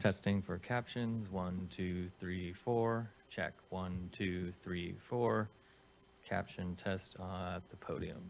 Testing for captions. 1, 2, 3, 4. Check. 1, 2, 3, 4. Caption test at the podium.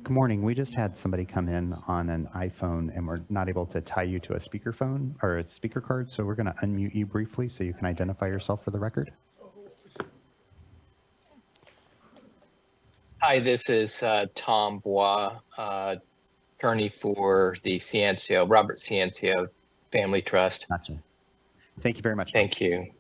Good morning. We just had somebody come in on an iPhone and we're not able to tie you to a speakerphone or a speaker card, so we're going to unmute you briefly so you can identify yourself for the record. Hi, this is Tom Bois, attorney for the Ciancio, Robert Ciancio Family Trust. Gotcha. Thank you very much. Thank you.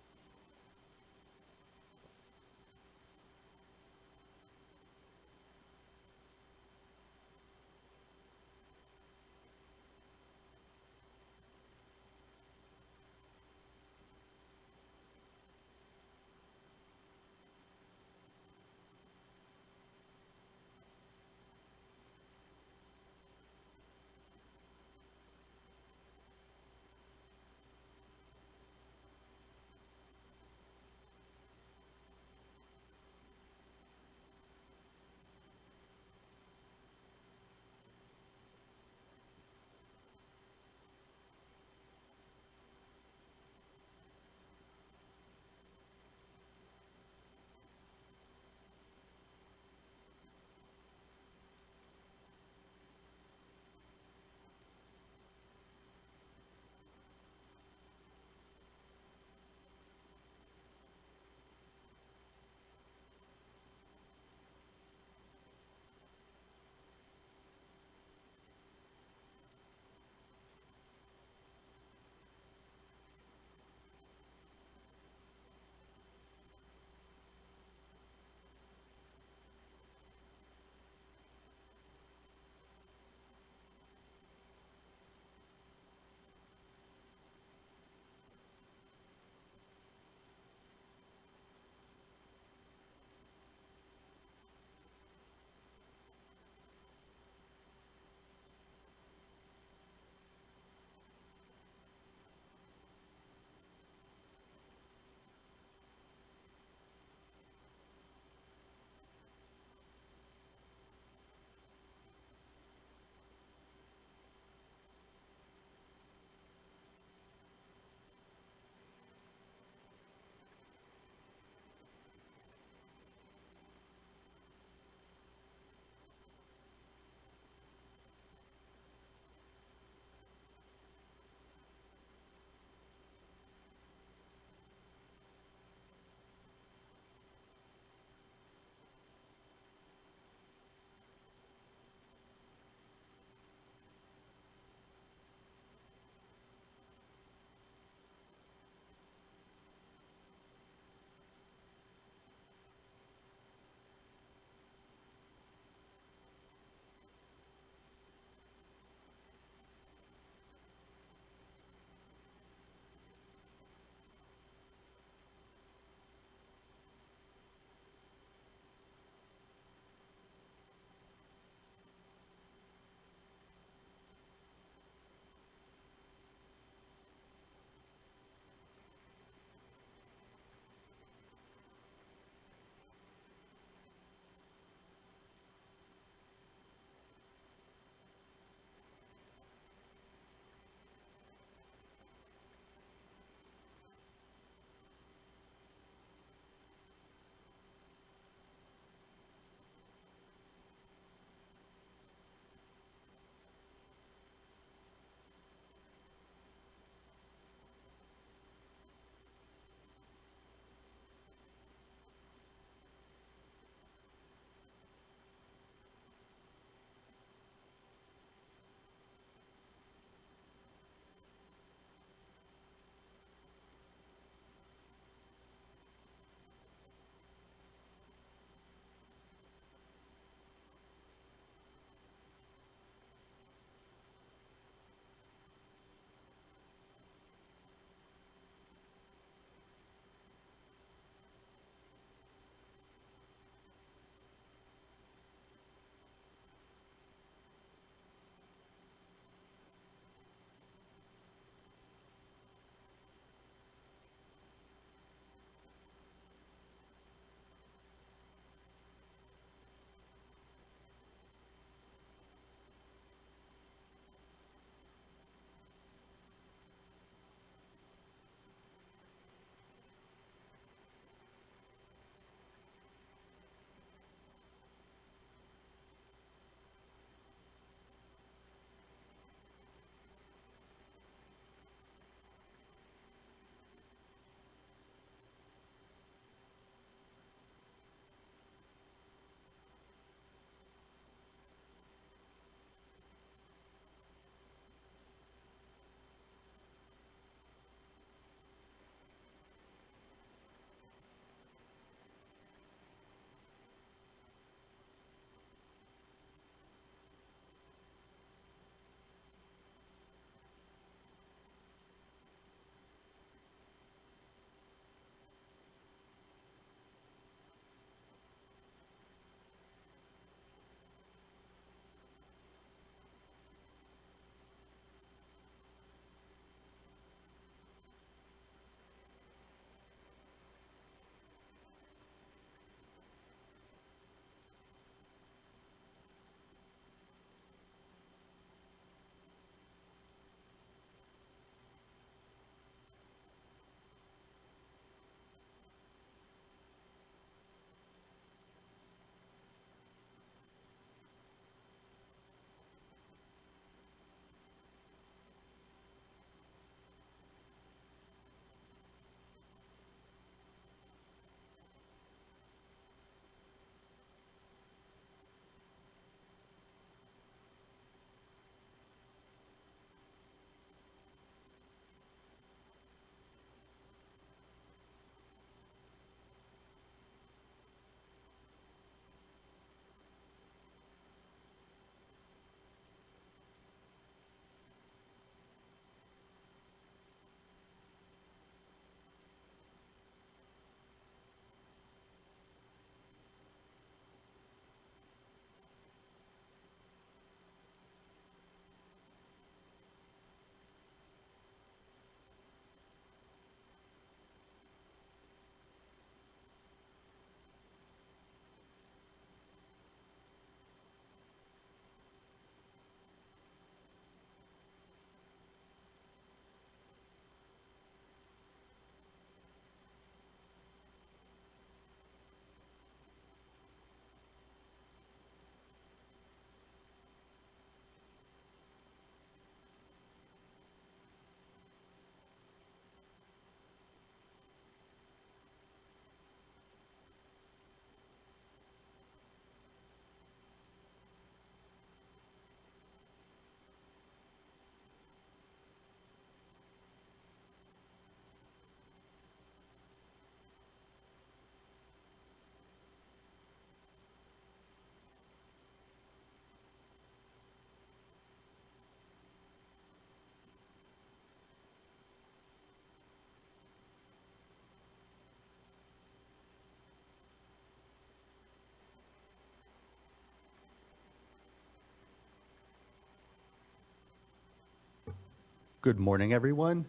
Good morning, everyone.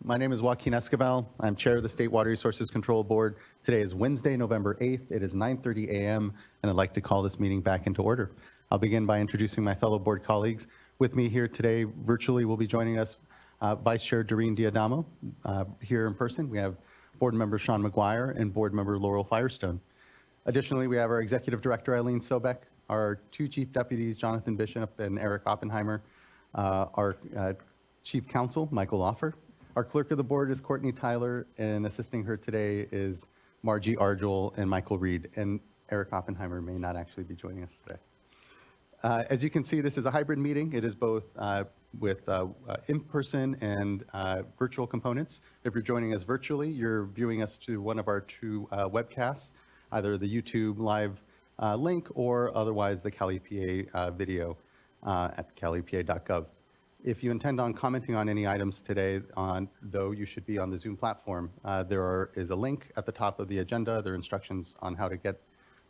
My name is Joaquin Escobar. I'm Chair of the State Water Resources Control Board. Today is Wednesday, November 8th. It is 9:30 a.m., and I'd like to call this meeting back into order. I'll begin by introducing my fellow board colleagues. With me here today, virtually, will be joining us Vice Chair Doreen Diadamo. Here in person, we have Board Member Sean McGuire and Board Member Laurel Firestone. Additionally, we have our Executive Director, Eileen Sobeck, our two Chief Deputies, Jonathan Bishop and Eric Oppenheimer, our Chief Counsel, Michael Offer. Our Clerk of the Board is Courtney Tyler, and assisting her today is Margie Argel and Michael Reed, and Eric Oppenheimer may not actually be joining us today. As you can see, this is a hybrid meeting. It is both with in-person and virtual components. If you're joining us virtually, you're viewing us to one of our two webcasts, either the YouTube live link or otherwise the CaliPA video at calipa.gov. If you intend on commenting on any items today, though, you should be on the Zoom platform. There is a link at the top of the agenda. There are instructions on how to get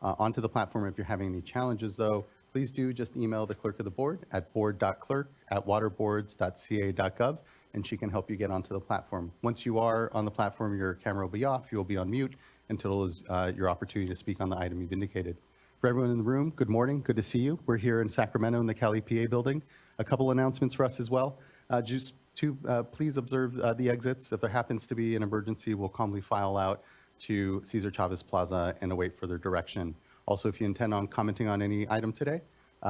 onto the platform. If you're having any challenges, though, please do just email the clerk of the board at board.clerk@waterboards.ca.gov, and she can help you get onto the platform. Once you are on the platform, your camera will be off. You will be on mute until it is your opportunity to speak on the item you've indicated. For everyone in the room, good morning. Good to see you. We're here in Sacramento in the CaliPA building. A couple announcements for us as well. Just to please observe the exits. If there happens to be an emergency, we'll calmly file out to Cesar Chavez Plaza and await further direction. Also, if you intend on commenting on any item today,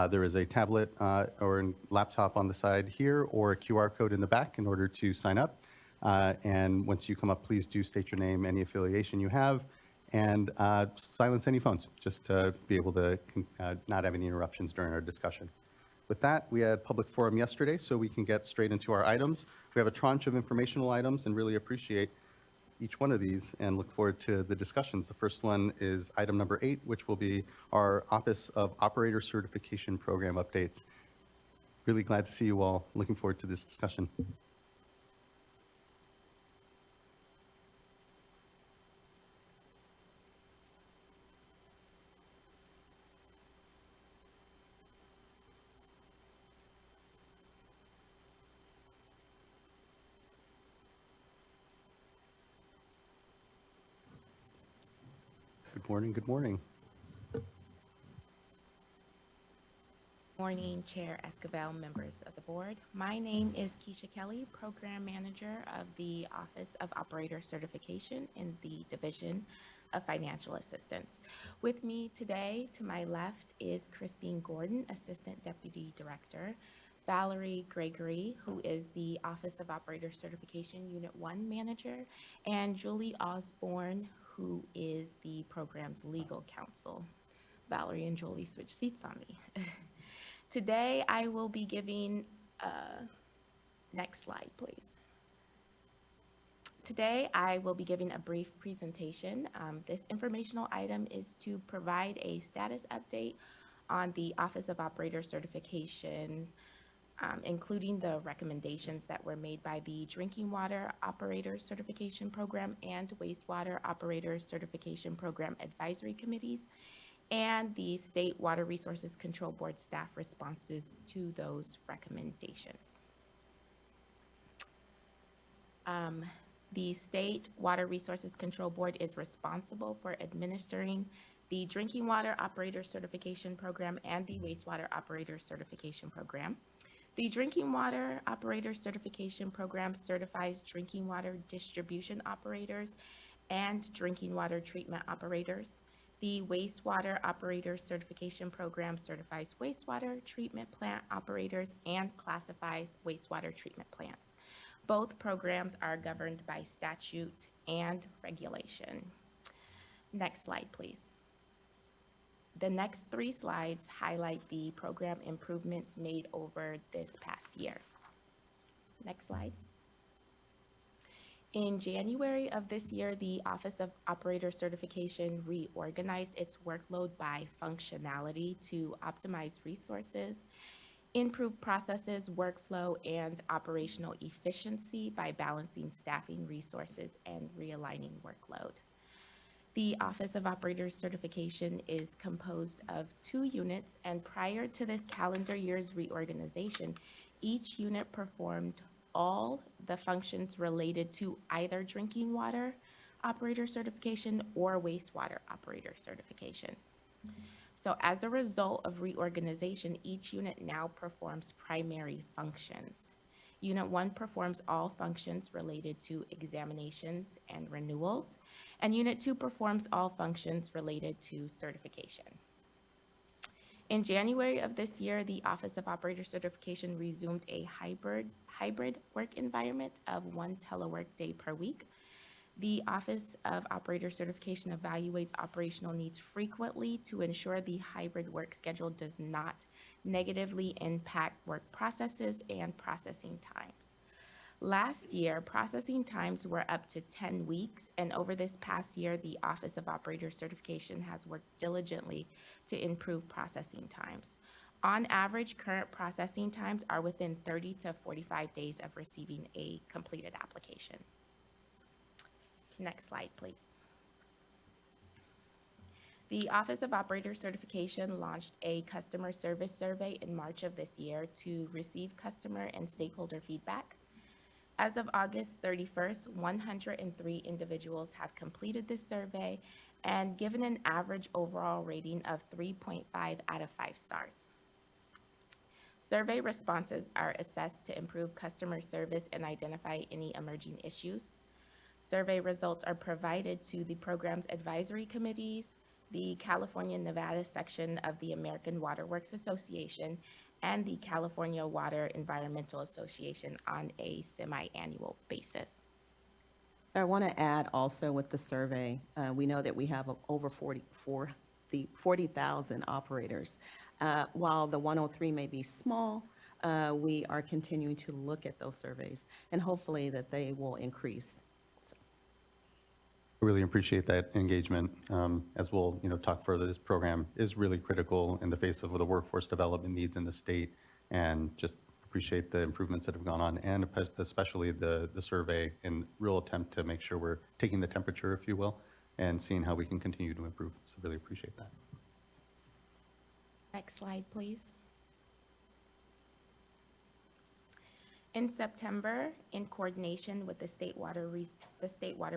there is a tablet or a laptop on the side here or a QR code in the back in order to sign up. And once you come up, please do state your name, any affiliation you have, and silence any phones, just to be able to not have any interruptions during our discussion. With that, we had public forum yesterday, so we can get straight into our items. We have a tranche of informational items and really appreciate each one of these and look forward to the discussions. The first one is item number 8, which will be our Office of Operator Certification Program updates. Really glad to see you all. Looking forward to this discussion. Good morning, good morning. Morning, Chair Escobar, members of the board. My name is Keisha Kelly, Program Manager of the Office of Operator Certification in the Division of Financial Assistance. With me today, to my left, is Christine Gordon, Assistant Deputy Director, Valerie Gregory, who is the Office of Operator Certification Unit 1 Manager, and Julie Osborne, who is the program's legal counsel. Valerie and Julie switch seats on me. Today, I will be giving, next slide, please. Today, I will be giving a brief presentation. This informational item is to provide a status update on the Office of Operator Certification, including the recommendations that were made by the Drinking Water Operator Certification Program and Wastewater Operator Certification Program Advisory Committees, and the State Water Resources Control Board staff responses to those recommendations. The State Water Resources Control Board is responsible for administering the Drinking Water Operator Certification Program and the Wastewater Operator Certification Program. The Drinking Water Operator Certification Program certifies drinking water distribution operators and drinking water treatment operators. The Wastewater Operator Certification Program certifies wastewater treatment plant operators and classifies wastewater treatment plants. Both programs are governed by statute and regulation. Next slide, please. The next 3 slides highlight the program improvements made over this past year. Next slide. In January of this year, the Office of Operator Certification reorganized its workload by functionality to optimize resources, improve processes, workflow, and operational efficiency by balancing staffing resources and realigning workload. The Office of Operator Certification is composed of 2 units, and prior to this calendar year's reorganization, each unit performed all the functions related to either drinking water operator certification or wastewater operator certification. So as a result of reorganization, each unit now performs primary functions. Unit 1 performs all functions related to examinations and renewals, and Unit 2 performs all functions related to certification. In January of this year, the Office of Operator Certification resumed a hybrid work environment of 1 telework day per week. The Office of Operator Certification evaluates operational needs frequently to ensure the hybrid work schedule does not negatively impact work processes and processing times. Last year, processing times were up to 10 weeks, and over this past year, the Office of Operator Certification has worked diligently to improve processing times. On average, current processing times are within 30 to 45 days of receiving a completed application. Next slide, please. The Office of Operator Certification launched a customer service survey in March of this year to receive customer and stakeholder feedback. As of August 31st, 103 individuals have completed this survey and given an average overall rating of 3.5 out of 5 stars. Survey responses are assessed to improve customer service and identify any emerging issues. Survey results are provided to the program's advisory committees, the California-Nevada section of the American Water Works Association, and the California Water Environmental Association on a semi-annual basis. So I want to add also with the survey, we know that we have over 40,000 operators. While the 103 may be small, we are continuing to look at those surveys, and hopefully that they will increase. I really appreciate that engagement. As we'll talk further, this program is really critical in the face of the workforce development needs in the state, and just appreciate the improvements that have gone on, and especially the survey and real attempt to make sure we're taking the temperature, if you will, and seeing how we can continue to improve. So really appreciate that. Next slide, please. In September, in coordination with the State Water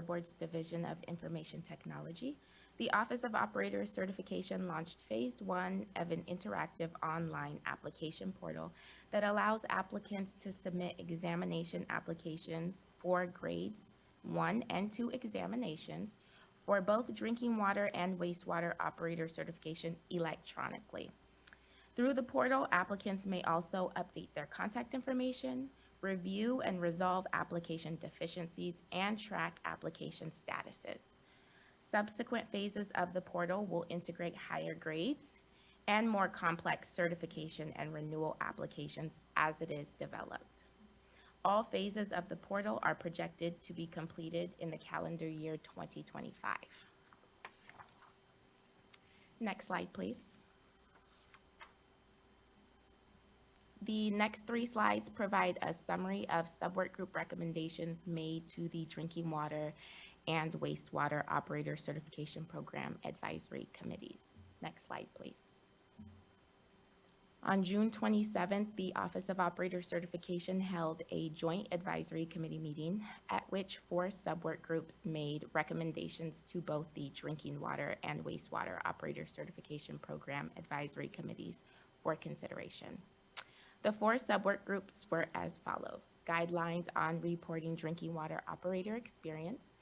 Board's Division of Information Technology, the Office of Operator Certification launched Phase 1 of an interactive online application portal that allows applicants to submit examination applications for grades 1 and 2 examinations for both drinking water and wastewater operator certification electronically. Through the portal, applicants may also update their contact information, review and resolve application deficiencies, and track application statuses. Subsequent phases of the portal will integrate higher grades and more complex certification and renewal applications as it is developed. All phases of the portal are projected to be completed in the calendar year 2025. Next slide, please. The next 3 slides provide a summary of subwork group recommendations made to the Drinking Water and Wastewater Operator Certification Program Advisory Committees. Next slide, please. On June 27th, the Office of Operator Certification held a joint advisory committee meeting at which 4 subwork groups made recommendations to both the Drinking Water and Wastewater Operator Certification Program Advisory Committees for consideration. The 4 subwork groups were as follows: guidelines on reporting drinking water operator experience,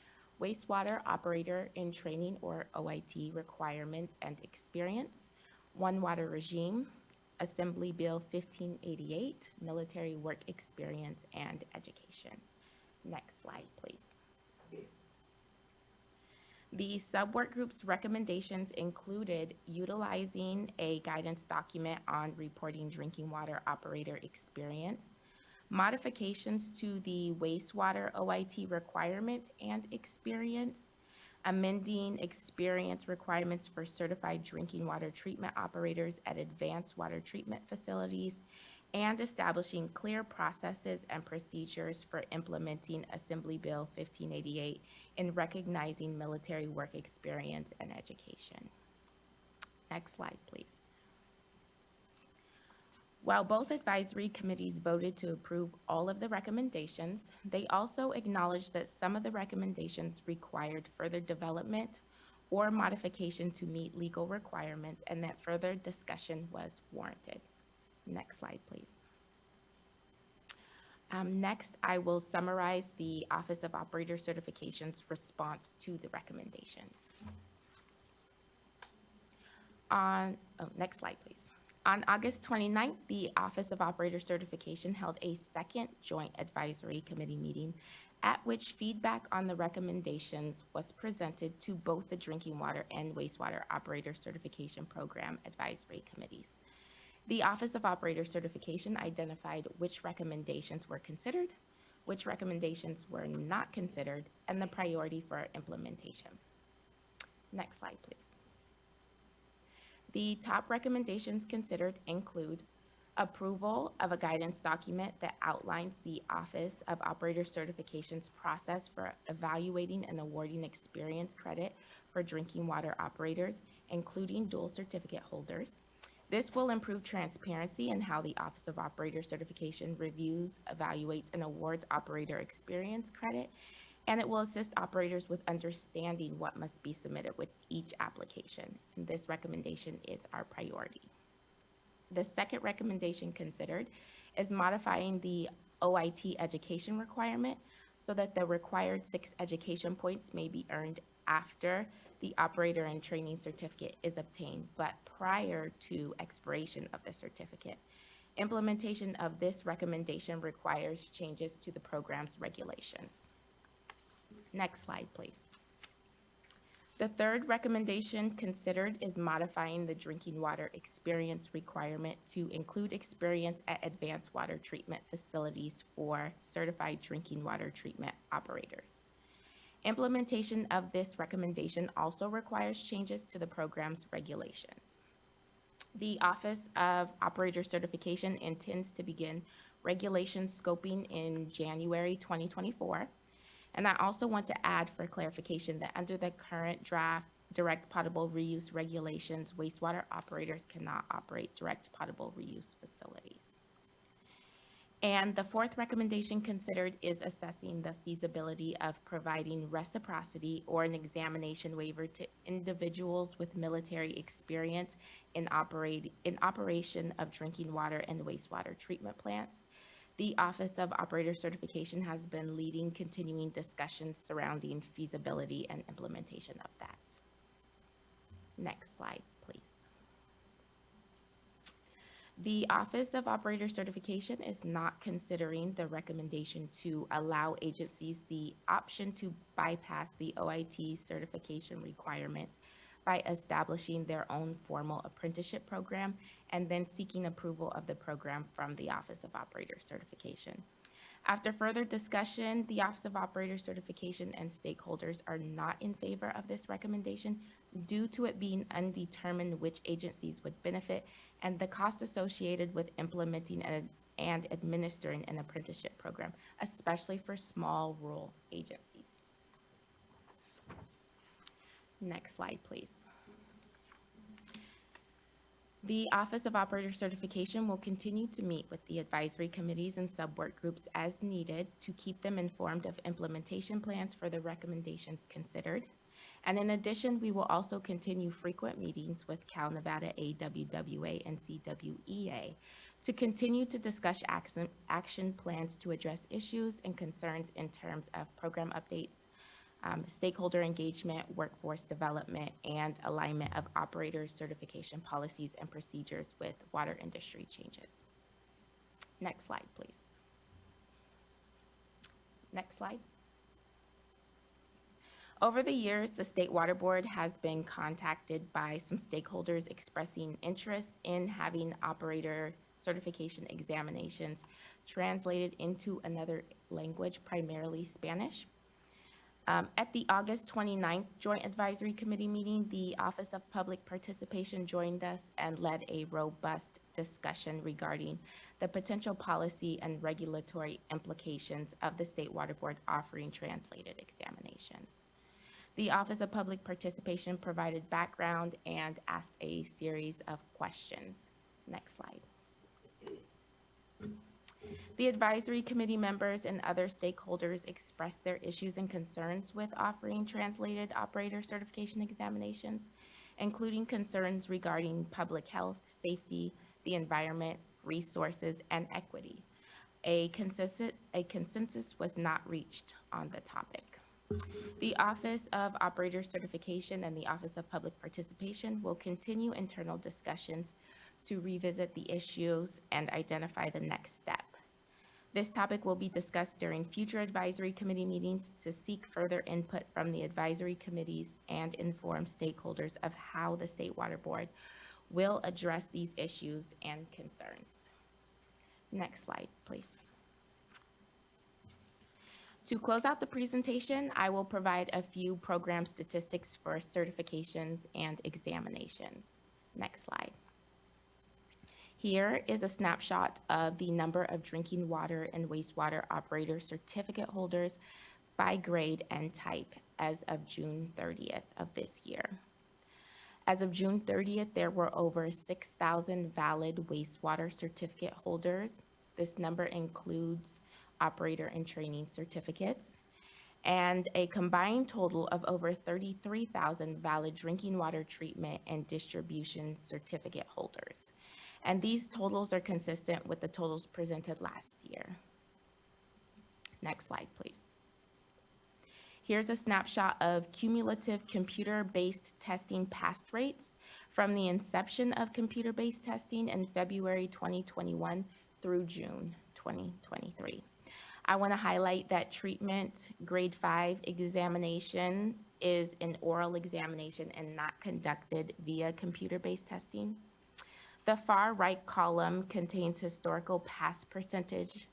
wastewater operator in training or OIT requirements and experience, One Water regime, Assembly Bill 1588, military work experience and education. Next slide, please. The subwork group's recommendations included utilizing a guidance document on reporting drinking water operator experience, modifications to the wastewater OIT requirement and experience, amending experience requirements for certified drinking water treatment operators at advanced water treatment facilities, and establishing clear processes and procedures for implementing Assembly Bill 1588 in recognizing military work experience and education. Next slide, please. While both advisory committees voted to approve all of the recommendations, they also acknowledged that some of the recommendations required further development or modification to meet legal requirements and that further discussion was warranted. Next slide, please. Next, I will summarize the Office of Operator Certification's response to the recommendations. Next slide, please. On August 29th, the Office of Operator Certification held a second joint advisory committee meeting at which feedback on the recommendations was presented to both the Drinking Water and Wastewater Operator Certification Program advisory committees. The Office of Operator Certification identified which recommendations were considered, which recommendations were not considered, and the priority for implementation. Next slide, please. The top recommendations considered include approval of a guidance document that outlines the Office of Operator Certification's process for evaluating and awarding experience credit for drinking water operators, including dual certificate holders. This will improve transparency in how the Office of Operator Certification reviews, evaluates, and awards operator experience credit, and it will assist operators with understanding what must be submitted with each application. And this recommendation is our priority. The second recommendation considered is modifying the OIT education requirement so that the required 6 education points may be earned after the operator and training certificate is obtained, but prior to expiration of the certificate. Implementation of this recommendation requires changes to the program's regulations. Next slide, please. The third recommendation considered is modifying the drinking water experience requirement to include experience at advanced water treatment facilities for certified drinking water treatment operators. Implementation of this recommendation also requires changes to the program's regulations. The Office of Operator Certification intends to begin regulation scoping in January 2024. And I also want to add for clarification that under the current draft direct potable reuse regulations, wastewater operators cannot operate direct potable reuse facilities. And the fourth recommendation considered is assessing the feasibility of providing reciprocity or an examination waiver to individuals with military experience in operation of drinking water and wastewater treatment plants. The Office of Operator Certification has been leading continuing discussions surrounding feasibility and implementation of that. Next slide, please. The Office of Operator Certification is not considering the recommendation to allow agencies the option to bypass the OIT certification requirement by establishing their own formal apprenticeship program and then seeking approval of the program from the Office of Operator Certification. After further discussion, the Office of Operator Certification and stakeholders are not in favor of this recommendation due to it being undetermined which agencies would benefit and the cost associated with implementing and administering an apprenticeship program, especially for small rural agencies. Next slide, please. The Office of Operator Certification will continue to meet with the advisory committees and sub-work groups as needed to keep them informed of implementation plans for the recommendations considered. And in addition, we will also continue frequent meetings with Cal Nevada AWWA and CWEA to continue to discuss action plans to address issues and concerns in terms of program updates, stakeholder engagement, workforce development, and alignment of operators' certification policies and procedures with water industry changes. Next slide, please. Next slide. Over the years, the State Water Board has been contacted by some stakeholders expressing interest in having operator certification examinations translated into another language, primarily Spanish. At the August 29th Joint Advisory Committee meeting, the Office of Public Participation joined us and led a robust discussion regarding the potential policy and regulatory implications of the State Water Board offering translated examinations. The Office of Public Participation provided background and asked a series of questions. Next slide. The advisory committee members and other stakeholders expressed their issues and concerns with offering translated operator certification examinations, including concerns regarding public health, safety, the environment, resources, and equity. A consensus was not reached on the topic. The Office of Operator Certification and the Office of Public Participation will continue internal discussions to revisit the issues and identify the next step. This topic will be discussed during future advisory committee meetings to seek further input from the advisory committees and inform stakeholders of how the State Water Board will address these issues and concerns. Next slide, please. To close out the presentation, I will provide a few program statistics for certifications and examinations. Next slide. Here is a snapshot of the number of drinking water and wastewater operator certificate holders by grade and type as of June 30th of this year. As of June 30th, there were over 6,000 valid wastewater certificate holders. This number includes operator and training certificates, and a combined total of over 33,000 valid drinking water treatment and distribution certificate holders. And these totals are consistent with the totals presented last year. Next slide, please. Here's a snapshot of cumulative computer-based testing pass rates from the inception of computer-based testing in February 2021 through June 2023. I want to highlight that treatment grade 5 examination is an oral examination and not conducted via computer-based testing. The far right column contains historical pass percentages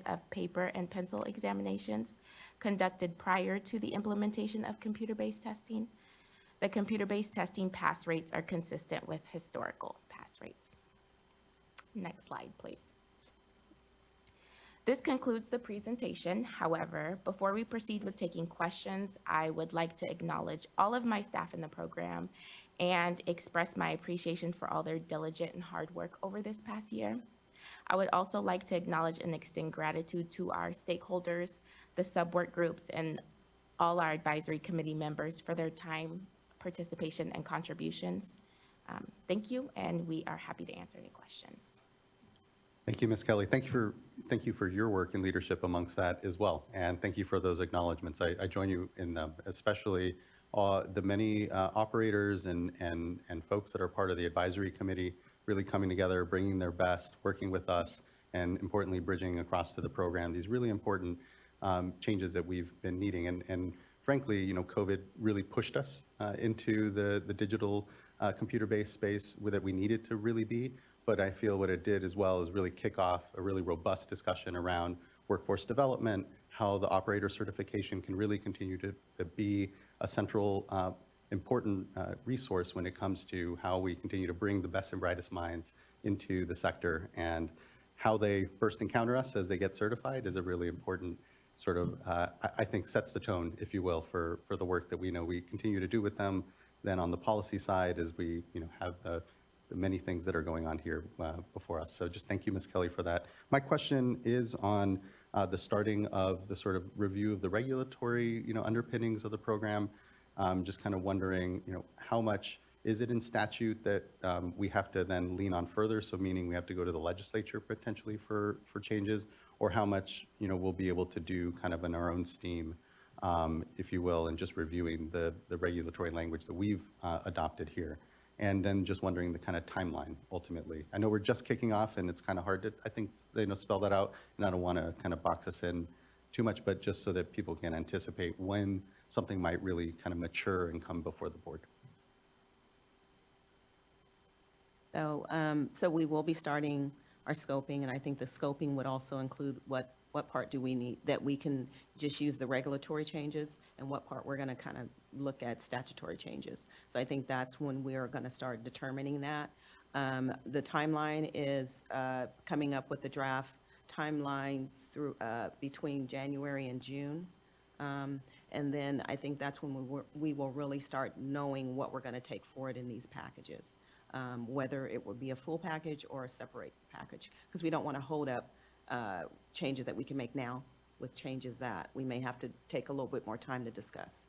of paper and pencil examinations conducted prior to the implementation of computer-based testing. The computer-based testing pass rates are consistent with historical pass rates. Next slide, please. This concludes the presentation. However, before we proceed with taking questions, I would like to acknowledge all of my staff in the program and express my appreciation for all their diligent and hard work over this past year. I would also like to acknowledge and extend gratitude to our stakeholders, the sub-work groups, and all our advisory committee members for their time, participation, and contributions. Thank you, and we are happy to answer any questions. Thank you, Ms. Kelly. Thank you for your work and leadership amongst that as well. And thank you for those acknowledgments. I join you in them, especially the many operators and folks that are part of the advisory committee really coming together, bringing their best, working with us, and importantly, bridging across to the program. These really important changes that we've been needing. And frankly, you know, COVID really pushed us into the digital computer-based space that we needed to really be. But I feel what it did as well is really kick off a really robust discussion around workforce development, how the operator certification can really continue to be a central important resource when it comes to how we continue to bring the best and brightest minds into the sector, and how they first encounter us as they get certified is a really important sort of, I think, sets the tone, if you will, for the work that we know we continue to do with them. Then on the policy side, as we have the many things that are going on here before us. So just thank you, Ms. Kelly, for that. My question is on the starting of the sort of review of the regulatory underpinnings of the program. Just kind of wondering, how much is it in statute that we have to then lean on further? So meaning we have to go to the legislature potentially for changes, or how much we'll be able to do kind of in our own steam, if you will, and just reviewing the regulatory language that we've adopted here. And then just wondering the kind of timeline ultimately. I know we're just kicking off and it's kind of hard to, I think, spell that out, and I don't want to kind of box us in too much, but just so that people can anticipate when something might really kind of mature and come before the board. So we will be starting our scoping, and I think the scoping would also include what part do we need, that we can just use the regulatory changes, and what part we're going to kind of look at statutory changes. So I think that's when we are going to start determining that. The timeline is coming up with the draft timeline through between January and June. And then I think that's when we will really start knowing what we're going to take forward in these packages. whether it would be a full package or a separate package, because we don't want to hold up changes that we can make now with changes that we may have to take a little bit more time to discuss.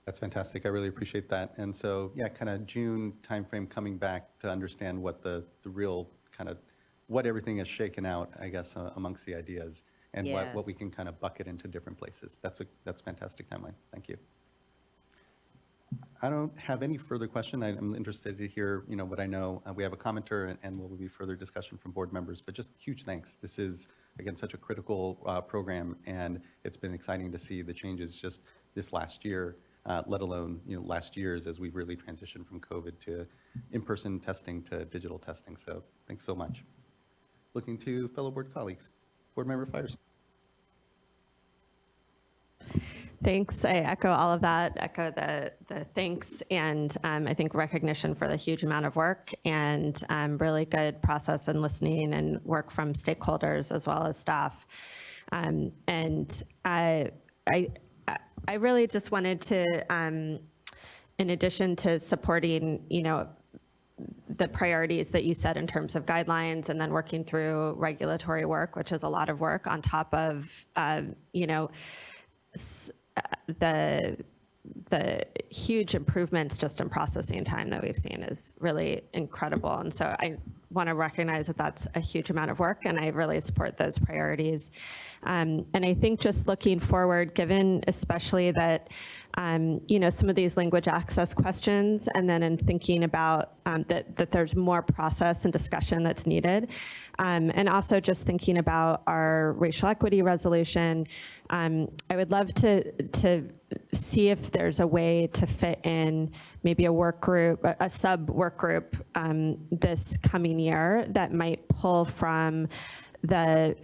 That's fantastic. I really appreciate that. And so, yeah, kind of June timeframe coming back to understand what the real kind of, what everything is shaken out, I guess, amongst the ideas and what we Yes. can kind of bucket into different places. That's fantastic timeline. Thank you. I don't have any further question. I'm interested to hear, what I know. We have a commenter and will be further discussion from board members, but just huge thanks. This is, again, such a critical program, and it's been exciting to see the changes just this last year, let alone, last year's as we've really transitioned from COVID to in-person testing to digital testing. So thanks so much. Looking to fellow board colleagues. Board Member Fires. Thanks. I echo all of that, echo the thanks, and I think recognition for the huge amount of work and really good process and listening and work from stakeholders as well as staff. And I really just wanted to, in addition to supporting, the priorities that you set in terms of guidelines and then working through regulatory work, which is a lot of work on top of, the huge improvements just in processing time that we've seen is really incredible. And so I want to recognize that that's a huge amount of work, and I really support those priorities. And I think just looking forward, given especially that, some of these language access questions, and then in thinking about that there's more process and discussion that's needed. And also just thinking about our racial equity resolution, I would love to see if there's a way to fit in maybe a work group, a sub work group this coming year that might pull from the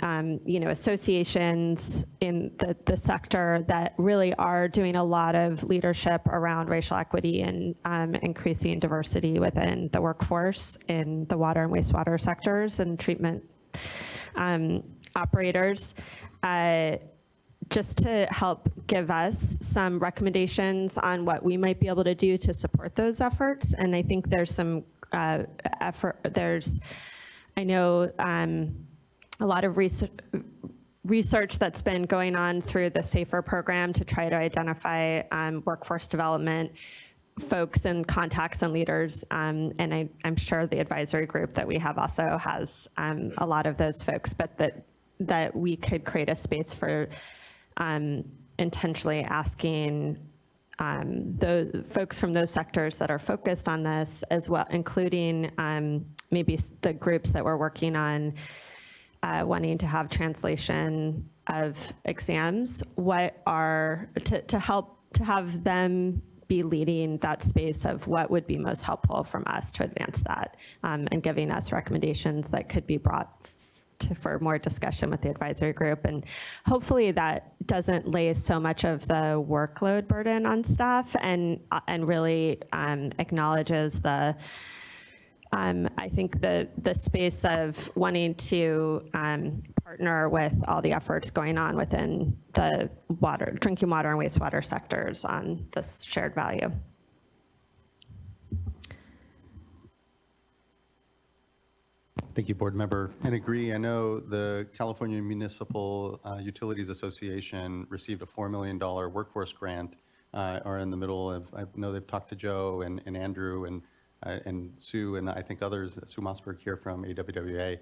associations in the sector that really are doing a lot of leadership around racial equity and increasing diversity within the workforce in the water and wastewater sectors and treatment operators, just to help give us some recommendations on what we might be able to do to support those efforts. And I think there's some effort, I know a lot of research that's been going on through the SAFER program to try to identify workforce development folks and contacts and leaders. And I'm sure the advisory group that we have also has a lot of those folks, but that we could create a space for intentionally asking those folks from those sectors that are focused on this as well, including maybe the groups that we're working on wanting to have translation of exams, to help to have them be leading that space of what would be most helpful from us to advance that, and giving us recommendations that could be brought for more discussion with the advisory group. And hopefully that doesn't lay so much of the workload burden on staff and really acknowledges the I think the space of wanting to partner with all the efforts going on within the drinking water and wastewater sectors on this shared value. Thank you, board member. And agree, I know the California Municipal Utilities Association received a $4 million workforce grant, are in the middle of, I know they've talked to Joe and Andrew and Sue and I think others, Sue Mossberg here from AWWA.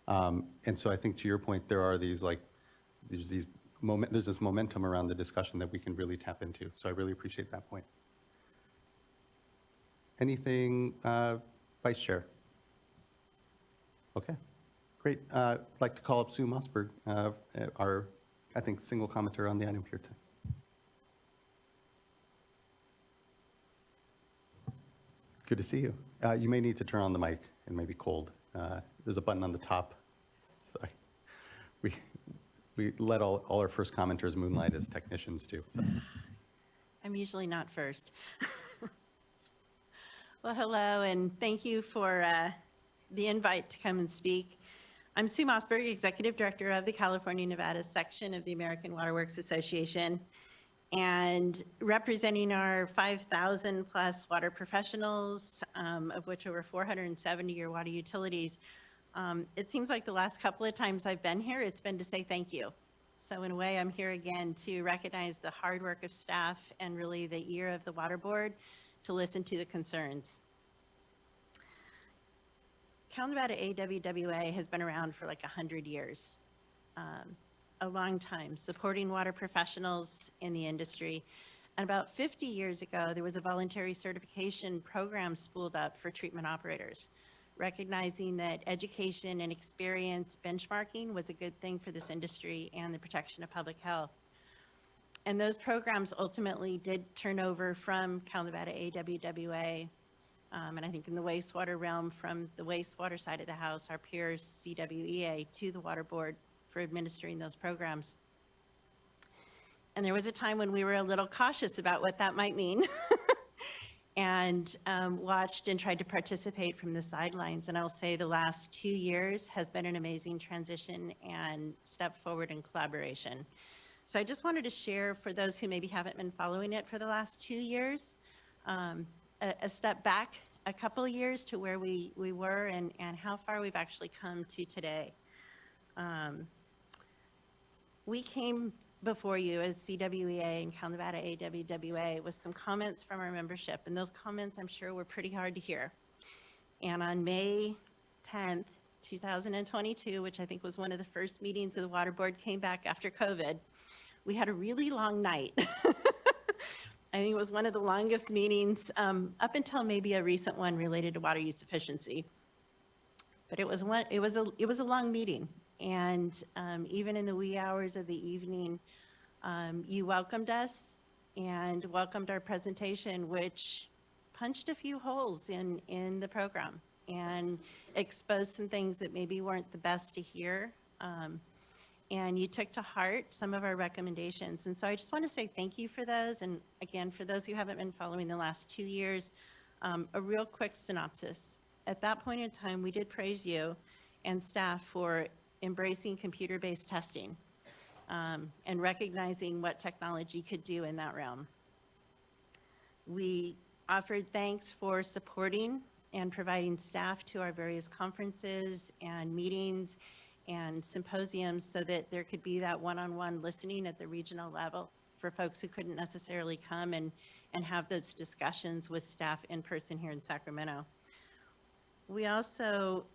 And so I think to your point, there are these there's this momentum around the discussion that we can really tap into. So I really appreciate that point. Anything, Vice Chair? Okay, great. I'd like to call up Sue Mossberg, our, I think, single commenter on the item here today. Good to see you. You may need to turn on the mic. It may be cold. There's a button on the top. Sorry. We let all our first commenters moonlight as technicians too. So. I'm usually not first. Well, hello, and thank you for the invite to come and speak. I'm Sue Mossberg, Executive Director of the California Nevada section of the American Water Works Association. And representing our 5,000 plus water professionals, of which over 470 are water utilities, it seems like the last couple of times I've been here, it's been to say thank you. So in a way, I'm here again to recognize the hard work of staff and really the ear of the Water Board to listen to the concerns. Cal Nevada AWWA has been around for like 100 years, a long time, supporting water professionals in the industry. And about 50 years ago, there was a voluntary certification program spooled up for treatment operators, recognizing that education and experience benchmarking was a good thing for this industry and the protection of public health. And those programs ultimately did turn over from Cal Nevada AWWA, and I think in the wastewater realm, from the wastewater side of the house, our peers, CWEA, to the Water Board for administering those programs. And there was a time when we were a little cautious about what that might mean and watched and tried to participate from the sidelines. And I'll say the last 2 years has been an amazing transition and step forward in collaboration. So I just wanted to share, for those who maybe haven't been following it for the last 2 years, a step back a couple of years to where we were and how far we've actually come to today. We came before you as CWEA and Cal Nevada AWWA with some comments from our membership, and those comments I'm sure were pretty hard to hear. And on May 10th, 2022, which I think was one of the first meetings of the Water Board came back after COVID, we had a really long night. I think it was one of the longest meetings up until maybe a recent one related to water use efficiency. But it was a long meeting, and even in the wee hours of the evening, you welcomed us and welcomed our presentation, which punched a few holes in the program and exposed some things that maybe weren't the best to hear. And you took to heart some of our recommendations. And so I just want to say thank you for those. And again, for those who haven't been following the last 2 years, a real quick synopsis. At that point in time, we did praise you and staff for embracing computer-based testing and recognizing what technology could do in that realm. We offered thanks for supporting and providing staff to our various conferences and meetings and symposiums so that there could be that one-on-one listening at the regional level for folks who couldn't necessarily come and have those discussions with staff in person here in Sacramento. We also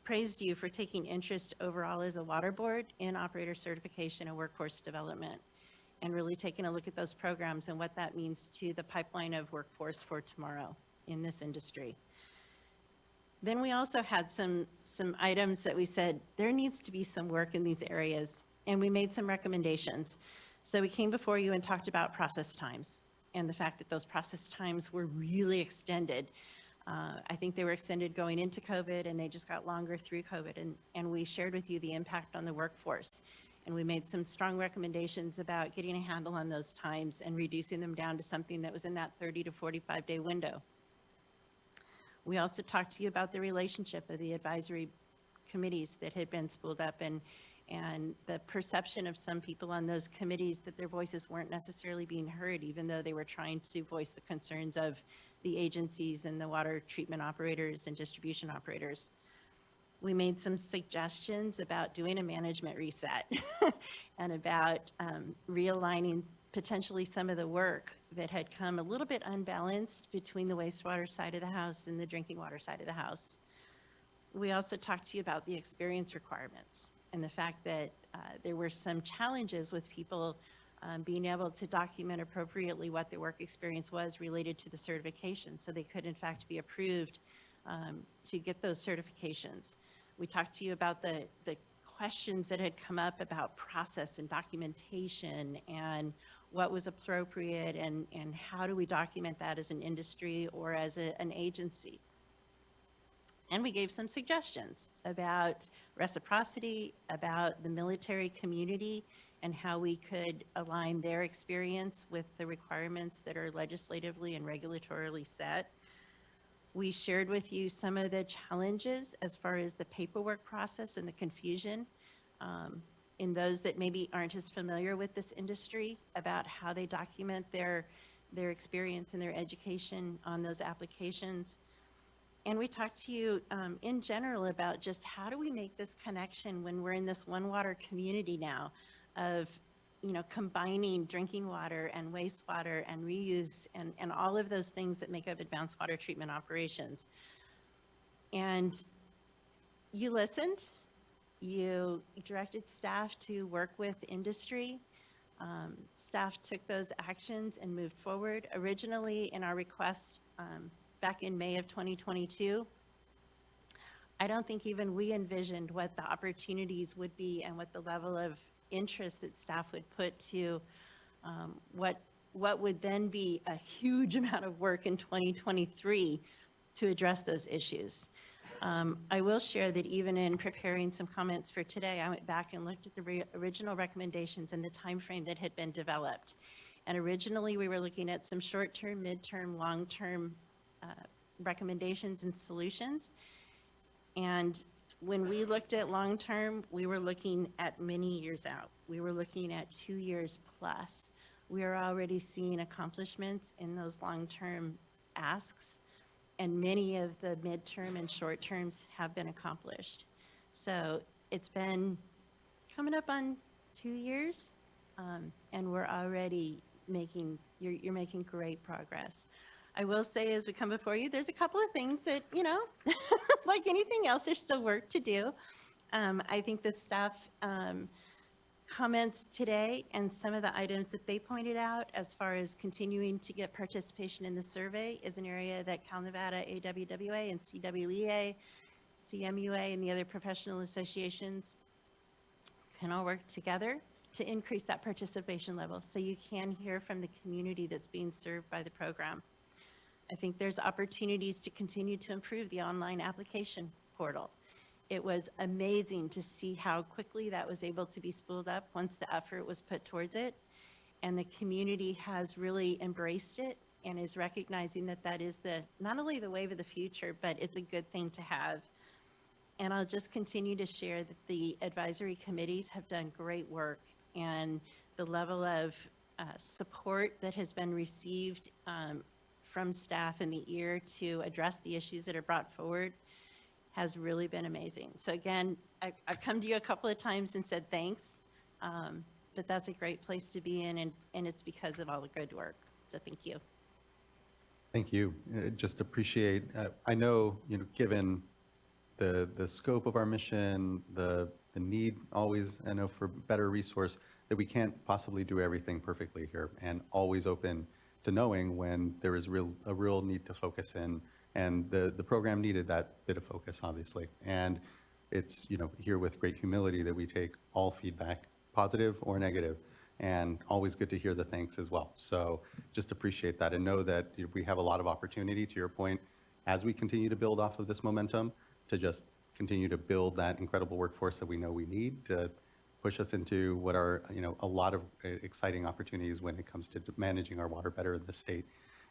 praised you for taking interest overall as a Water Board in operator certification and workforce development, and really taking a look at those programs and what that means to the pipeline of workforce for tomorrow in this industry. Then we also had some items that we said, there needs to be some work in these areas, and we made some recommendations. So we came before you and talked about process times and the fact that those process times were really extended. I think they were extended going into COVID, and they just got longer through COVID, and we shared with you the impact on the workforce. And we made some strong recommendations about getting a handle on those times and reducing them down to something that was in that 30 to 45-day window. We also talked to you about the relationship of the advisory committees that had been spooled up and the perception of some people on those committees that their voices weren't necessarily being heard, even though they were trying to voice the concerns of the agencies and the water treatment operators and distribution operators. We made some suggestions about doing a management reset and about realigning potentially some of the work that had come a little bit unbalanced between the wastewater side of the house and the drinking water side of the house. We also talked to you about the experience requirements and the fact that there were some challenges with people being able to document appropriately what their work experience was related to the certification, so they could in fact be approved to get those certifications. We talked to you about the questions that had come up about process and documentation and what was appropriate and how do we document that as an industry or as an agency. And we gave some suggestions about reciprocity, about the military community, and how we could align their experience with the requirements that are legislatively and regulatorily set. We shared with you some of the challenges as far as the paperwork process and the confusion. in those that maybe aren't as familiar with this industry about how they document their experience and their education on those applications. And we talked to you in general about just how do we make this connection when we're in this one water community now of, you know, combining drinking water and wastewater and reuse and all of those things that make up advanced water treatment operations. And you listened, you directed staff to work with industry. Staff took those actions and moved forward. Originally, in our request back in May of 2022, I don't think even we envisioned what the opportunities would be and what the level of interest that staff would put to what would then be a huge amount of work in 2023 to address those issues. I will share that even in preparing some comments for today, I went back and looked at the original recommendations and the timeframe that had been developed. And originally, we were looking at some short-term, mid-term, long-term recommendations and solutions. And when we looked at long-term, we were looking at many years out. We were looking at 2 years plus. We are already seeing accomplishments in those long-term asks, and many of the midterm and short terms have been accomplished. So it's been coming up on 2 years, and we're already you're making great progress. I will say, as we come before you, there's a couple of things that, you know, like anything else, there's still work to do. I think the staff comments today and some of the items that they pointed out as far as continuing to get participation in the survey is an area that Cal Nevada, AWWA, and CWEA, CMUA, and the other professional associations can all work together to increase that participation level so you can hear from the community that's being served by the program. I think there's opportunities to continue to improve the online application portal. It was amazing to see how quickly that was able to be spooled up once the effort was put towards it. And the community has really embraced it and is recognizing that that is not only the wave of the future, but it's a good thing to have. And I'll just continue to share that the advisory committees have done great work, and the level of support that has been received from staff in the ear to address the issues that are brought forward has really been amazing. So again, I've come to you a couple of times and said thanks, but that's a great place to be in, and it's because of all the good work. So thank you. Thank you. Just appreciate, I know, you know, given the scope of our mission, the need always, I know, for better resource, that we can't possibly do everything perfectly here, and always open to knowing when there is a real need to focus in. And the program needed that bit of focus, obviously. And it's, you know, here with great humility that we take all feedback, positive or negative, and always good to hear the thanks as well. So just appreciate that and know that we have a lot of opportunity, to your point, as we continue to build off of this momentum, to just continue to build that incredible workforce that we know we need to push us into what are, you know, a lot of exciting opportunities when it comes to managing our water better in the state.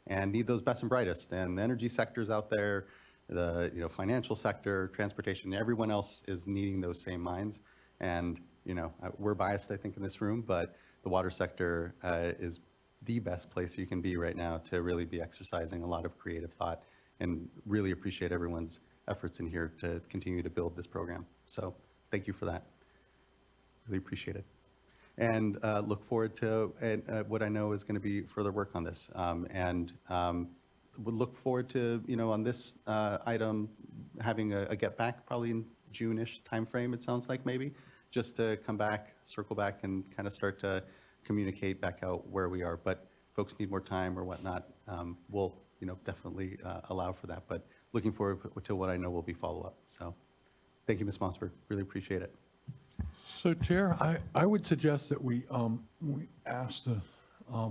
And need those best and brightest. And the energy sectors out there, the, you know, financial sector, transportation, everyone else is needing those same minds. And, you know, we're biased, I think, in this room, but the water sector is the best place you can be right now to really be exercising a lot of creative thought, and really appreciate everyone's efforts in here to continue to build this program. So thank you for that. Really appreciate it. And look forward to what I know is going to be further work on this. And would look forward to, you know, on this item, having a get back probably in June-ish timeframe, it sounds like, maybe, just to come back, circle back, and kind of start to communicate back out where we are. But folks need more time or whatnot, we'll, you know, definitely allow for that. But looking forward to what I know will be follow-up. So thank you, Ms. Mossberg. Really appreciate it. So, Chair, I would suggest that we ask the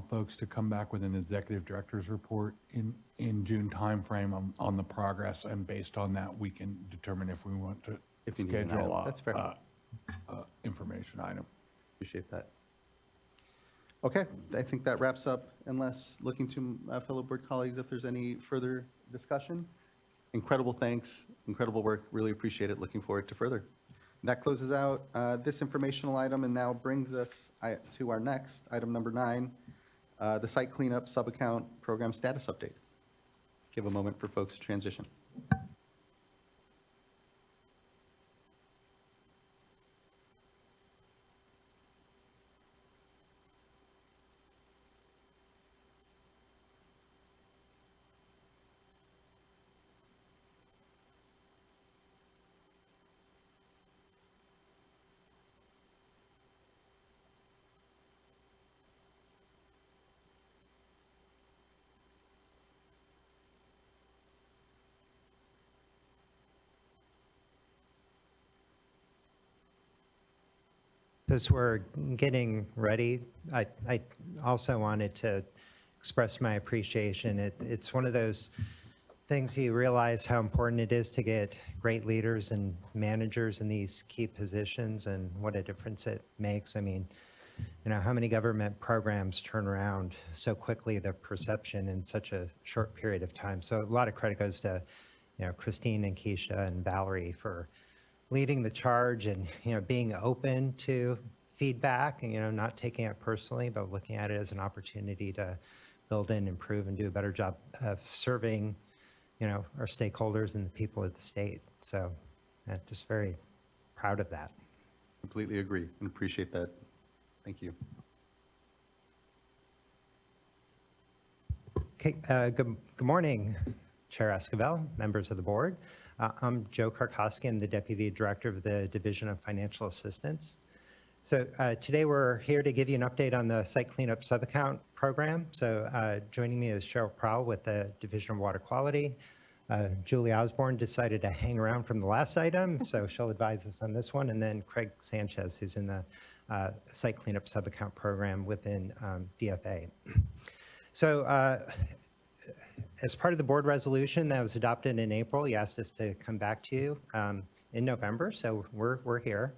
folks to come back with an executive director's report in June timeframe on the progress, and based on that, we can determine if we want to If you need an schedule item, that's fair. information item. Appreciate that. Okay, I think that wraps up, unless looking to fellow board colleagues if there's any further discussion. Incredible thanks, incredible work, really appreciate it, looking forward to further. That closes out this informational item and now brings us to our next, item number 9, the site cleanup sub-account program status update. Give a moment for folks to transition. As we're getting ready, I also wanted to express my appreciation. It's one of those things you realize how important it is to get great leaders and managers in these key positions and what a difference it makes. I mean, you know, how many government programs turn around so quickly, the perception in such a short period of time. So a lot of credit goes to, you know, Christine and Keisha and Valerie for leading the charge and, you know, being open to feedback and, you know, not taking it personally, but looking at it as an opportunity to build and improve and do a better job of serving, you know, our stakeholders and the people of the state. So I'm just very proud of that. Completely agree and appreciate that. Thank you. Okay, good morning, Chair Esquivel, members of the board. I'm Joe Karkoski. I'm the Deputy Director of the Division of Financial Assistance. So today we're here to give you an update on the site cleanup sub-account program. So joining me is Cheryl Prowl with the Division of Water Quality. Julie Osborne decided to hang around from the last item, so she'll advise us on this one. And then Craig Sanchez, who's in the site cleanup sub-account program within DFA. So as part of the board resolution that was adopted in April, you asked us to come back to you in November, so we're here.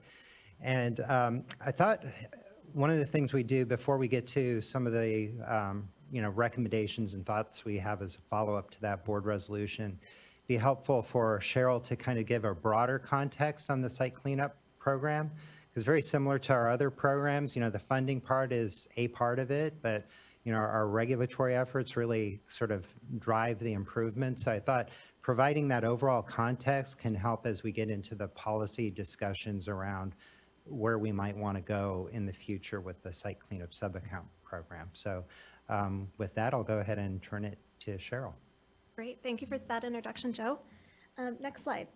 And I thought one of the things we do before we get to some of the you know, recommendations and thoughts we have as a follow-up to that board resolution, be helpful for Cheryl to kind of give a broader context on the site cleanup program, because very similar to our other programs, you know, the funding part is a part of it, but you know, our regulatory efforts really sort of drive the improvements. So I thought providing that overall context can help as we get into the policy discussions around where we might want to go in the future with the site cleanup sub-account program. So with that, I'll go ahead and turn it to Cheryl. Great, thank you for that introduction, Joe. Next slide.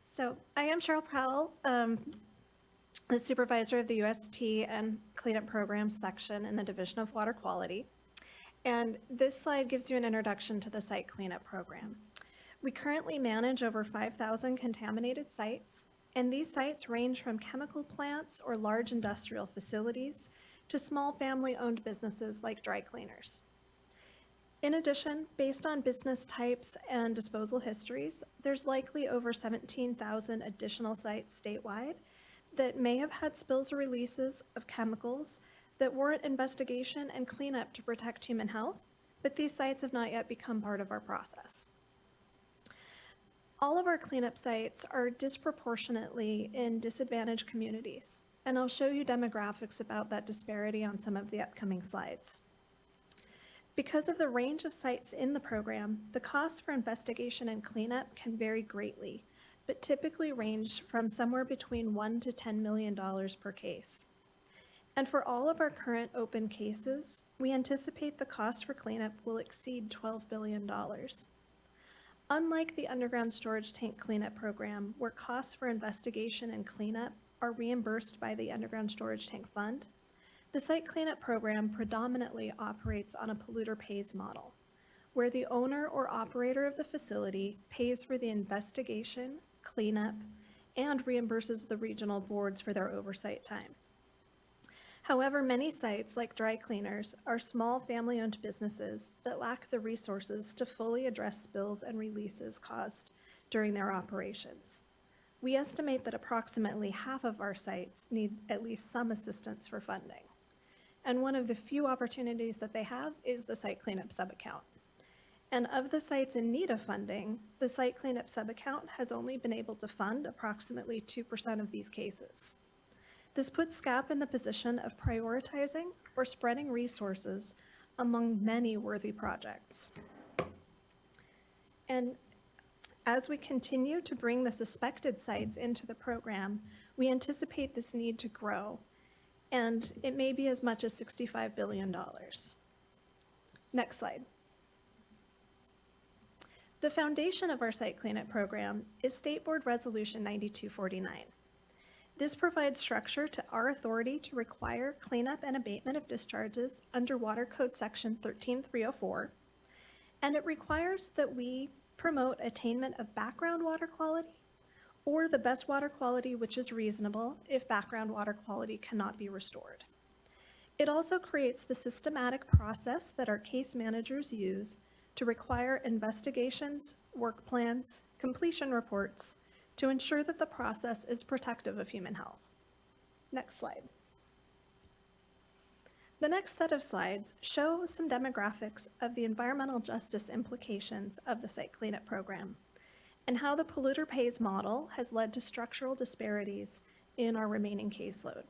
So I am Cheryl Prowl, the supervisor of the UST and cleanup programs section in the Division of Water Quality. And this slide gives you an introduction to the site cleanup program. We currently manage over 5,000 contaminated sites, and these sites range from chemical plants or large industrial facilities to small family-owned businesses like dry cleaners. In addition, based on business types and disposal histories, there's likely over 17,000 additional sites statewide that may have had spills or releases of chemicals that warrant investigation and cleanup to protect human health, but these sites have not yet become part of our process. All of our cleanup sites are disproportionately in disadvantaged communities, and I'll show you demographics about that disparity on some of the upcoming slides. Because of the range of sites in the program, the costs for investigation and cleanup can vary greatly, but typically range from somewhere between $1 to $10 million per case. And for all of our current open cases, we anticipate the cost for cleanup will exceed $12 billion. Unlike the underground storage tank cleanup program, where costs for investigation and cleanup are reimbursed by the underground storage tank fund, the site cleanup program predominantly operates on a polluter pays model, where the owner or operator of the facility pays for the investigation, cleanup, and reimburses the regional boards for their oversight time. However, many sites, like dry cleaners, are small family-owned businesses that lack the resources to fully address spills and releases caused during their operations. We estimate that approximately half of our sites need at least some assistance for funding. And one of the few opportunities that they have is the site cleanup sub-account. And of the sites in need of funding, the site cleanup subaccount has only been able to fund approximately 2% of these cases. This puts SCAP in the position of prioritizing or spreading resources among many worthy projects. And as we continue to bring the suspected sites into the program, we anticipate this need to grow, and it may be as much as $65 billion. Next slide. The foundation of our site cleanup program is State Board Resolution 9249. This provides structure to our authority to require cleanup and abatement of discharges under Water Code Section 13304, and it requires that we promote attainment of background water quality or the best water quality which is reasonable if background water quality cannot be restored. It also creates the systematic process that our case managers use to require investigations, work plans, completion reports to ensure that the process is protective of human health. Next slide. The next set of slides show some demographics of the environmental justice implications of the site cleanup program and how the polluter pays model has led to structural disparities in our remaining caseload.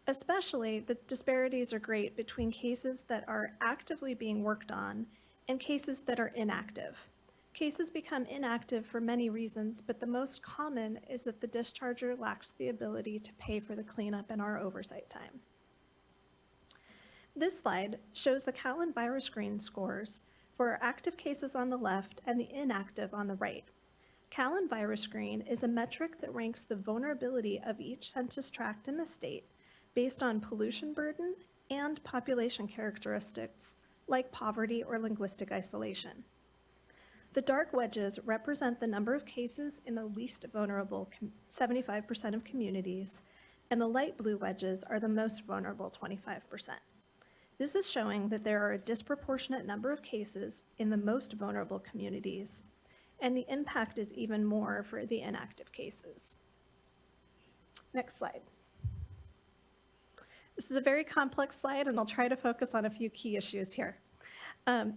Especially, the disparities are great between cases that are actively being worked on and cases that are inactive. Cases become inactive for many reasons, but the most common is that the discharger lacks the ability to pay for the cleanup and our oversight time. This slide shows the Callan virus screen scores for our active cases on the left and the inactive on the right. Callan virus screen is a metric that ranks the vulnerability of each census tract in the state based on pollution burden and population characteristics like poverty or linguistic isolation. The dark wedges represent the number of cases in the least vulnerable 75% of communities, and the light blue wedges are the most vulnerable 25%. This is showing that there are a disproportionate number of cases in the most vulnerable communities, and the impact is even more for the inactive cases. Next slide. This is a very complex slide, and I'll try to focus on a few key issues here.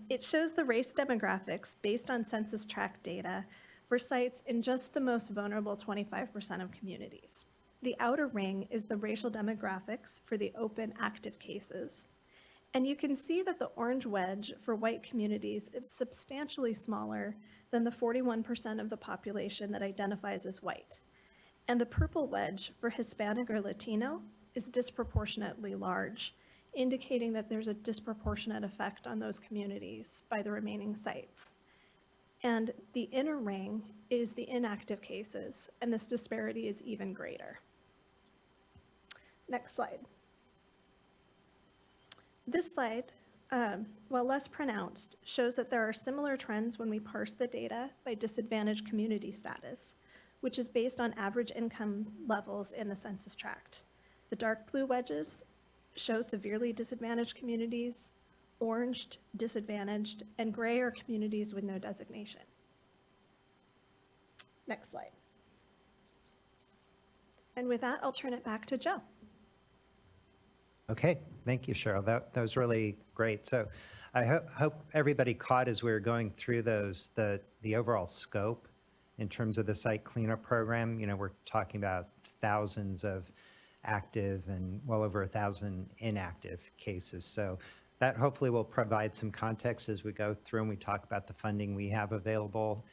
It shows the race demographics based on census tract data for sites in just the most vulnerable 25% of communities. The outer ring is the racial demographics for the open active cases. And you can see that the orange wedge for white communities is substantially smaller than the 41% of the population that identifies as white. And the purple wedge for Hispanic or Latino is disproportionately large, indicating that there's a disproportionate effect on those communities by the remaining sites. And the inner ring is the inactive cases, and this disparity is even greater. Next slide. This slide, while less pronounced, shows that there are similar trends when we parse the data by disadvantaged community status, which is based on average income levels in the census tract. The dark blue wedges show severely disadvantaged communities, orange disadvantaged, and gray are communities with no designation. Next slide. And with that, I'll turn it back to Joe. Okay, thank you, Cheryl. That was really great. So I hope everybody caught as we were going through those, the overall scope in terms of the site cleanup program. You know, we're talking about thousands of active and well over 1,000 inactive cases. So that hopefully will provide some context as we go through and we talk about the funding we have available.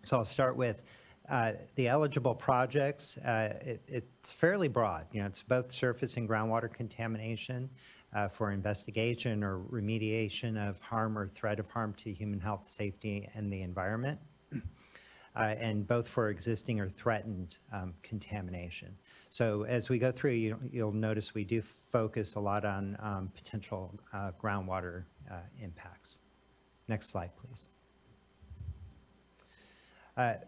So I'll start with the eligible projects. It's fairly broad. You know, it's both surface and groundwater contamination for investigation or remediation of harm or threat of harm to human health, safety, and the environment, and both for existing or threatened contamination. So as we go through, you'll notice we do focus a lot on potential groundwater impacts. Next slide, please.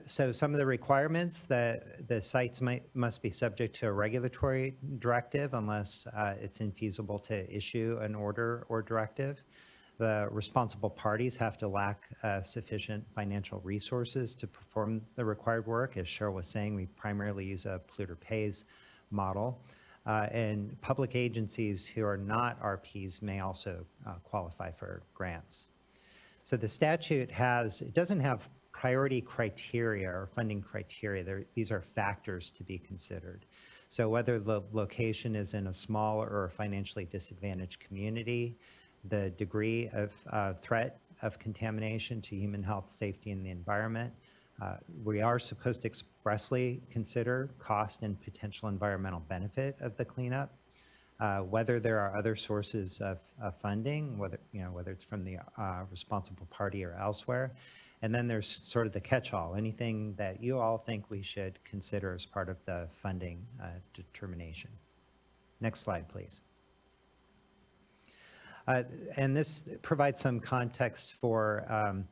So some of the requirements that the sites must be subject to a regulatory directive unless it's infeasible to issue an order or directive. The responsible parties have to lack sufficient financial resources to perform the required work. As Cheryl was saying, we primarily use a polluter pays model. and public agencies who are not RPs may also qualify for grants. So the statute it doesn't have priority criteria or funding criteria. These are factors to be considered. So whether the location is in a small or a financially disadvantaged community, the degree of threat of contamination to human health, safety, and the environment. We are supposed to expressly consider cost and potential environmental benefit of the cleanup. Whether there are other sources of funding, whether it's from the responsible party or elsewhere. And then there's sort of the catch-all, anything that you all think we should consider as part of the funding determination. Next slide, please. And this provides some context for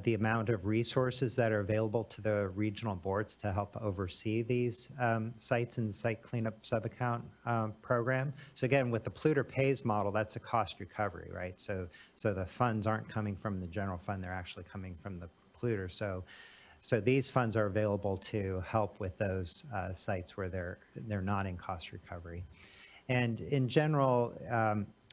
the amount of resources that are available to the regional boards to help oversee these sites and site cleanup subaccount program. So again, with the polluter pays model, that's a cost recovery, right? So the funds aren't coming from the general fund, they're actually coming from the polluter. So these funds are available to help with those sites where they're not in cost recovery. And in general,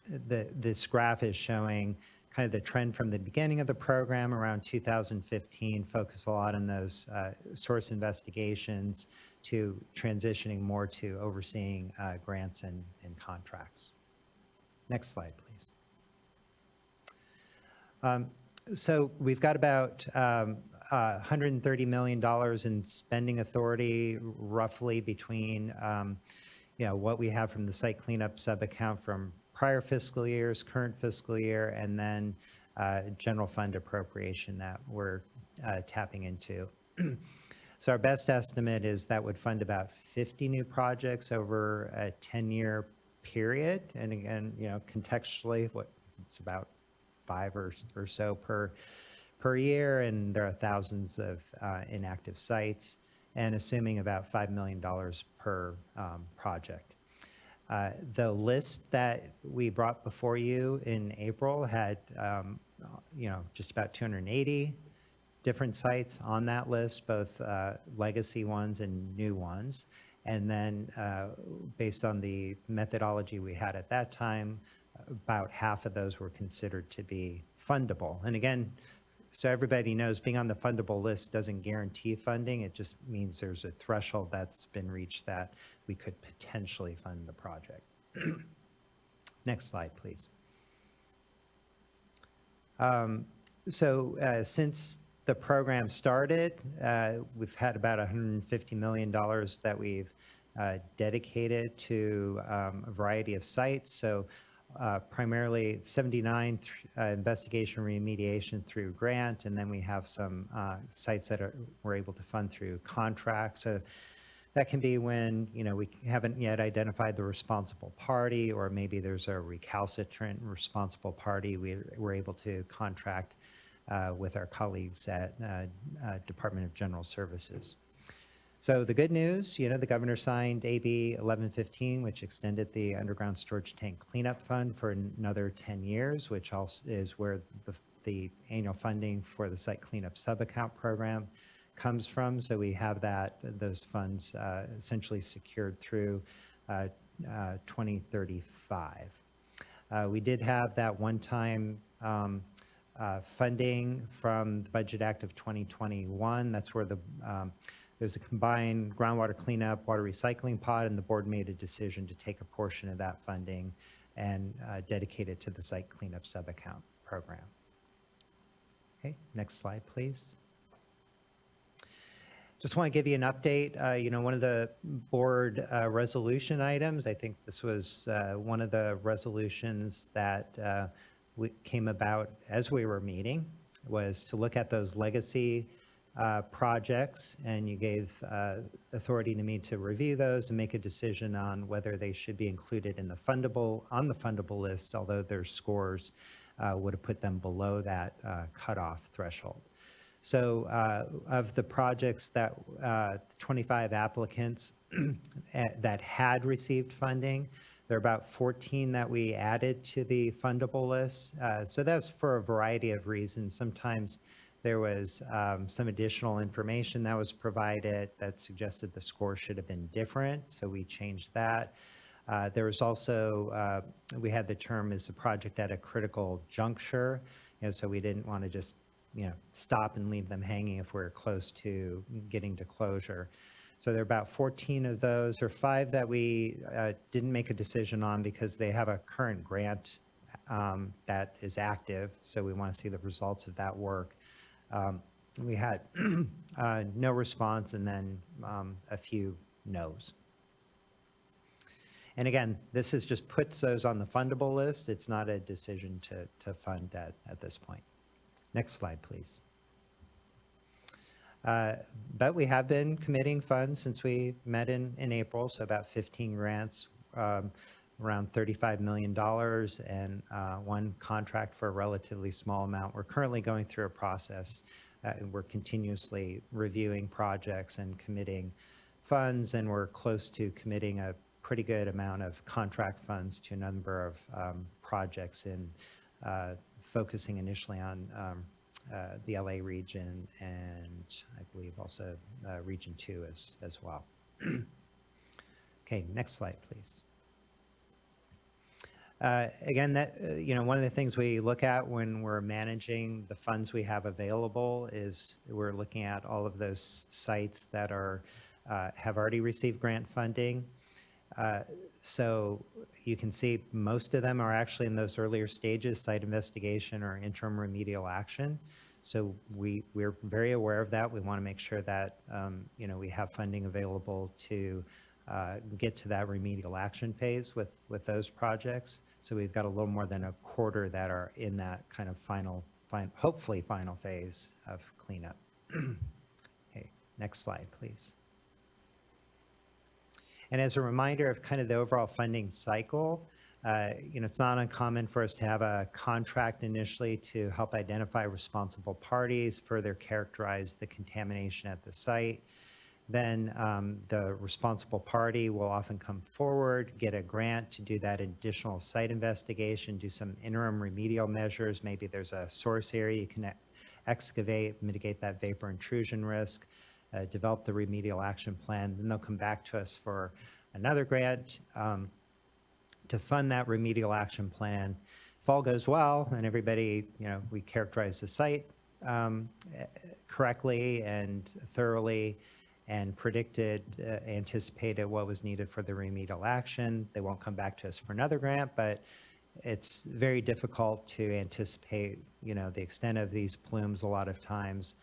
this graph is showing kind of the trend from the beginning of the program around 2015, focus a lot on those source investigations to transitioning more to overseeing grants and contracts. Next slide, please. So we've got about $130 million in spending authority, roughly between what we have from the site cleanup subaccount from prior fiscal years, current fiscal year, and then general fund appropriation that we're tapping into. So our best estimate is that would fund about 50 new projects over a 10-year period. And again, contextually, it's about 5 or so per year, and there are thousands of inactive sites, and assuming about $5 million per project. The list that we brought before you in April had, just about 280 different sites on that list, both legacy ones and new ones. And then based on the methodology we had at that time, about half of those were considered to be fundable. And again, so everybody knows being on the fundable list doesn't guarantee funding. It just means there's a threshold that's been reached that we could potentially fund the project. Next slide, please. Since the program started, we've had about $150 million that we've dedicated to a variety of sites. So primarily 79 investigation remediation through grant, and then we have some sites that we're able to fund through contracts. So that can be when we haven't yet identified the responsible party, or maybe there's a recalcitrant responsible party. We're able to contract with our colleagues at Department of General Services. So the good news, the governor signed AB 1115, which extended the underground storage tank cleanup fund for another 10 years, which also is where the annual funding for the site cleanup subaccount program comes from. So we have those funds essentially secured through 2035. We did have that one-time funding from the Budget Act of 2021. That's where there's a combined groundwater cleanup, water recycling pod, and the board made a decision to take a portion of that funding and dedicate it to the site cleanup subaccount program. Okay, next slide, please. Just want to give you an update. One of the board resolution items, I think this was one of the resolutions that came about as we were meeting, was to look at those legacy projects, and you gave authority to me to review those and make a decision on whether they should be included in the fundable list, although their scores would have put them below that cutoff threshold. So of the projects that 25 applicants that had received funding, there are about 14 that we added to the fundable list. So that's for a variety of reasons. Sometimes There was some additional information that was provided that suggested the score should have been different, so we changed that. There was also, we had the term as a project at a critical juncture, so we didn't want to just, stop and leave them hanging if we're close to getting to closure. So there are about 14 of those, or 5 that we didn't make a decision on because they have a current grant that is active, so we want to see the results of that work. We had no response and then a few no's. And again, this is just puts those on the fundable list. It's not a decision to fund at this point. Next slide, please. But we have been committing funds since we met in April, so about 15 grants, around $35 million, and 1 contract for a relatively small amount. We're currently going through a process. We're continuously reviewing projects and committing funds, and we're close to committing a pretty good amount of contract funds to a number of projects in focusing initially on the LA region and I believe also region 2 as well. Okay, next slide, please. Again, that one of the things we look at when we're managing the funds we have available is we're looking at all of those sites that are have already received grant funding. So you can see most of them are actually in those earlier stages, site investigation or interim remedial action. So we're very aware of that. We want to make sure that we have funding available to get to that remedial action phase with those projects. So we've got a little more than a quarter that are in that kind of hopefully final phase of cleanup. Okay, next slide, please. And as a reminder of kind of the overall funding cycle, it's not uncommon for us to have a contract initially to help identify responsible parties, further characterize the contamination at the site. Then the responsible party will often come forward, get a grant to do that additional site investigation, do some interim remedial measures. Maybe there's a source area you can excavate, mitigate that vapor intrusion risk, develop the remedial action plan. Then they'll come back to us for another grant to fund that remedial action plan. If all goes well and everybody, we characterize the site correctly and thoroughly and anticipated what was needed for the remedial action, they won't come back to us for another grant, but it's very difficult to anticipate, the extent of these plumes a lot of times,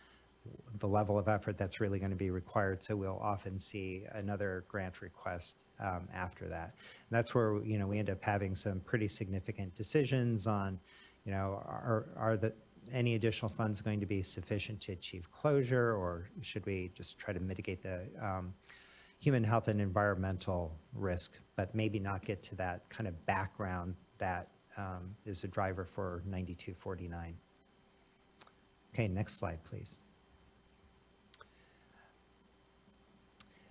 the level of effort that's really going to be required. So we'll often see another grant request after that. And that's where, we end up having some pretty significant decisions on, are any additional funds going to be sufficient to achieve closure, or should we just try to mitigate the human health and environmental risk, but maybe not get to that kind of background that is a driver for 9249. Okay, next slide, please.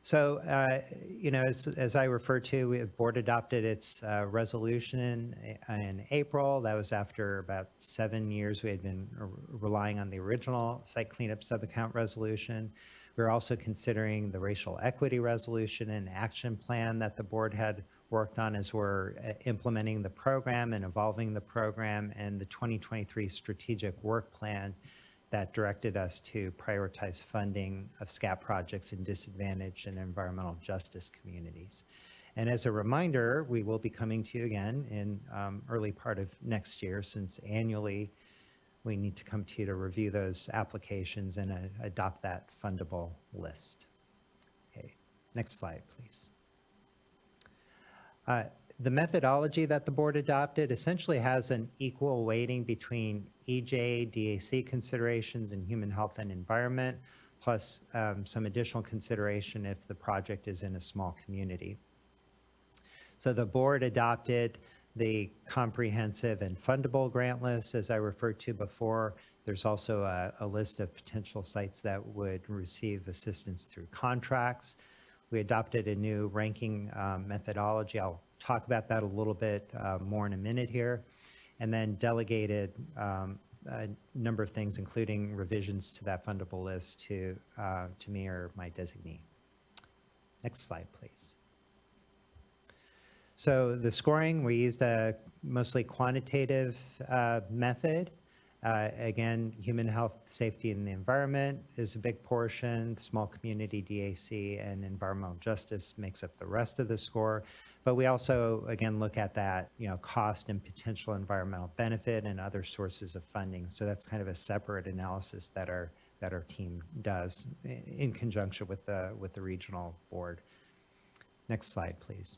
So, as I referred to, the board adopted its resolution in April. That was after about 7 years we had been relying on the original site cleanup subaccount resolution. We were also considering the racial equity resolution and action plan that the board had worked on as we're implementing the program and evolving the program, and the 2023 strategic work plan that directed us to prioritize funding of SCAP projects in disadvantaged and environmental justice communities. And as a reminder, we will be coming to you again in early part of next year, since annually we need to come to you to review those applications and adopt that fundable list. Okay, next slide, please. The methodology that the board adopted essentially has an equal weighting between EJ, DAC considerations, and human health and environment, plus some additional consideration if the project is in a small community. So the board adopted the comprehensive and fundable grant list, as I referred to before. There's also a list of potential sites that would receive assistance through contracts. We adopted a new ranking methodology. I'll talk about that a little bit more in a minute here. And then delegated a number of things, including revisions to that fundable list to me or my designee. Next slide, please. So the scoring, we used a mostly quantitative method. Again, human health, safety, and the environment is a big portion. Small community DAC and environmental justice makes up the rest of the score. But we also, again, look at that, cost and potential environmental benefit and other sources of funding. So that's kind of a separate analysis that our team does in conjunction with the regional board. Next slide, please.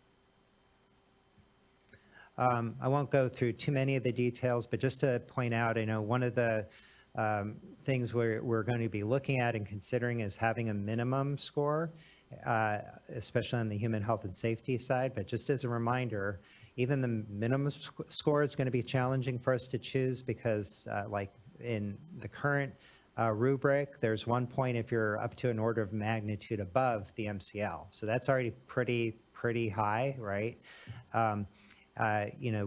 I won't go through too many of the details, but just to point out, I know one of the things we're going to be looking at and considering is having a minimum score, especially on the human health and safety side. But just as a reminder, even the minimum score is going to be challenging for us to choose because like in the current rubric, there's 1 point if you're up to an order of magnitude above the MCL. So that's already pretty high, right?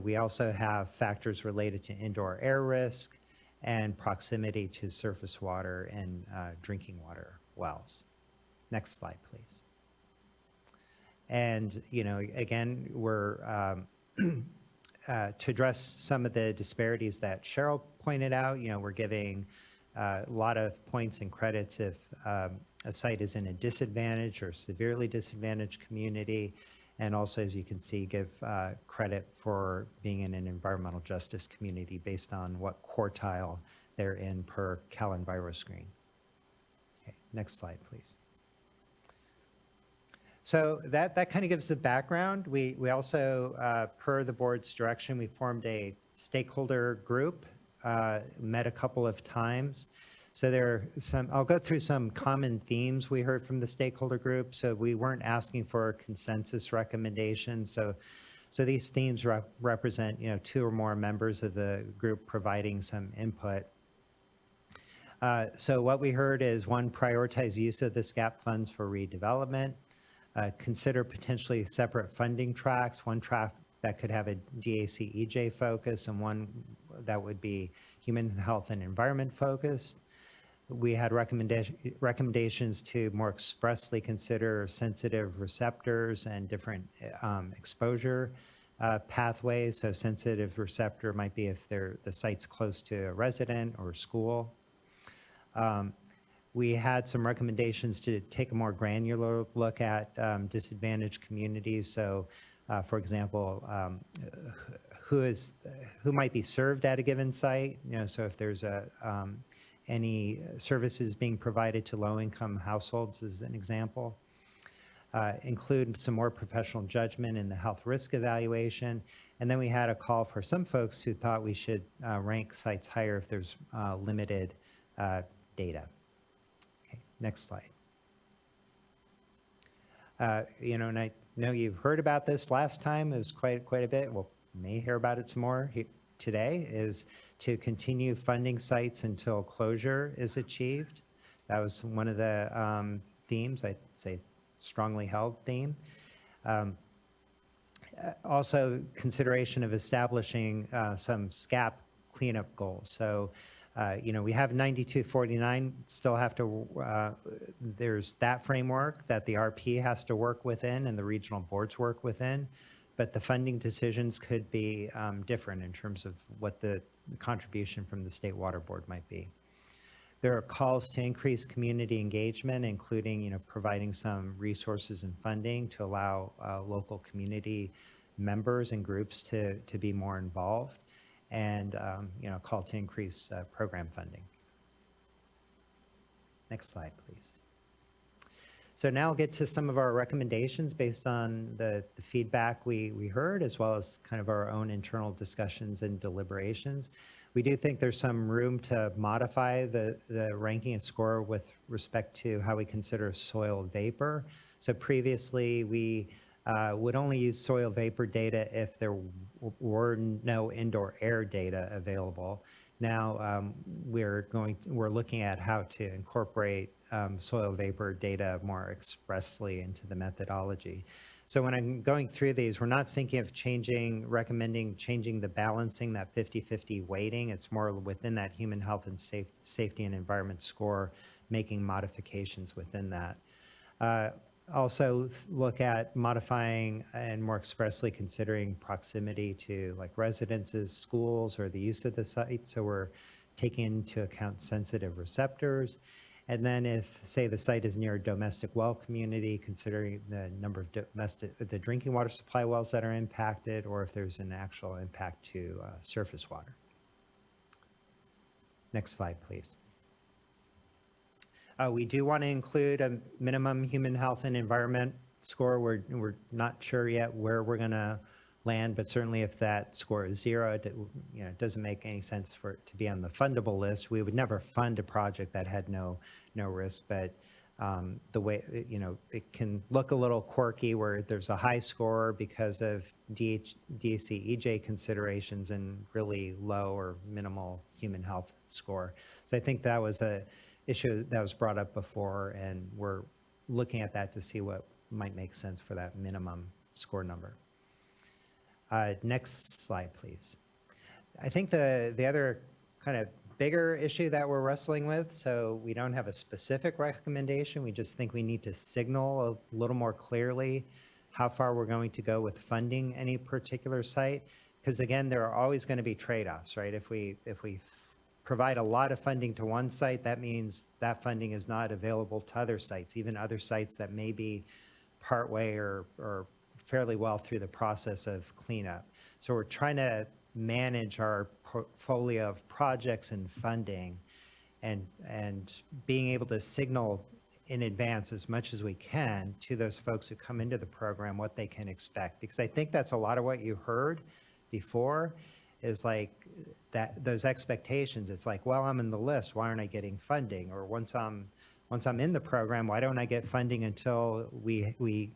We also have factors related to indoor air risk and proximity to surface water and drinking water wells. Next slide, please. And, again, we're to address some of the disparities that Cheryl pointed out, we're giving a lot of points and credits if a site is in a disadvantaged or severely disadvantaged community. And also, as you can see, give credit for being in an environmental justice community based on what quartile they're in per CalEnviroscreen. Okay, next slide, please. So that kind of gives the background. We also, per the board's direction, we formed a stakeholder group, met a couple of times. So there are I'll go through some common themes we heard from the stakeholder group. So we weren't asking for consensus recommendations. So these themes represent, 2 or more members of the group providing some input. So what we heard is 1, prioritize use of the SCAP funds for redevelopment. Consider potentially separate funding tracks, 1 track that could have a DAC EJ focus and 1 that would be human health and environment focused. We had recommendations to more expressly consider sensitive receptors and different exposure pathways. So sensitive receptor might be if the site's close to a resident or school. We had some recommendations to take a more granular look at disadvantaged communities. So, for example, who might be served at a given site. So if there's any services being provided to low-income households, as an example. Include some more professional judgment in the health risk evaluation. And then we had a call for some folks who thought we should rank sites higher if there's limited data. Okay, next slide. And I know you've heard about this last time. It was quite a bit. We'll may hear about it some more today, is to continue funding sites until closure is achieved. That was one of the themes, I'd say strongly held theme. Also, consideration of establishing some SCAP cleanup goals. So, we have 9249, still have to, there's that framework that the RP has to work within and the regional boards work within. But the funding decisions could be different in terms of what the contribution from the State Water Board might be. There are calls to increase community engagement, including providing some resources and funding to allow local community members and groups to be more involved, and call to increase program funding. Next slide, please. So now I'll get to some of our recommendations based on the feedback we heard, as well as kind of our own internal discussions and deliberations. We do think there's some room to modify the ranking and score with respect to how we consider soil vapor. So previously, we would only use soil vapor data if there were no indoor air data available. Now we're looking at how to incorporate soil vapor data more expressly into the methodology. So when I'm going through these, we're not thinking of recommending changing the balancing, that 50-50 weighting. It's more within that human health and safety and environment score, making modifications within that. Also look at modifying and more expressly considering proximity to like residences, schools, or the use of the site. So we're taking into account sensitive receptors. And then if, say, the site is near a domestic well community, considering the number of the drinking water supply wells that are impacted, or if there's an actual impact to surface water. Next slide, please. We do want to include a minimum human health and environment score. We're not sure yet where we're going to land, but certainly if that score is 0, it doesn't make any sense for it to be on the fundable list. We would never fund a project that had no risk, but the way, it can look a little quirky where there's a high score because of DHC EJ considerations and really low or minimal human health score. So I think that was a issue that was brought up before, and we're looking at that to see what might make sense for that minimum score number. Next slide, please. I think the other kind of bigger issue that we're wrestling with, so we don't have a specific recommendation, we just think we need to signal a little more clearly how far we're going to go with funding any particular site, because again, there are always going to be trade-offs, right? If we provide a lot of funding to one site, that means that funding is not available to other sites, even other sites that may be partway or fairly well through the process of cleanup. So we're trying to manage our portfolio of projects and funding and being able to signal in advance as much as we can to those folks who come into the program what they can expect. Because I think that's a lot of what you heard before is like that, those expectations. It's like, well, I'm in the list, why aren't I getting funding? Or once I'm in the program, why don't I get funding until we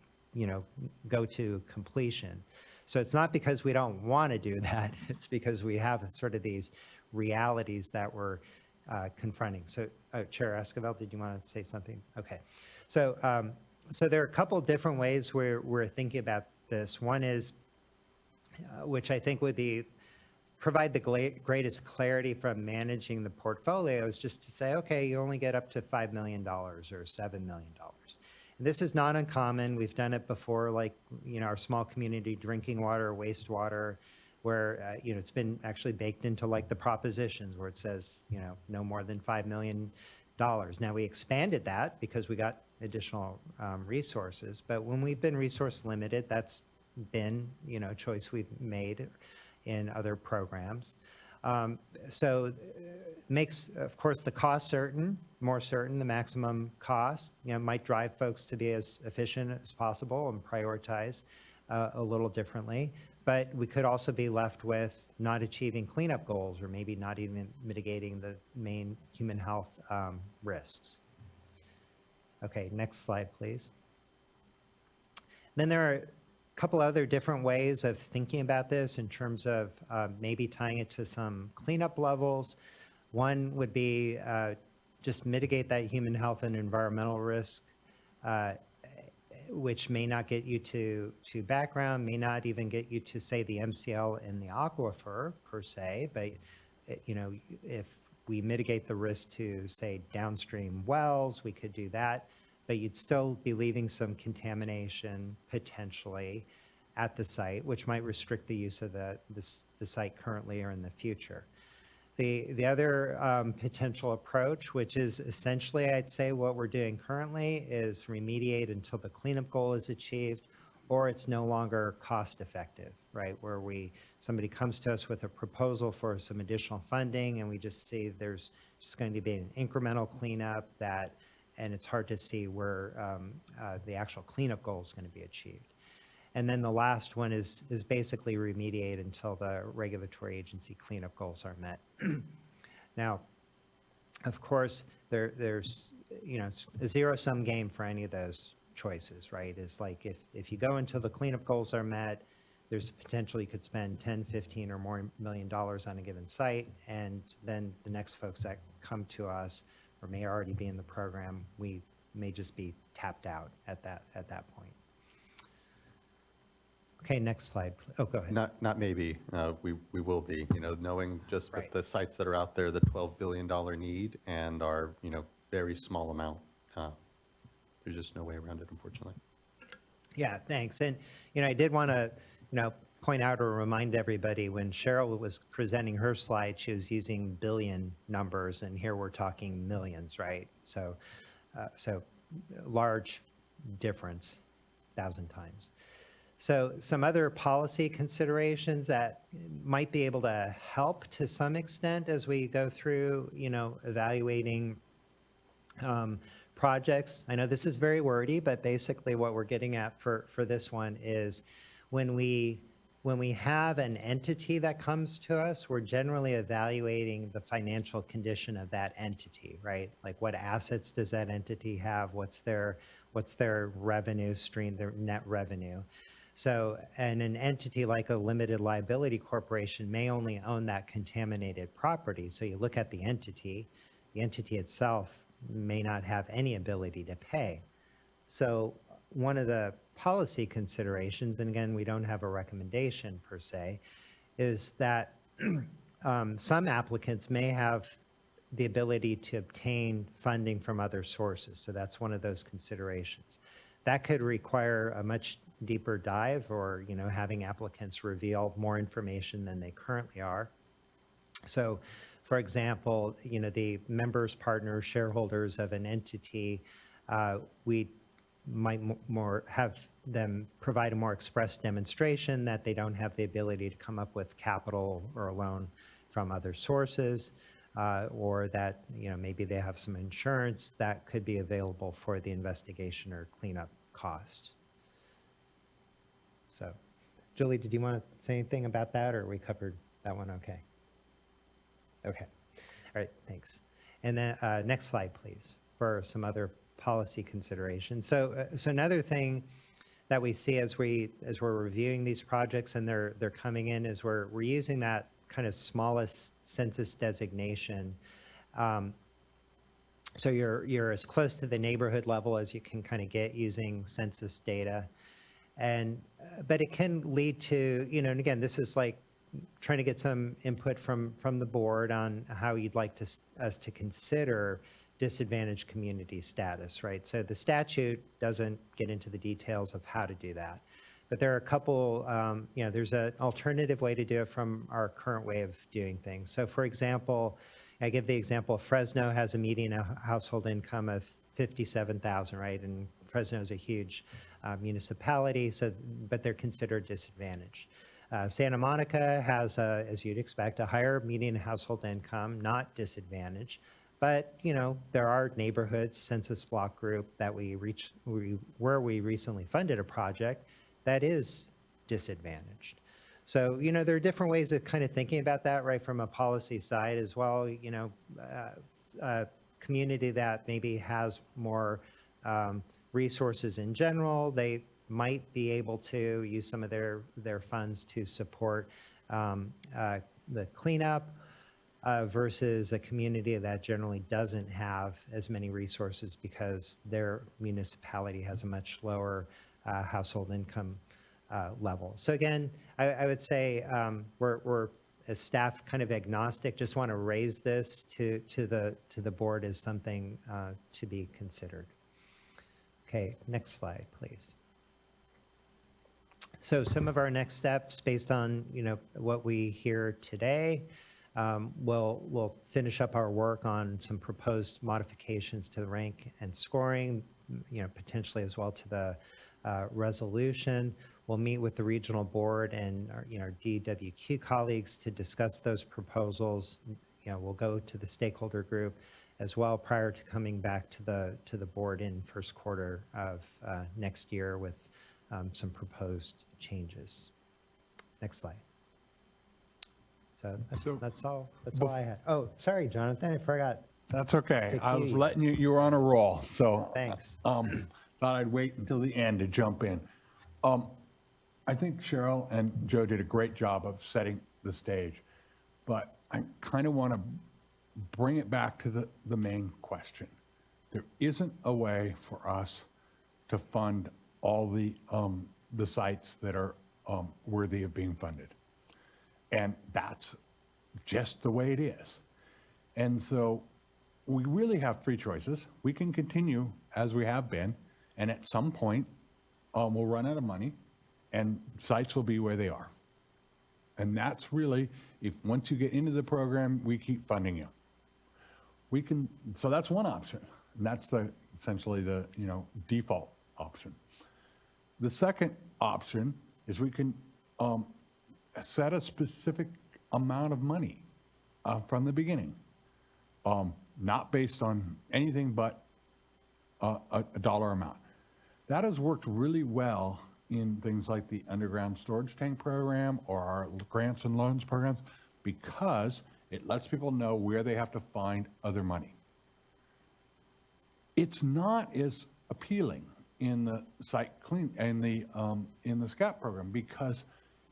go to completion? So it's not because we don't want to do that, it's because we have sort of these realities that we're confronting. So Chair Esquivel, did you want to say something? Okay. So there are a couple different ways we're thinking about this. One is, which I think would be provide the greatest clarity from managing the portfolio, is just to say, okay, you only get up to $5 million or $7 million. And this is not uncommon. We've done it before, like, our small community drinking water, wastewater, where, it's been actually baked into like the propositions where it says, no more than $5 million. Now we expanded that because we got additional resources, but when we've been resource limited, that's been, a choice we've made in other programs. So makes, of course, the cost more certain, the maximum cost, might drive folks to be as efficient as possible and prioritize a little differently. But we could also be left with not achieving cleanup goals or maybe not even mitigating the main human health risks. Okay, next slide, please. Then there are couple other different ways of thinking about this in terms of maybe tying it to some cleanup levels. One would be just mitigate that human health and environmental risk, which may not get you to background, may not even get you to, say, the MCL in the aquifer per se, but if we mitigate the risk to, say, downstream wells, we could do that. But you'd still be leaving some contamination potentially at the site, which might restrict the use of the site currently or in the future. The other potential approach, which is essentially, I'd say, what we're doing currently, is remediate until the cleanup goal is achieved, or it's no longer cost effective, right? Where somebody comes to us with a proposal for some additional funding, and we just see there's just going to be an incremental cleanup and it's hard to see where the actual cleanup goal is going to be achieved. And then the last one is basically remediate until the regulatory agency cleanup goals are met. Now, of course, there's it's a zero-sum game for any of those choices, right? It's like if you go until the cleanup goals are met, there's a potential you could spend 10, 15 or more million dollars on a given site, and then the next folks that come to us or may already be in the program, we may just be tapped out at that point. Okay, next slide. Oh, go ahead. Not maybe, we will be, knowing just with Right. the sites that are out there, the $12 billion need and our, very small amount. There's just no way around it, unfortunately. Yeah, thanks. And, I did want to, point out or remind everybody, when Cheryl was presenting her slide, she was using billion numbers, and here we're talking millions, right? So large difference, 1,000 times. So some other policy considerations that might be able to help to some extent as we go through, evaluating projects. I know this is very wordy, but basically what we're getting at for this one is when we have an entity that comes to us, we're generally evaluating the financial condition of that entity, right? Like what assets does that entity have? What's their revenue stream, their net revenue? So, and an entity like a limited liability corporation may only own that contaminated property. So you look at the entity itself may not have any ability to pay. So one of the policy considerations, and again, we don't have a recommendation per se, is that some applicants may have the ability to obtain funding from other sources. So that's one of those considerations. That could require a much deeper dive or, having applicants reveal more information than they currently are. So, for example, the members, partners, shareholders of an entity, we might have them provide a more express demonstration that they don't have the ability to come up with capital or a loan from other sources, or that, maybe they have some insurance that could be available for the investigation or cleanup cost. So, Julie, did you want to say anything about that, or we covered that one okay? Okay. All right, thanks. And then next slide, please, for some other policy considerations. So another thing that we see as we're reviewing these projects and they're coming in is we're using that kind of smallest census designation. So you're as close to the neighborhood level as you can kind of get using census data. But it can lead to, and again, this is like trying to get some input from the board on how you'd like us to consider disadvantaged community status, right? So the statute doesn't get into the details of how to do that. But there are a couple, there's an alternative way to do it from our current way of doing things. So for example, I give the example, Fresno has a median household income of $57,000, right? And Fresno is a huge municipality, but they're considered disadvantaged. Santa Monica has, as you'd expect, a higher median household income, not disadvantaged. But, there are neighborhoods, census block group that where we recently funded a project that is disadvantaged. So, there are different ways of kind of thinking about that, right, from a policy side as well. A community that maybe has more resources in general, they might be able to use some of their funds to support the cleanup versus a community that generally doesn't have as many resources because their municipality has a much lower household income level. So again, I would say we're as staff kind of agnostic, just want to raise this to the board as something to be considered. Okay, next slide, please. So some of our next steps based on, what we hear today, we'll finish up our work on some proposed modifications to the rank and scoring, potentially as well to the resolution. We'll meet with the regional board and our DWQ colleagues to discuss those proposals. We'll go to the stakeholder group as well prior to coming back to the board in first quarter of next year with some proposed changes. Next slide. So that's all I had. Oh, sorry, Jonathan, I forgot. That's okay. Take I was you. letting you were on a roll, so. Thanks. Thought I'd wait until the end to jump in. I think Cheryl and Joe did a great job of setting the stage, but I kind of want to bring it back to the main question. There isn't a way for us to fund all the sites that are worthy of being funded. And that's just the way it is. And so we really have three choices. We can continue as we have been, and at some point, we'll run out of money, and sites will be where they are. And that's really, if once you get into the program, we keep funding you. We can, so that's one option, and that's essentially the default option. The second option is we can set a specific amount of money from the beginning, not based on anything but a dollar amount. That has worked really well in things like the underground storage tank program or our grants and loans programs, because it lets people know where they have to find other money. It's not as appealing in the site clean and in the SCAP program, because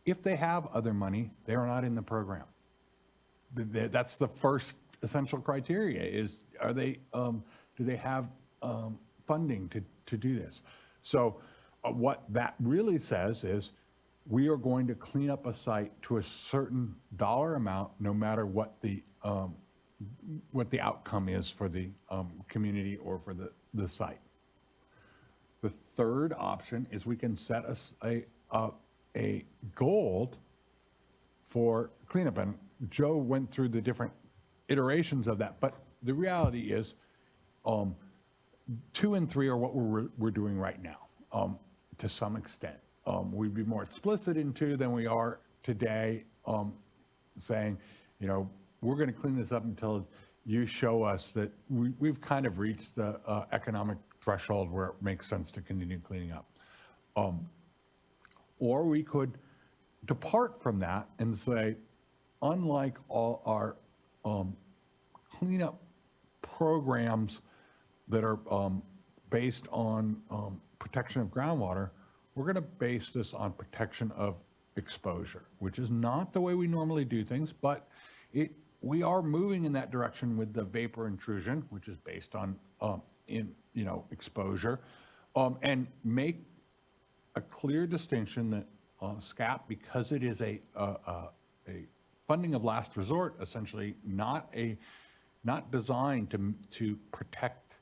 if they have other money, they are not in the program. That's the first essential criteria: is are they do they have funding to do this? So what that really says is we are going to clean up a site to a certain dollar amount, no matter what the outcome is for the community or for the site. The third option is we can set a goal for cleanup, and Joe went through the different iterations of that, but the reality is 2 and 3 are what we're doing right now, to some extent. We'd be more explicit in 2 than we are today, saying, we're going to clean this up until you show us that we've kind of reached the economic threshold where it makes sense to continue cleaning up. Or we could depart from that and say, unlike all our cleanup programs that are based on protection of groundwater, we're going to base this on protection of exposure, which is not the way we normally do things, but we are moving in that direction with the vapor intrusion, which is based on exposure, and make a clear distinction that SCAP, because it is a funding of last resort, essentially not designed to protect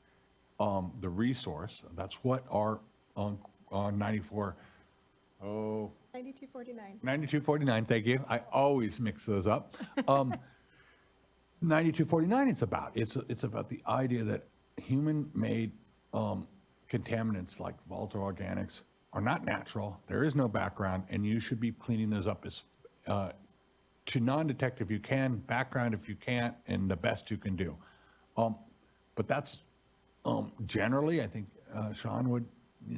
the resource. That's what our 9249, thank you. I always mix those up. 9249 is about. It's about the idea that human-made contaminants like volatile organics are not natural. There is no background, and you should be cleaning those up as to non-detect if you can, background if you can't, and the best you can do. But that's generally, I think Sean would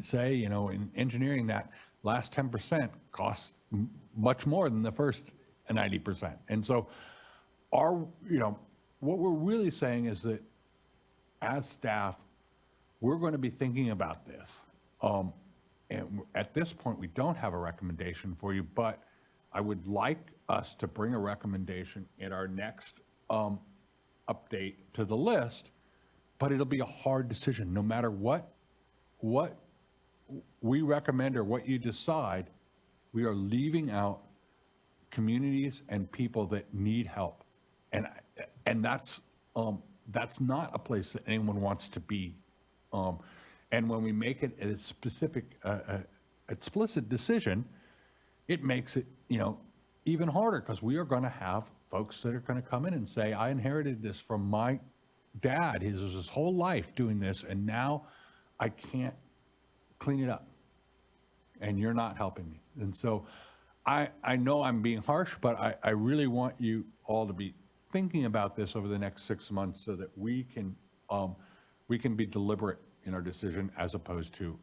say, in engineering, that last 10% costs much more than the first 90%. And so what we're really saying is that as staff, we're going to be thinking about this. And at this point, we don't have a recommendation for you, but I would like us to bring a recommendation in our next update to the list, but it'll be a hard decision. No matter what we recommend or what you decide, we are leaving out communities and people that need help. And that's not a place that anyone wants to be. And when we make it a specific, explicit decision, it makes it, even harder, because we are going to have folks that are going to come in and say, I inherited this from my dad. His whole life doing this, and now I can't clean it up, and you're not helping me. And so I know I'm being harsh, but I really want you all to be thinking about this over the next 6 months so that we can be deliberate in our decision as opposed to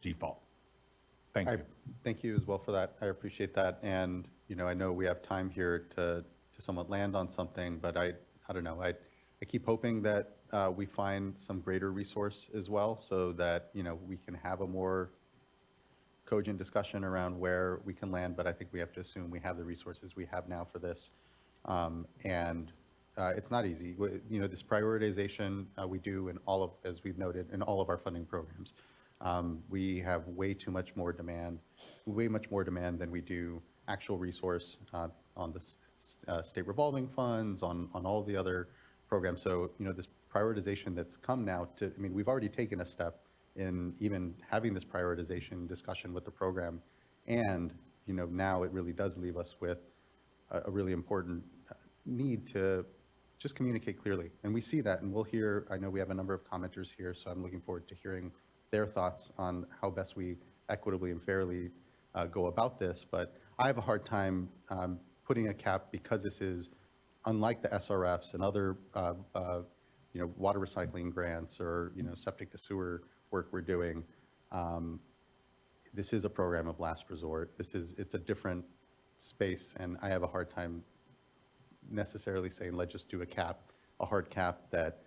default. Thank you. Thank you as well for that. I appreciate that. And, I know we have time here to somewhat land on something, but I don't know. I keep hoping that we find some greater resource as well, so that, we can have a more cogent discussion around where we can land, but I think we have to assume we have the resources we have now for this. It's not easy. You know, this prioritization we do in all of, as we've noted, in all of our funding programs. We have way much more demand than we do actual resource on the state revolving funds, on all the other programs. So, you know, this prioritization that's come now to, I mean, we've already taken a step in even having this prioritization discussion with the program. And, you know, now it really does leave us with a really important need to just communicate clearly. And we see that, and we'll hear, I know we have a number of commenters here, so I'm looking forward to hearing their thoughts on how best we equitably and fairly go about this. But I have a hard time putting a cap, because this is unlike the SRFs and other you know, water recycling grants or, you know, septic to sewer work we're doing. This is a program of last resort. It's a different space, and I have a hard time necessarily saying, let's just do a hard cap that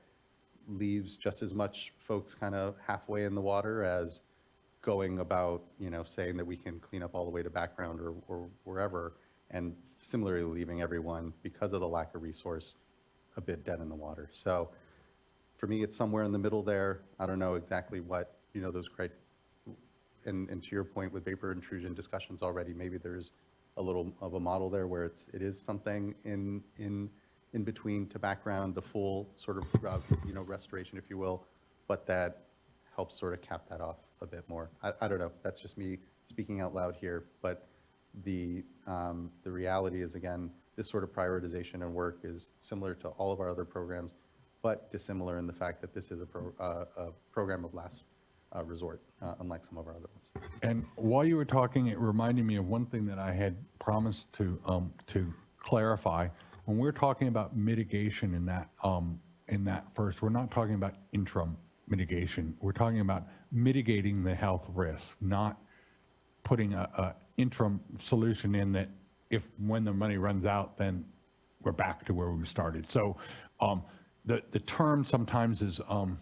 leaves just as much folks kind of halfway in the water as going about, you know, saying that we can clean up all the way to background or wherever, and similarly leaving everyone, because of the lack of resource, a bit dead in the water. So for me, it's somewhere in the middle there. I don't know exactly what, you know, those and to your point with vapor intrusion discussions already, maybe there's a little of a model there where it is something in between to background, the full sort of, you know, restoration, if you will, but that helps sort of cap that off a bit more. I don't know, that's just me speaking out loud here, but the reality is, again, this sort of prioritization and work is similar to all of our other programs, but dissimilar in the fact that this is a program of last resort, unlike some of our other ones. And while you were talking, it reminded me of one thing that I had promised to clarify. When we're talking about mitigation in that first, we're not talking about interim mitigation. We're talking about mitigating the health risk, not putting a interim solution in that when the money runs out, then we're back to where we started. So the term sometimes are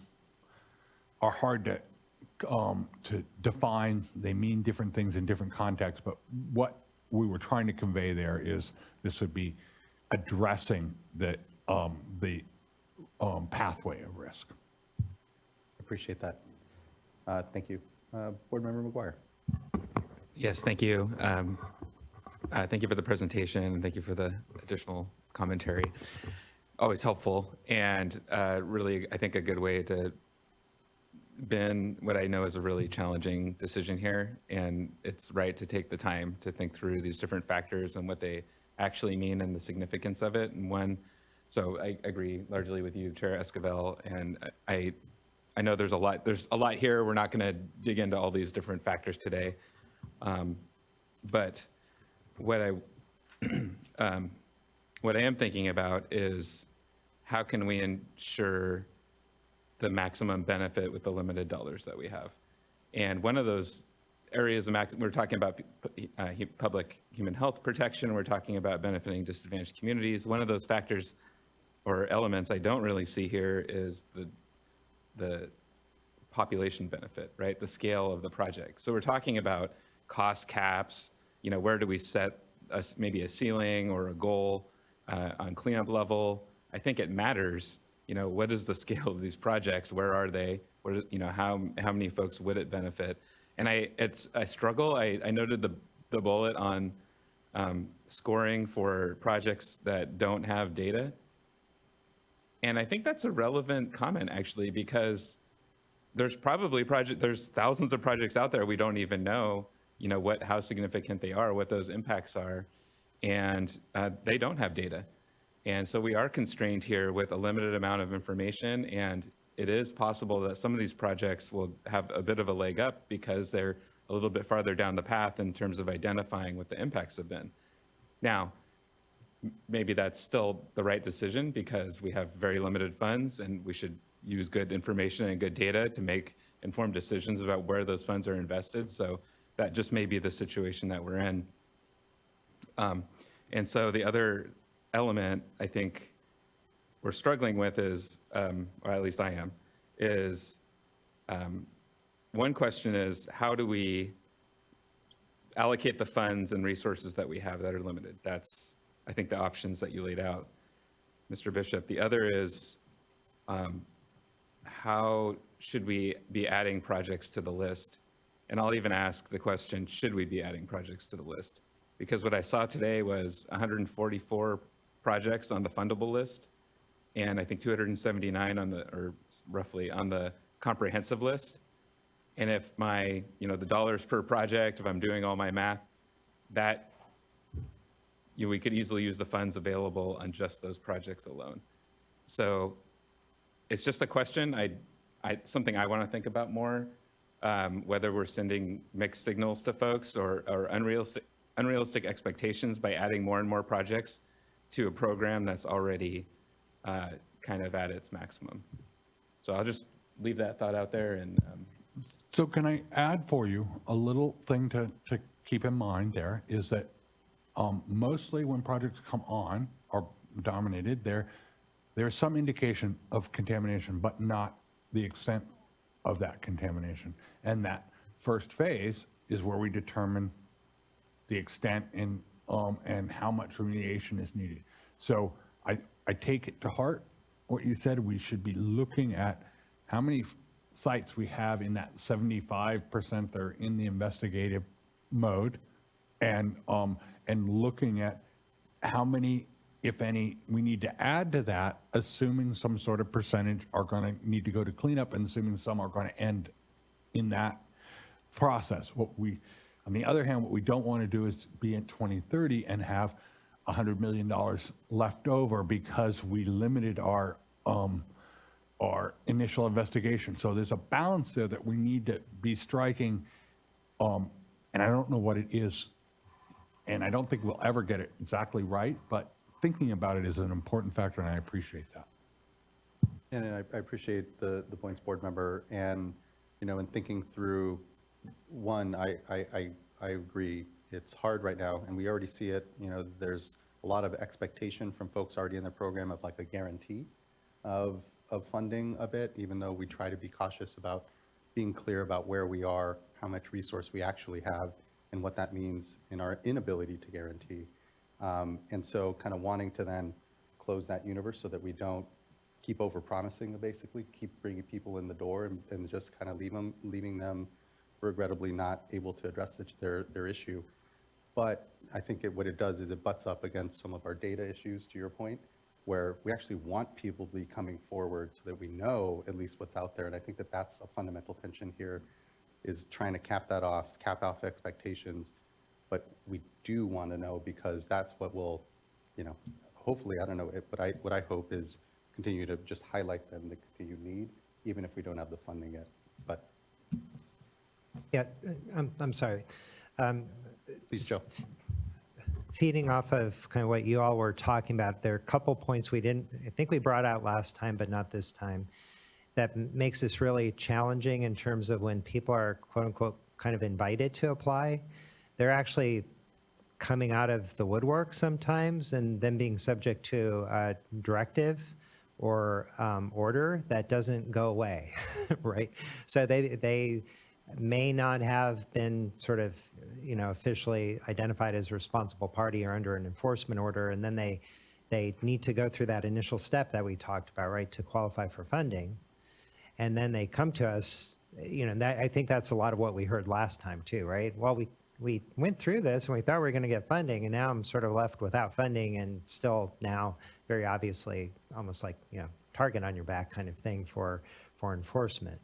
hard to define. They mean different things in different contexts, but what we were trying to convey there is this would be addressing the pathway of risk. Appreciate that. Thank you. Board Member McGuire. Yes, thank you. Thank you for the presentation, and thank you for the additional commentary. Always helpful, and really, I think a good way to been what I know is a really challenging decision here, and it's right to take the time to think through these different factors and what they actually mean and the significance of it. And so I agree largely with you, Chair Esquivel, and I know there's a lot here. We're not going to dig into all these different factors today, but what I am thinking about is how can we ensure the maximum benefit with the limited dollars that we have. And one of those areas of we're talking about public human health protection, we're talking about benefiting disadvantaged communities. One of those factors or elements I don't really see here is the population benefit, right? The scale of the project. So we're talking about cost caps, you know, where do we set maybe a ceiling or a goal on cleanup level? I think it matters. You know, what is the scale of these projects? Where are they? You know, how many folks would it benefit? And I struggle. I noted the bullet on scoring for projects that don't have data. And I think that's a relevant comment, actually, because there's probably there's thousands of projects out there we don't even know, you know, how significant they are, what those impacts are, and they don't have data. And so we are constrained here with a limited amount of information, and it is possible that some of these projects will have a bit of a leg up because they're a little bit farther down the path in terms of identifying what the impacts have been. Now, maybe that's still the right decision because we have very limited funds and we should use good information and good data to make informed decisions about where those funds are invested. So that just may be the situation that we're in. And so the other element I think we're struggling with is, or at least I am, is one question is how do we allocate the funds and resources that we have that are limited. That's, I think, the options that you laid out, Mr. Bishop. The other is, how should we be adding projects to the list? And I'll even ask the question, should we be adding projects to the list? Because what I saw today was 144 projects on the fundable list, and I think 279 on the, or roughly on the comprehensive list. And if my, the dollars per project, if I'm doing all my math, that, we could easily use the funds available on just those projects alone. So it's just a question, something I want to think about more, whether we're sending mixed signals to folks or unrealistic expectations by adding more and more projects to a program that's already kind of at its maximum. So I'll just leave that thought out there. And So can I add for you a little thing to keep in mind there is that mostly when projects come on or dominated, there's some indication of contamination, but not the extent of that contamination. And that first phase is where we determine the extent and how much remediation is needed. So I take it to heart what you said. We should be looking at how many sites we have in that 75% that are in the investigative mode, and looking at how many, if any, we need to add to that, assuming some sort of percentage are going to need to go to cleanup, and assuming some are going to end in that process. On the other hand, what we don't want to do is be in 2030 and have $100 million left over because we limited our initial investigation. So there's a balance there that we need to be striking, and I don't know what it is, and I don't think we'll ever get it exactly right, but thinking about it is an important factor, and I appreciate that. And I appreciate the points, board member, and, in thinking through, one, I agree, it's hard right now, and we already see it, there's a lot of expectation from folks already in the program of like a guarantee of funding a bit, even though we try to be cautious about being clear about where we are, how much resource we actually have, and what that means in our inability to guarantee. And so kind of wanting to then close that universe so that we don't keep over-promising, basically, keep bringing people in the door and just kind of leaving them regrettably not able to address their issue. But I think what it does is it butts up against some of our data issues, to your point, where we actually want people to be coming forward so that we know at least what's out there. And I think that that's a fundamental tension here, is trying to cap off expectations. But we do want to know, because that's what will, hopefully, I don't know, what I hope is continue to just highlight them, the continued need, even if we don't have the funding yet. But Yeah, I'm sorry. please, Joe. Feeding off of kind of what you all were talking about, there are a couple points I think we brought out last time, but not this time, that makes this really challenging in terms of when people are, quote unquote, kind of invited to apply. They're actually coming out of the woodwork sometimes and then being subject to a directive or order that doesn't go away, right? So they may not have been sort of, officially identified as a responsible party or under an enforcement order, and then they need to go through that initial step that we talked about, right, to qualify for funding. And then they come to us, I think that's a lot of what we heard last time too, right? Well, we went through this and we thought we were going to get funding, and now I'm sort of left without funding, and still now very obviously almost like, target on your back kind of thing for enforcement.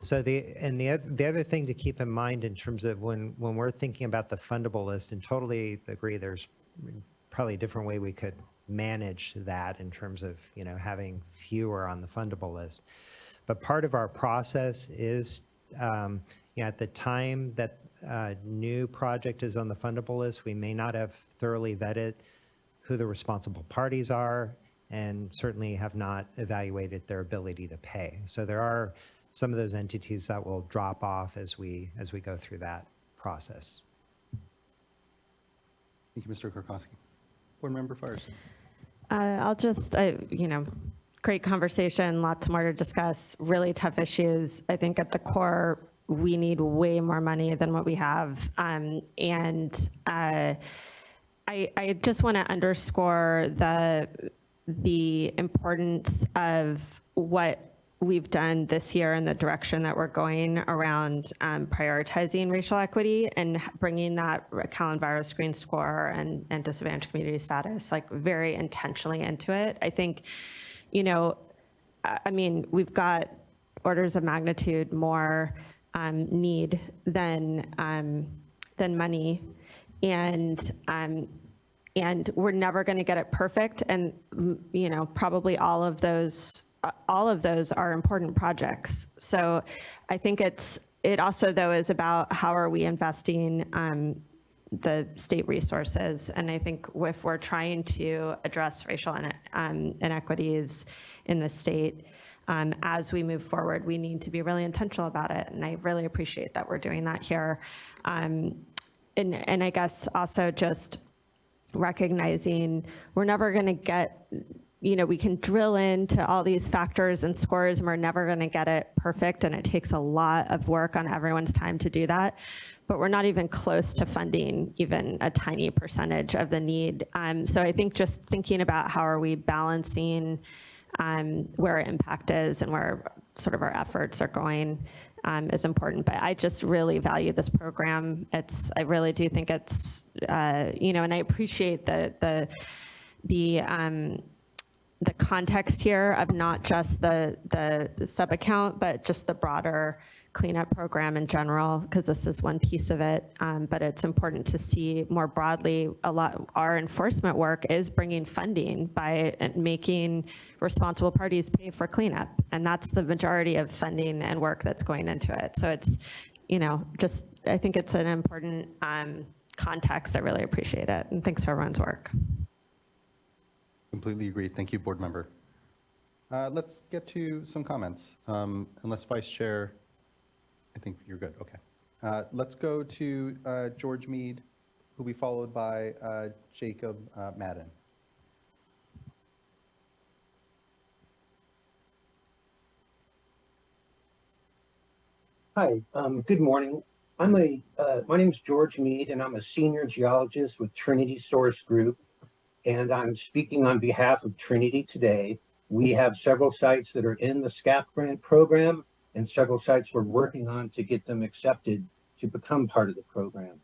So the other thing to keep in mind in terms of when we're thinking about the fundable list, and totally agree, there's probably a different way we could manage that in terms of, having fewer on the fundable list. But part of our process is, at the time that a new project is on the fundable list, we may not have thoroughly vetted who the responsible parties are, and certainly have not evaluated their ability to pay. So there are some of those entities that will drop off as we go through that process. Thank you, Mr. Korkowski. Board Member Firestone. I'll just, great conversation, lots more to discuss, really tough issues. I think at the core, we need way more money than what we have. I just want to underscore the importance of what we've done this year in the direction that we're going around prioritizing racial equity and bringing that Callan virus screen score and disadvantaged community status like very intentionally into it. I think, you know, I mean, we've got orders of magnitude more need than money, and we're never going to get it perfect. And you know, probably all of those are important projects. So I think it also though is about how are we investing the state resources. And I think if we're trying to address racial inequities in the state, as we move forward, we need to be really intentional about it. And I really appreciate that we're doing that here. And I guess also just recognizing we're never going to get, you know, we can drill into all these factors and scores and we're never going to get it perfect. And it takes a lot of work on everyone's time to do that. But we're not even close to funding even a tiny percentage of the need. So I think just thinking about how are we balancing where our impact is and where sort of our efforts are going is important. But I just really value this program. I really do think it's, you know, and I appreciate the context here of not just the sub-account, but just the broader cleanup program in general, because this is one piece of it. But it's important to see more broadly, our enforcement work is bringing funding by making responsible parties pay for cleanup. And that's the majority of funding and work that's going into it. So it's, you know, just, I think it's an important context. I really appreciate it. And thanks for everyone's work. Completely agree. Thank you, board member. Let's get to some comments. Unless Vice Chair, I think you're good. Okay. Let's go to George Mead, who'll be followed by Jacob Madden. Hi, good morning. My name's George Mead, and I'm a senior geologist with Trinity Source Group, and I'm speaking on behalf of Trinity today. We have several sites that are in the SCAP grant program, and several sites we're working on to get them accepted to become part of the program.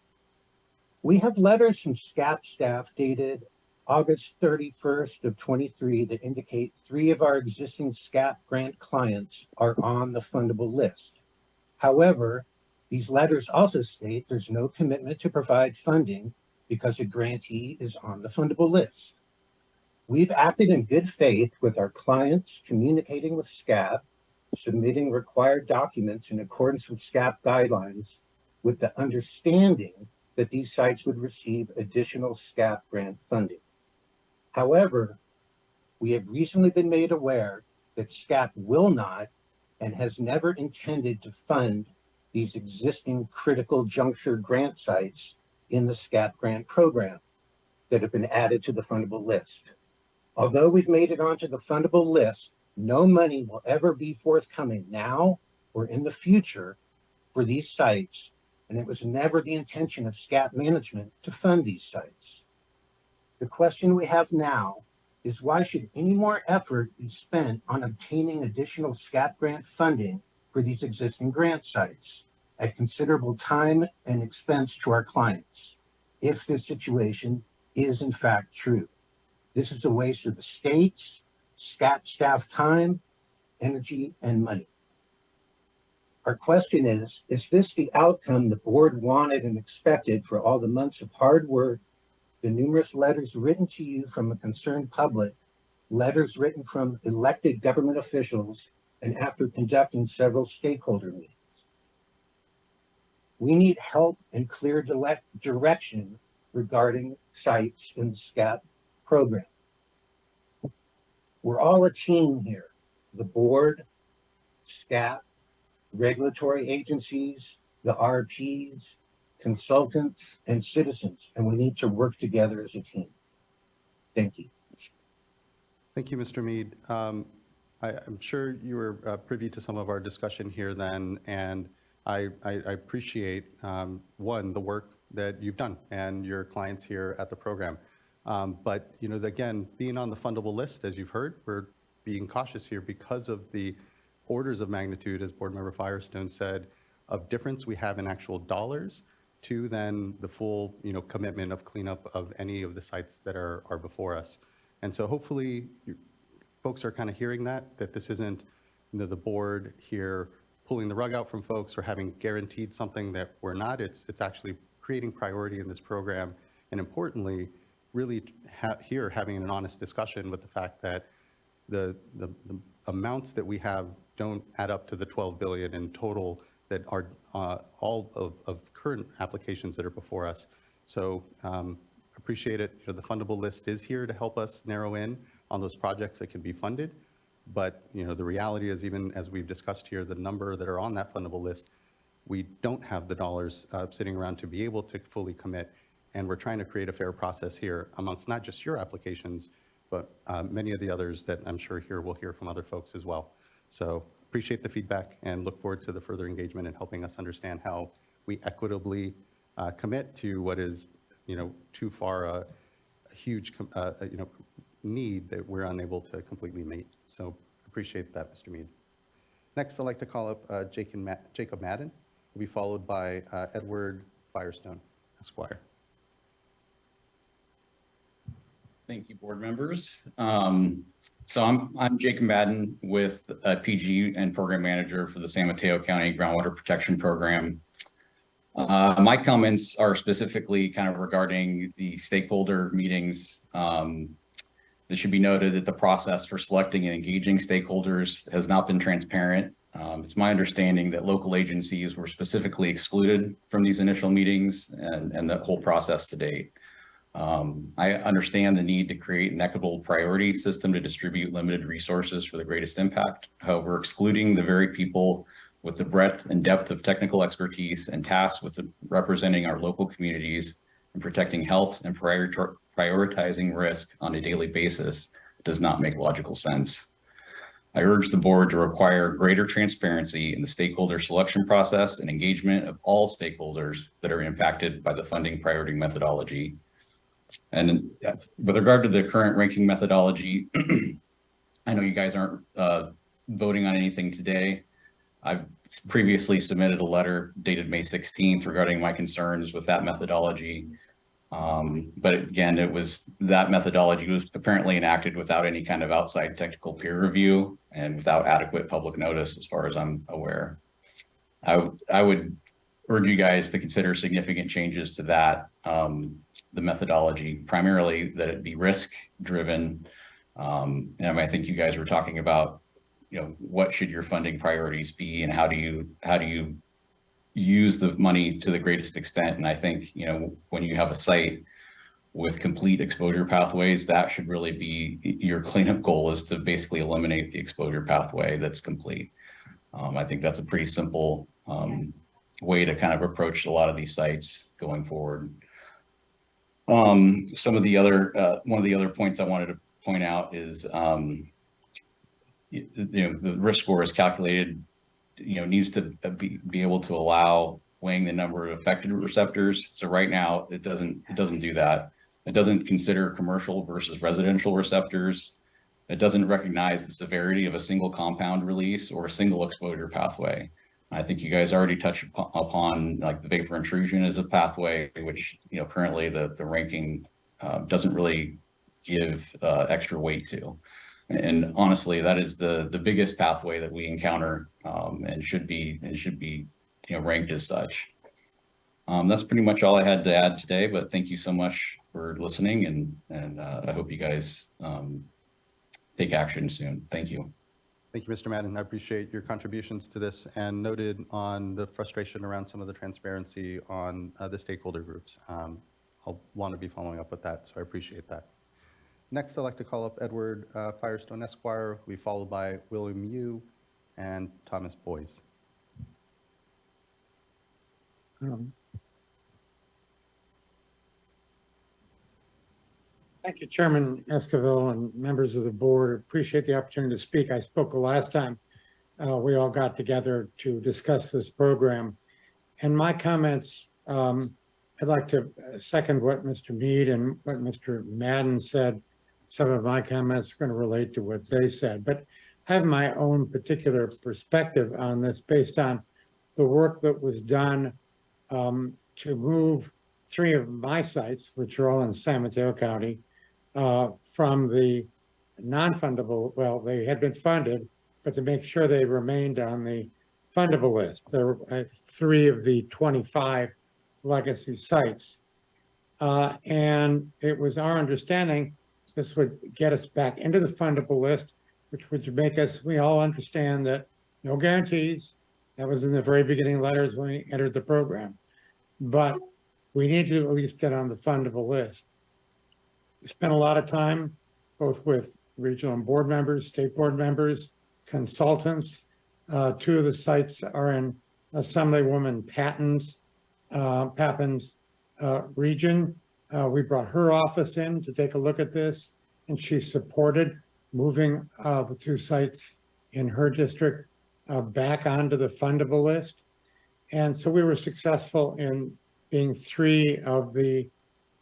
We have letters from SCAP staff dated August 31st of 23 that indicate 3 of our existing SCAP grant clients are on the fundable list. However, these letters also state there's no commitment to provide funding because a grantee is on the fundable list. We've acted in good faith with our clients, communicating with SCAP, submitting required documents in accordance with SCAP guidelines, with the understanding that these sites would receive additional SCAP grant funding. However, we have recently been made aware that SCAP will not and has never intended to fund these existing critical juncture grant sites in the SCAP grant program that have been added to the fundable list. Although we've made it onto the fundable list, no money will ever be forthcoming now or in the future for these sites, and it was never the intention of SCAP management to fund these sites. The question we have now is why should any more effort be spent on obtaining additional SCAP grant funding for these existing grant sites at considerable time and expense to our clients, if this situation is in fact true? This is a waste of the state's SCAP staff time, energy, and money. Our question is this the outcome the board wanted and expected for all the months of hard work, the numerous letters written to you from a concerned public, letters written from elected government officials, and after conducting several stakeholder meetings? We need help and clear direction regarding sites in the SCAP program. We're all a team here, the board, SCAP, regulatory agencies, the RPs, consultants, and citizens, and we need to work together as a team. Thank you. Thank you, Mr. Mead. I'm sure you were privy to some of our discussion here then, and I appreciate, one, the work that you've done and your clients here at the program. But, again, being on the fundable list, as you've heard, we're being cautious here because of the orders of magnitude, as Board Member Firestone said, of difference we have in actual dollars to then the full, commitment of cleanup of any of the sites that are before us. And so hopefully folks are kind of hearing that this isn't, the board here pulling the rug out from folks or having guaranteed something that we're not. It's actually creating priority in this program. And importantly, really here having an honest discussion with the fact that the amounts that we have don't add up to the 12 billion in total that are all of current applications that are before us. So appreciate it. The fundable list is here to help us narrow in on those projects that can be funded. But the reality is, even as we've discussed here, the number that are on that fundable list, we don't have the dollars sitting around to be able to fully commit. And we're trying to create a fair process here amongst not just your applications, but many of the others that I'm sure here we'll hear from other folks as well. So appreciate the feedback and look forward to the further engagement in helping us understand how we equitably commit to what is, too far a huge, need that we're unable to completely meet. So appreciate that, Mr. Mead. Next, I'd like to call up Jacob Madden, who will be followed by Edward Firestone, Esquire. Thank you, board members. So I'm Jacob Madden with PG and program manager for the San Mateo County Groundwater Protection Program. My comments are specifically kind of regarding the stakeholder meetings. It should be noted that the process for selecting and engaging stakeholders has not been transparent. It's my understanding that local agencies were specifically excluded from these initial meetings and the whole process to date. I understand the need to create an equitable priority system to distribute limited resources for the greatest impact. However, excluding the very people with the breadth and depth of technical expertise and tasks with representing our local communities and protecting health and prioritizing risk on a daily basis does not make logical sense. I urge the board to require greater transparency in the stakeholder selection process and engagement of all stakeholders that are impacted by the funding priority methodology. And with regard to the current ranking methodology, I know you guys aren't voting on anything today. I've previously submitted a letter dated May 16th regarding my concerns with that methodology. But again, that methodology was apparently enacted without any kind of outside technical peer review and without adequate public notice, as far as I'm aware. I would urge you guys to consider significant changes to that, the methodology, primarily that it be risk driven. And I think you guys were talking about, what should your funding priorities be and how do you use the money to the greatest extent. And I think, when you have a site with complete exposure pathways, that should really be your cleanup goal, is to basically eliminate the exposure pathway that's complete. I think that's a pretty simple way to kind of approach a lot of these sites going forward. One of the other points I wanted to point out is, the risk score is calculated, needs to be able to allow weighing the number of affected receptors. So right now it doesn't do that. It doesn't consider commercial versus residential receptors. It doesn't recognize the severity of a single compound release or a single exposure pathway. I think you guys already touched upon like the vapor intrusion as a pathway, which currently the ranking doesn't really give extra weight to. And honestly, that is the biggest pathway that we encounter, and should be ranked as such. That's pretty much all I had to add today, but thank you so much for listening, and I hope you guys take action soon. Thank you. Thank you, Mr. Madden. I appreciate your contributions to this and noted on the frustration around some of the transparency on the stakeholder groups. I'll want to be following up with that, so I appreciate that. Next, I'd like to call up Edward Firestone, Esquire, who will be followed by William Yu and Thomas Boyes. Thank you, Chairman Esquivel and members of the board. Appreciate the opportunity to speak. I spoke the last time we all got together to discuss this program. And my comments, I'd like to second what Mr. Mead and what Mr. Madden said. Some of my comments are going to relate to what they said, but I have my own particular perspective on this based on the work that was done to move 3 of my sites, which are all in San Mateo County, from the non-fundable, well, they had been funded, but to make sure they remained on the fundable list. There were 3 of the 25 legacy sites. And it was our understanding this would get us back into the fundable list, which would make us, we all understand that no guarantees. That was in the very beginning letters when we entered the program. But we need to at least get on the fundable list. We spent a lot of time both with regional board members, state board members, consultants. 2 of the sites are in Assemblywoman Pappen's region. We brought her office in to take a look at this, and she supported moving the 2 sites in her district back onto the fundable list. And so we were successful in being 3 of the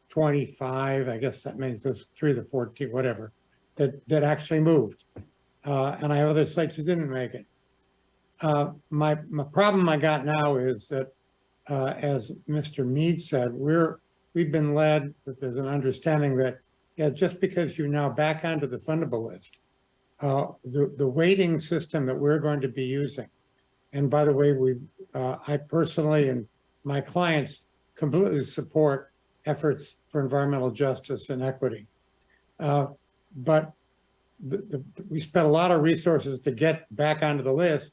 25, I guess that makes us 3 of the 14, whatever, that actually moved. And I have other sites that didn't make it. My problem I got now is that, as Mr. Mead said, we've been led that there's an understanding that, yeah, just because you're now back onto the fundable list, the weighting system that we're going to be using, and by the way, I personally and my clients completely support efforts for environmental justice and equity. But we spent a lot of resources to get back onto the list,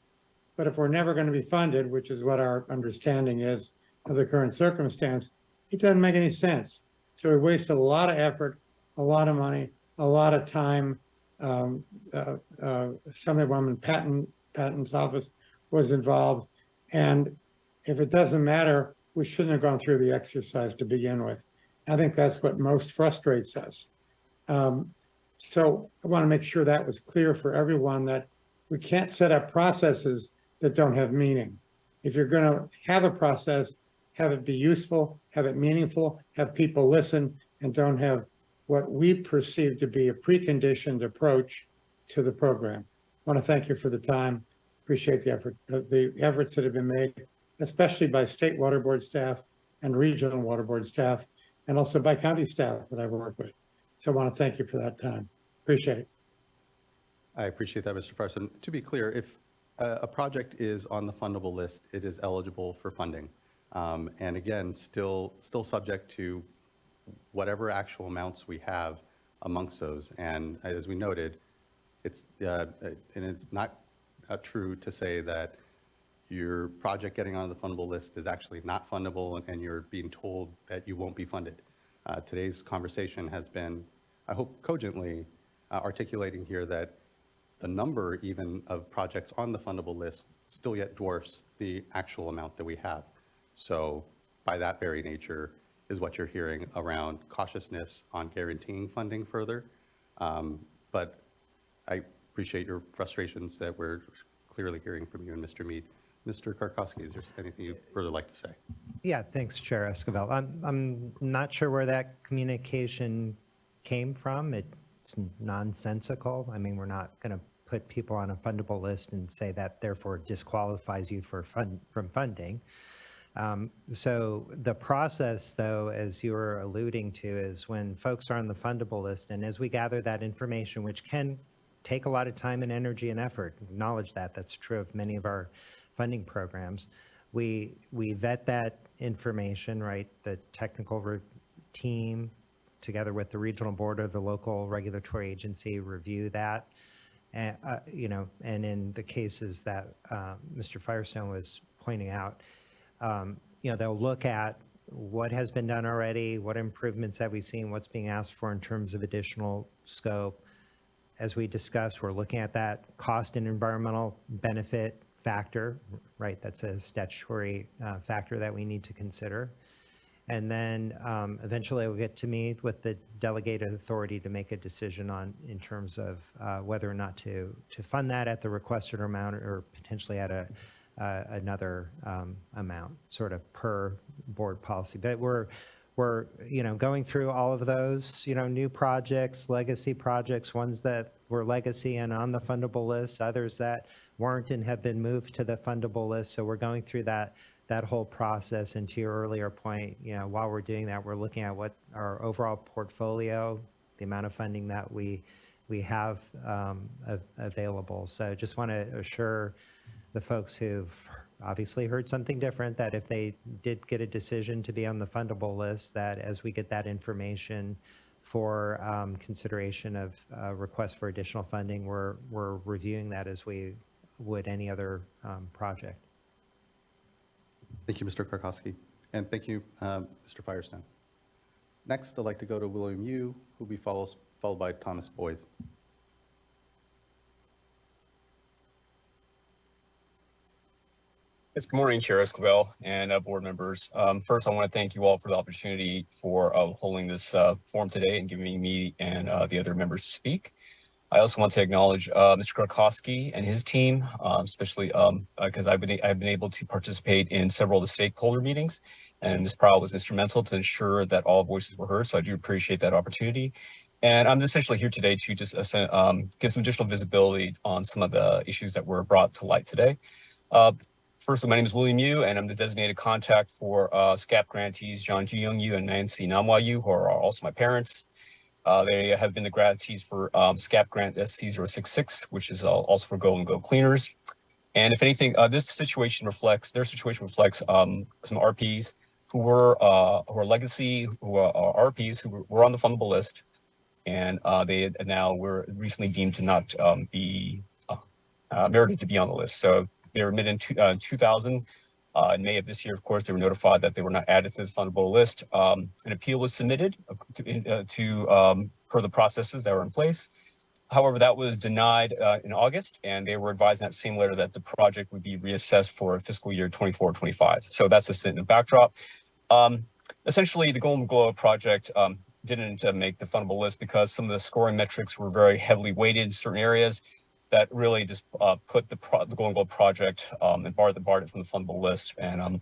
but if we're never going to be funded, which is what our understanding is of the current circumstance, it doesn't make any sense. So we wasted a lot of effort, a lot of money, a lot of time. Assemblywoman Patton's office was involved. And if it doesn't matter, we shouldn't have gone through the exercise to begin with. I think that's what most frustrates us. So I want to make sure that was clear for everyone, that we can't set up processes that don't have meaning. If you're going to have a process, have it be useful, have it meaningful, have people listen, and don't have what we perceive to be a preconditioned approach to the program. I want to thank you for the time. Appreciate the efforts that have been made, especially by state water board staff and regional water board staff, and also by county staff that I work with. So I want to thank you for that time. Appreciate it. I appreciate that, Mr. Farson. To be clear, if a project is on the fundable list, it is eligible for funding. And again, still subject to whatever actual amounts we have amongst those. And as we noted, it's not true to say that your project getting on the fundable list is actually not fundable and you're being told that you won't be funded. Today's conversation has been, I hope, cogently articulating here that the number even of projects on the fundable list still yet dwarfs the actual amount that we have. So by that very nature is what you're hearing around cautiousness on guaranteeing funding further. But I appreciate your frustrations that we're clearly hearing from you and Mr. Mead. Mr. Karkowski, is there anything you'd further like to say? Yeah, thanks, Chair Esquivel. I'm not sure where that communication came from. It's nonsensical. I mean, we're not going to put people on a fundable list and say that therefore disqualifies you from funding. So the process, though, as you were alluding to, is when folks are on the fundable list, and as we gather that information, which can take a lot of time and energy and effort, acknowledge that, that's true of many of our funding programs, we vet that information, right? The technical team, together with the regional board or the local regulatory agency, review that. And, and in the cases that Mr. Firestone was pointing out, they'll look at what has been done already, what improvements have we seen, what's being asked for in terms of additional scope. As we discussed, we're looking at that cost and environmental benefit factor, right? That's a statutory factor that we need to consider. And then eventually we'll get to meet with the delegated authority to make a decision on in terms of whether or not to fund that at the requested amount or potentially at another amount, sort of per board policy. But we're going through all of those, new projects, legacy projects, ones that were legacy and on the fundable list, others that weren't and have been moved to the fundable list. So we're going through that whole process. And to your earlier point, while we're doing that, we're looking at what our overall portfolio, the amount of funding that we have available. So just want to assure the folks who've obviously heard something different, that if they did get a decision to be on the fundable list, that as we get that information for consideration of requests for additional funding, we're reviewing that as we would any other project. Thank you, Mr. Karkowski. And thank you, Mr. Firestone. Next, I'd like to go to William Yu, who will be followed by Thomas Boyes. Yes, good morning, Chair Esquivel and board members. First, I want to thank you all for the opportunity for holding this forum today and giving me and the other members to speak. I also want to acknowledge Mr. Karkowski and his team, especially because I've been able to participate in several of the stakeholder meetings, and Ms. Prowl was instrumental to ensure that all voices were heard. So I do appreciate that opportunity. And I'm essentially here today to just give some additional visibility on some of the issues that were brought to light today. First, my name is William Yu, and I'm the designated contact for SCAP grantees John Ji Young Yu and Nancy Namwa Yu, who are also my parents. They have been the grantees for SCAP grant SC066, which is also for Go and Go cleaners. And if anything, their situation reflects some RPs who were legacy, who are RPs who were on the fundable list, and they now were recently deemed to not be merited to be on the list. So they were admitted in 2000. In May of this year, of course, they were notified that they were not added to the fundable list. An appeal was submitted per the processes that were in place. However, that was denied in August, and they were advised in that same letter that the project would be reassessed for fiscal year 24-25. So that's the backdrop. Essentially, the Golden Globe project didn't make the fundable list because some of the scoring metrics were very heavily weighted in certain areas that really just put the Golden Globe project and barred it from the fundable list. And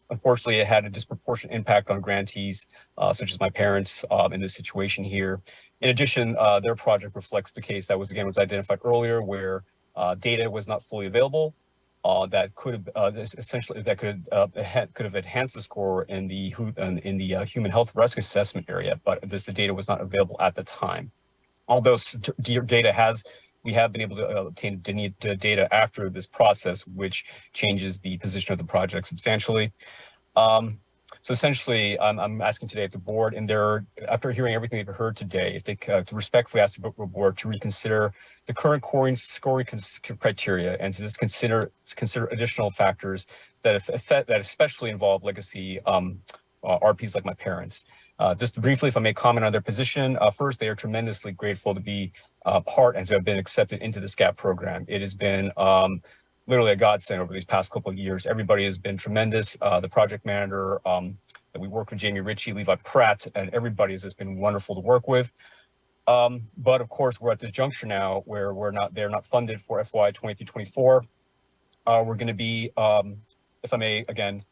unfortunately, it had a disproportionate impact on grantees, such as my parents in this situation here. In addition, their project reflects the case that was identified earlier, where data was not fully available. That could have enhanced the score in the human health risk assessment area, but the data was not available at the time. Although we have been able to obtain data after this process, which changes the position of the project substantially. So essentially, I'm asking today at the board, and after hearing everything they've heard today, if they to respectfully ask the board to reconsider the current scoring criteria and to just consider additional factors that especially involve legacy RPs like my parents. Just briefly, if I may comment on their position, first, they are tremendously grateful to be part and to have been accepted into the SCAP program. It has been literally a godsend over these past couple of years. Everybody has been tremendous. The project manager that we worked with, Jamie Ritchie, Levi Pratt, and everybody has just been wonderful to work with. But of course, we're at this juncture now where they're not funded for FY 23-24. We're going to be, if I may, again,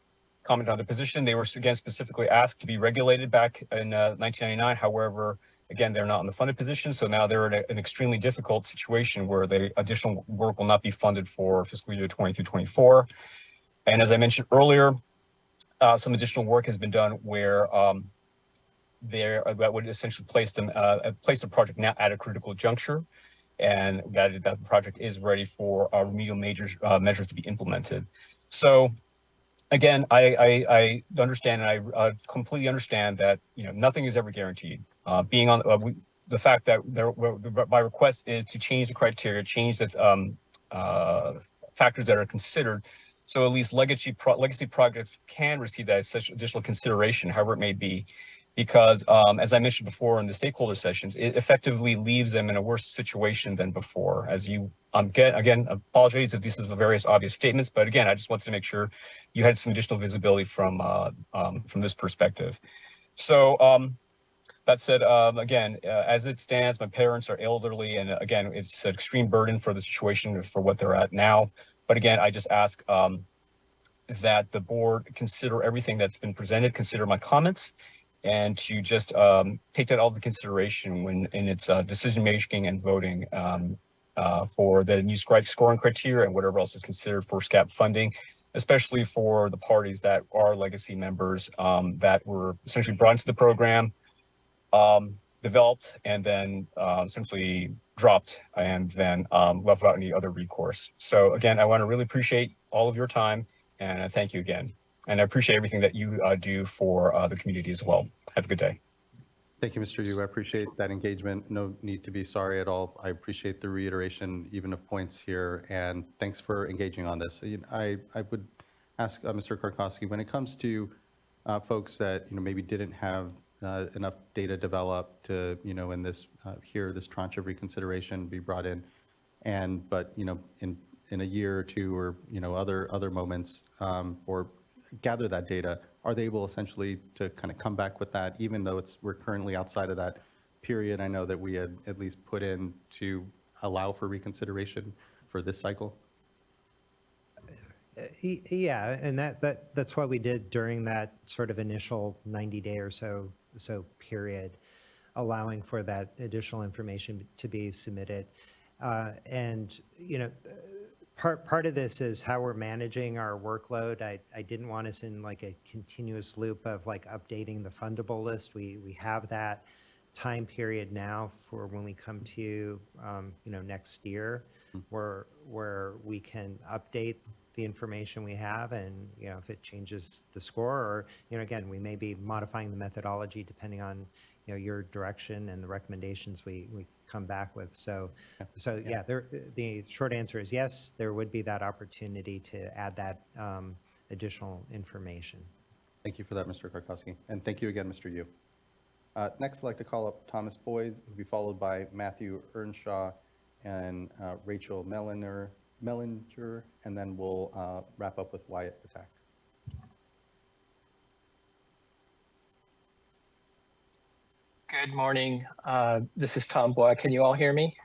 comment on the position. They were, again, specifically asked to be regulated back in 1999. However, again, they're not in the funded position. So now they're in an extremely difficult situation where the additional work will not be funded for fiscal year 23-24. And as I mentioned earlier, some additional work has been done where that would essentially place the project now at a critical juncture, and that the project is ready for remedial measures to be implemented. So again, I understand, and I completely understand that nothing is ever guaranteed. Being on the fact that my request is to change the criteria, change that factors that are considered, so at least legacy projects can receive that such additional consideration, however it may be, because as I mentioned before in the stakeholder sessions, it effectively leaves them in a worse situation than before. As you Again, apologies if this is various obvious statements, but again, I just wanted to make sure you had some additional visibility from this perspective. So that said, again, as it stands, my parents are elderly, and again, it's an extreme burden for the situation for what they're at now. But again, I just ask that the board consider everything that's been presented, consider my comments, and to just take that all into consideration when in its decision making and voting for the new scoring criteria and whatever else is considered for SCAP funding, especially for the parties that are legacy members that were essentially brought into the program, developed, and then essentially dropped, and then left without any other recourse. So again, I want to really appreciate all of your time, and I thank you again. And I appreciate everything that you do for the community as well. Have a good day. Thank you, Mr. Yu. I appreciate that engagement. No need to be sorry at all. I appreciate the reiteration, even of points here, and thanks for engaging on this. I would ask Mr. Karkowski, when it comes to folks that maybe didn't have enough data developed to in this this tranche of reconsideration be brought in, but in a year or two or other moments or gather that data, are they able essentially to kind of come back with that, even though we're currently outside of that period? I know that we had at least put in to allow for reconsideration for this cycle. Yeah, and that's what we did during that sort of initial 90-day or so period, allowing for that additional information to be submitted. And part of this is how we're managing our workload. I didn't want us in like a continuous loop of like updating the fundable list. We have that time period now for when we come to next year, where we can update the information we have, and if it changes the score, or again, we may be modifying the methodology depending on your direction and the recommendations we come back with. So yeah, the short answer is yes, there would be that opportunity to add that additional information. Thank you for that, Mr. Karkowski, and thank you again, Mr. Yu. Next, I'd like to call up Thomas Boyes, who will be followed by Matthew Earnshaw and Rachel Mellinger, and then we'll wrap up with Wyatt Patak. Good morning. This is Tom Boy. Can you all hear me?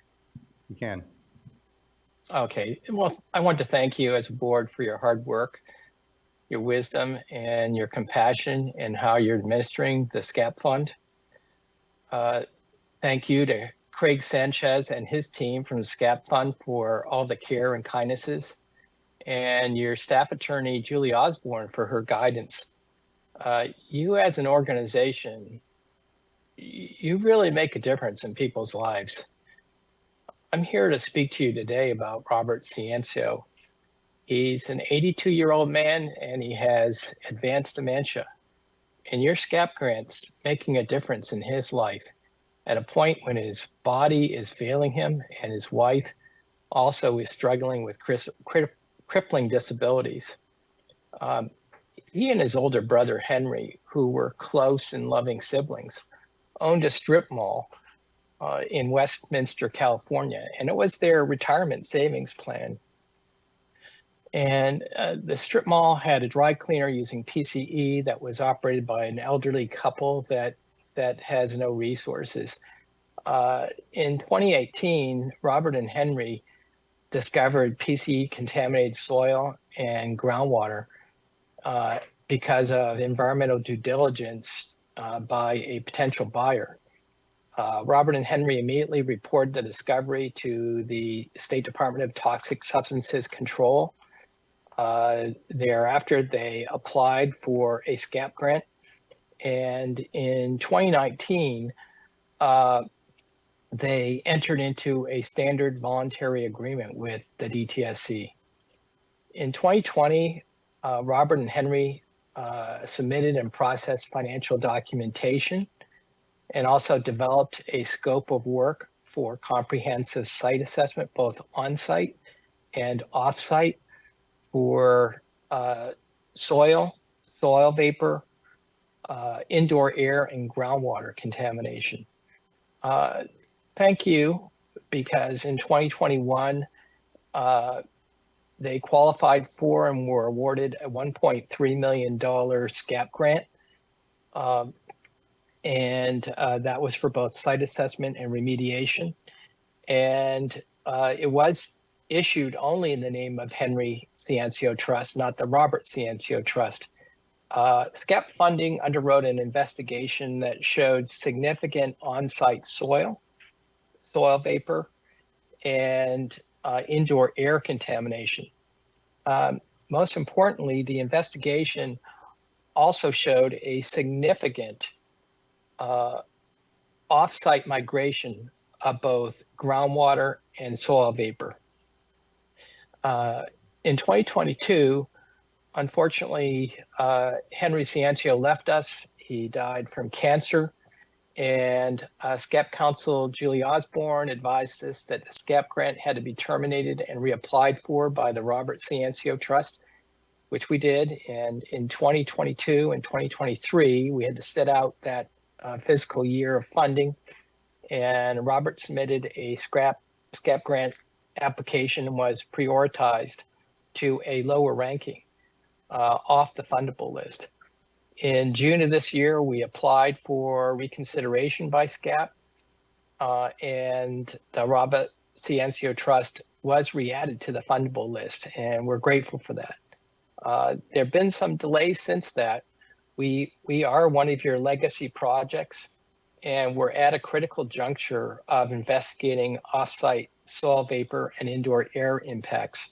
You can. Okay. Well, I want to thank you as a board for your hard work, your wisdom, and your compassion in how you're administering the SCAP fund. Thank you to Craig Sanchez and his team from the SCAP fund for all the care and kindnesses, and your staff attorney, Julie Osborne, for her guidance. You as an organization, you really make a difference in people's lives. I'm here to speak to you today about Robert Ciencio. He's an 82-year-old man, and he has advanced dementia. And your SCAP grant's making a difference in his life at a point when his body is failing him, and his wife also is struggling with crippling disabilities. He and his older brother, Henry, who were close and loving siblings, owned a strip mall in Westminster, California, and it was their retirement savings plan. And the strip mall had a dry cleaner using PCE that was operated by an elderly couple that has no resources. In 2018, Robert and Henry discovered PCE contaminated soil and groundwater because of environmental due diligence by a potential buyer. Robert and Henry immediately reported the discovery to the State Department of Toxic Substances Control. Thereafter, they applied for a SCAP grant. And in 2019, they entered into a standard voluntary agreement with the DTSC. In 2020, Robert and Henry submitted and processed financial documentation and also developed a scope of work for comprehensive site assessment, both on-site and off-site, for soil vapor, indoor air, and groundwater contamination. Thank you, because in 2021, They qualified for and were awarded a $1.3 million SCAP grant. That was for both site assessment and remediation. And it was issued only in the name of Henry Ciancio Trust, not the Robert Ciancio Trust. SCAP funding underwrote an investigation that showed significant on-site soil vapor, and indoor air contamination. Most importantly, the investigation also showed a significant off-site migration of both groundwater and soil vapor. In 2022, unfortunately, Henry Ciancio left us. He died from cancer. And SCAP counsel Julie Osborne advised us that the SCAP grant had to be terminated and reapplied for by the Robert Ciancio Trust, which we did. And in 2022 and 2023, we had to sit out that fiscal year of funding. And Robert submitted a SCAP grant application and was prioritized to a lower ranking off the fundable list. In June of this year, we applied for reconsideration by SCAP, and the Robert Ciancio Trust was re-added to the fundable list, and we're grateful for that. There have been some delays since that. We are one of your legacy projects, and we're at a critical juncture of investigating off-site soil vapor and indoor air impacts.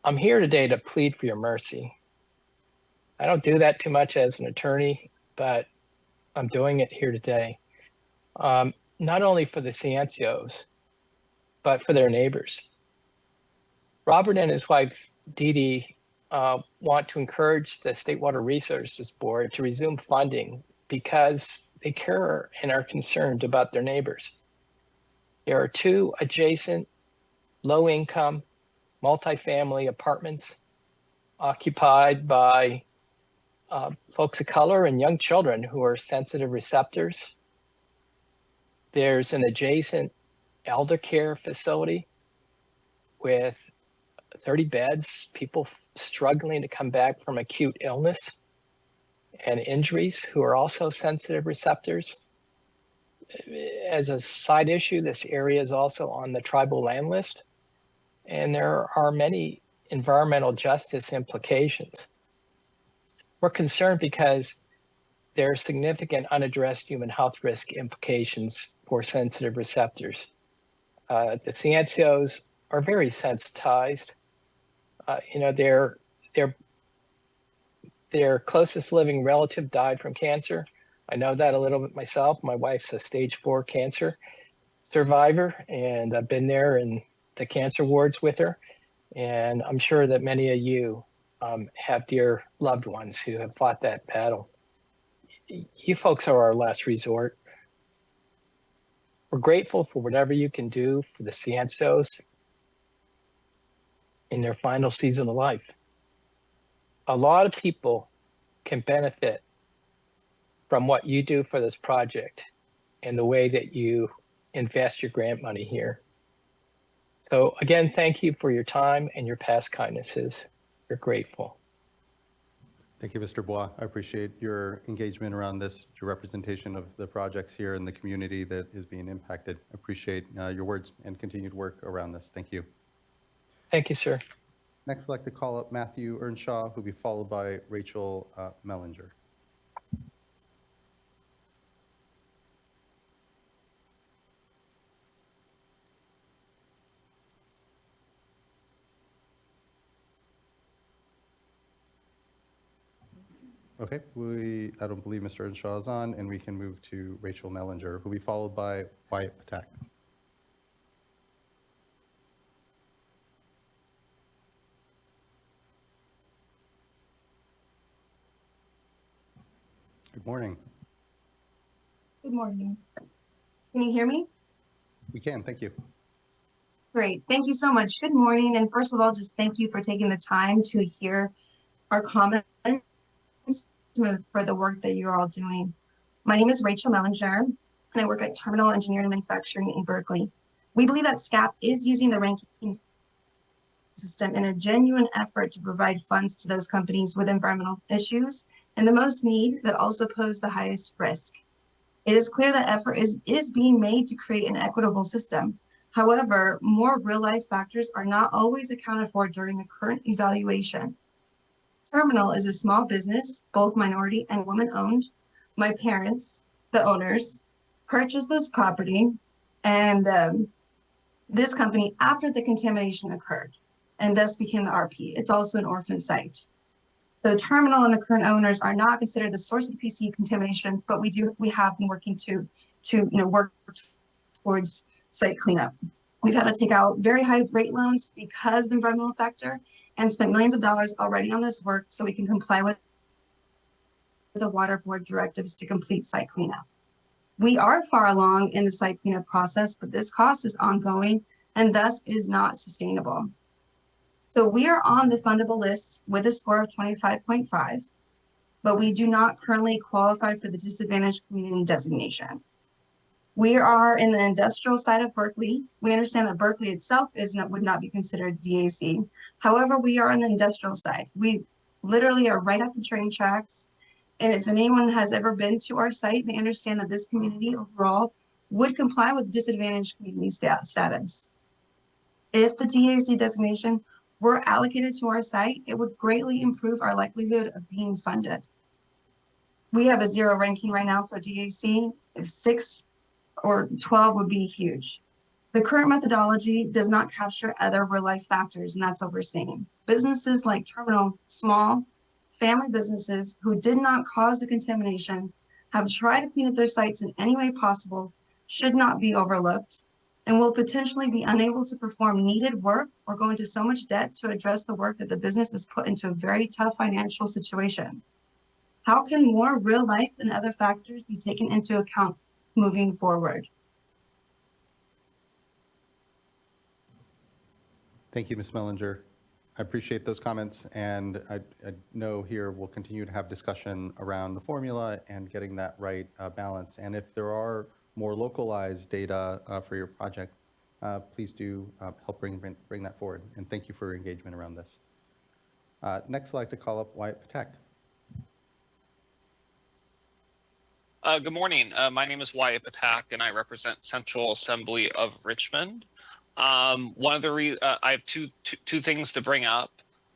I'm here today to plead for your mercy. I don't do that too much as an attorney, but I'm doing it here today. Not only for the Ciancios, but for their neighbors. Robert and his wife, Dee Dee, want to encourage the State Water Resources Board to resume funding because they care and are concerned about their neighbors. There are 2 adjacent low-income multifamily apartments occupied by folks of color and young children who are sensitive receptors. There's an adjacent elder care facility with 30 beds, people struggling to come back from acute illness and injuries who are also sensitive receptors. As a side issue, this area is also on the tribal land list, and there are many environmental justice implications. We're concerned because there are significant unaddressed human health risk implications for sensitive receptors. The Ciancios are very sensitized. Their closest living relative died from cancer. I know that a little bit myself. My wife's a stage 4 cancer survivor, and I've been there in the cancer wards with her. And I'm sure that many of you have dear loved ones who have fought that battle. You folks are our last resort. We're grateful for whatever you can do for the Ciancios in their final season of life. A lot of people can benefit from what you do for this project and the way that you invest your grant money here. So again, thank you for your time and your past kindnesses. We're grateful. Thank you, Mr. Bois. I appreciate your engagement around this, your representation of the projects here and the community that is being impacted. I appreciate your words and continued work around this. Thank you. Thank you, sir. Next, I'd like to call up Matthew Earnshaw, who will be followed by Rachel Mellinger. Okay, I don't believe Mr. Earnshaw is on, and we can move to Rachel Mellinger, who will be followed by Wyatt Patak. Good morning. Good morning. Can you hear me? We can, thank you. Great, thank you so much. Good morning, and first of all, just thank you for taking the time to hear our comments for the work that you're all doing. My name is Rachel Mellinger, and I work at Terminal Engineering and Manufacturing in Berkeley. We believe that SCAP is using the ranking system in a genuine effort to provide funds to those companies with environmental issues and the most need that also pose the highest risk. It is clear that effort is being made to create an equitable system. However, more real-life factors are not always accounted for during the current evaluation. Terminal is a small business, both minority and woman-owned. My parents, the owners, purchased this property and this company after the contamination occurred and thus became the RP. It's also an orphan site. The terminal and the current owners are not considered the source of PC contamination, but we have been working to work towards site cleanup. We've had to take out very high rate loans because of the environmental factor and spent millions of dollars already on this work so we can comply with the water board directives to complete site cleanup. We are far along in the site cleanup process, but this cost is ongoing and thus is not sustainable. So we are on the fundable list with a score of 25.5, but we do not currently qualify for the disadvantaged community designation. We are in the industrial side of Berkeley. We understand that Berkeley itself would not be considered DAC. However, we are on the industrial side. We literally are right at the train tracks. And if anyone has ever been to our site, they understand that this community overall would comply with disadvantaged community status. If the DAC designation were allocated to our site, it would greatly improve our likelihood of being funded. We have a 0 ranking right now for DAC. If 6 or 12 would be huge. The current methodology does not capture other real-life factors, and that's what we're seeing. Businesses like Terminal, small family businesses who did not cause the contamination, have tried to clean up their sites in any way possible, should not be overlooked, and will potentially be unable to perform needed work or go into so much debt to address the work that the business is put into a very tough financial situation. How can more real life and other factors be taken into account moving forward? Thank you, Ms. Mellinger. I appreciate those comments, and I know here we'll continue to have discussion around the formula and getting that right balance. And if there are more localized data for your project, please do help bring that forward. And thank you for your engagement around this. Next, I'd like to call up Wyatt Patek. Good morning. My name is Wyatt Patak, and I represent Central Assembly of Richmond. One of the I have two things to bring up.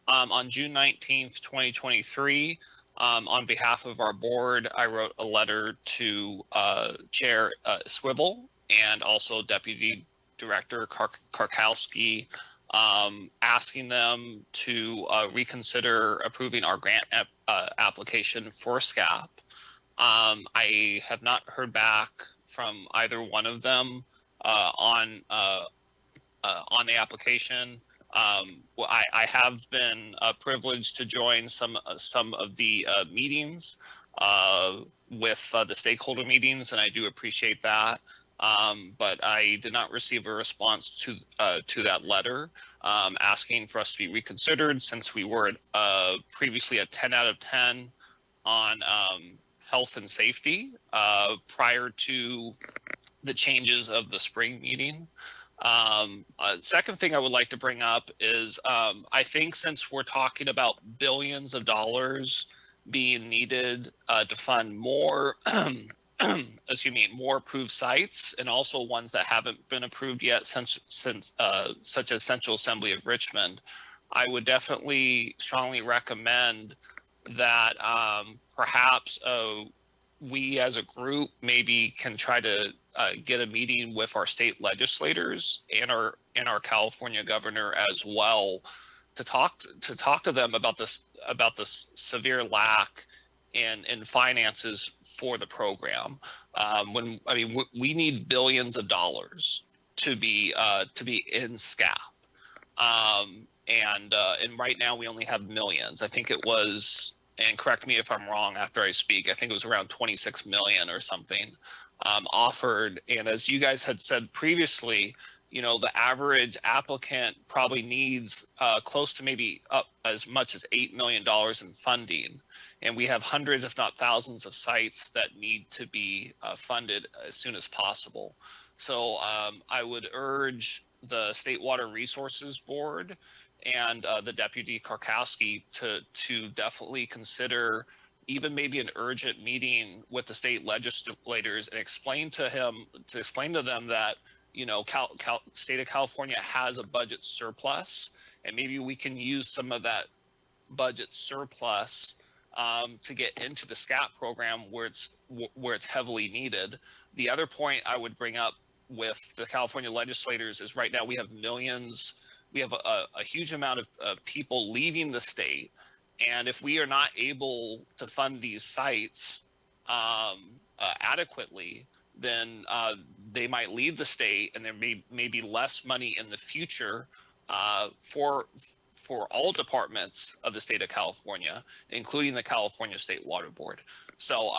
On June 19th, 2023, on behalf of our board, I wrote a letter to Chair Swivel and also Deputy Director Karkowski, asking them to reconsider approving our grant application for SCAP. I have not heard back from either one of them on the application. I have been privileged to join some of the meetings with the stakeholder meetings, and I do appreciate that. But I did not receive a response to that letter asking for us to be reconsidered, since we were previously a 10 out of 10 on health and safety prior to the changes of the spring meeting. Second thing I would like to bring up is I think since we're talking about billions of dollars being needed to fund more, more approved sites, and also ones that haven't been approved yet, such as Central Assembly of Richmond, I would definitely strongly recommend that perhaps we as a group maybe can try to get a meeting with our state legislators and our California governor as well, to talk to them about this severe lack in finances for the program. We need billions of dollars to be in SCAP. And right now we only have millions. I think it was, and correct me if I'm wrong after I speak, I think it was around 26 million or something offered. And as you guys had said previously, the average applicant probably needs close to maybe up as much as $8 million in funding. And we have hundreds, if not thousands, of sites that need to be funded as soon as possible. So I would urge the State Water Resources Board and the Deputy Karkowski to definitely consider even maybe an urgent meeting with the state legislators and explain to them that, you know, state of California has a budget surplus, and maybe we can use some of that budget surplus to get into the SCAP program where it's heavily needed. The other point I would bring up with the California legislators is right now we have a huge amount of people leaving the state. And if we are not able to fund these sites adequately, then they might leave the state, and there may be less money in the future for all departments of the state of California, including the California State Water Board. So,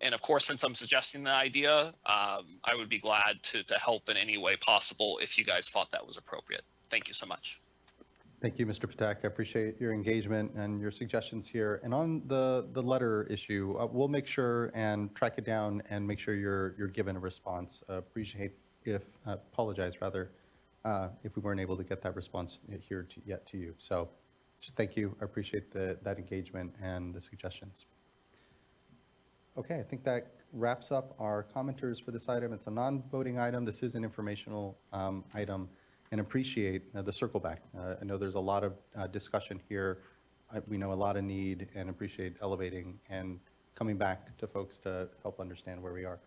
and of course, since I'm suggesting the idea, I would be glad to help in any way possible if you guys thought that was appropriate. Thank you so much. Thank you, Mr. Patak. I appreciate your engagement and your suggestions here. And on the letter issue, we'll make sure and track it down and make sure you're given a response. Apologize rather, if we weren't able to get that response here yet to you. So just thank you. I appreciate that engagement and the suggestions. Okay, I think that wraps up our commenters for this item. It's a non-voting item. This is an informational item. And appreciate the circle back. I know there's a lot of discussion here. We know a lot of need, and appreciate elevating and coming back to folks to help understand where we are.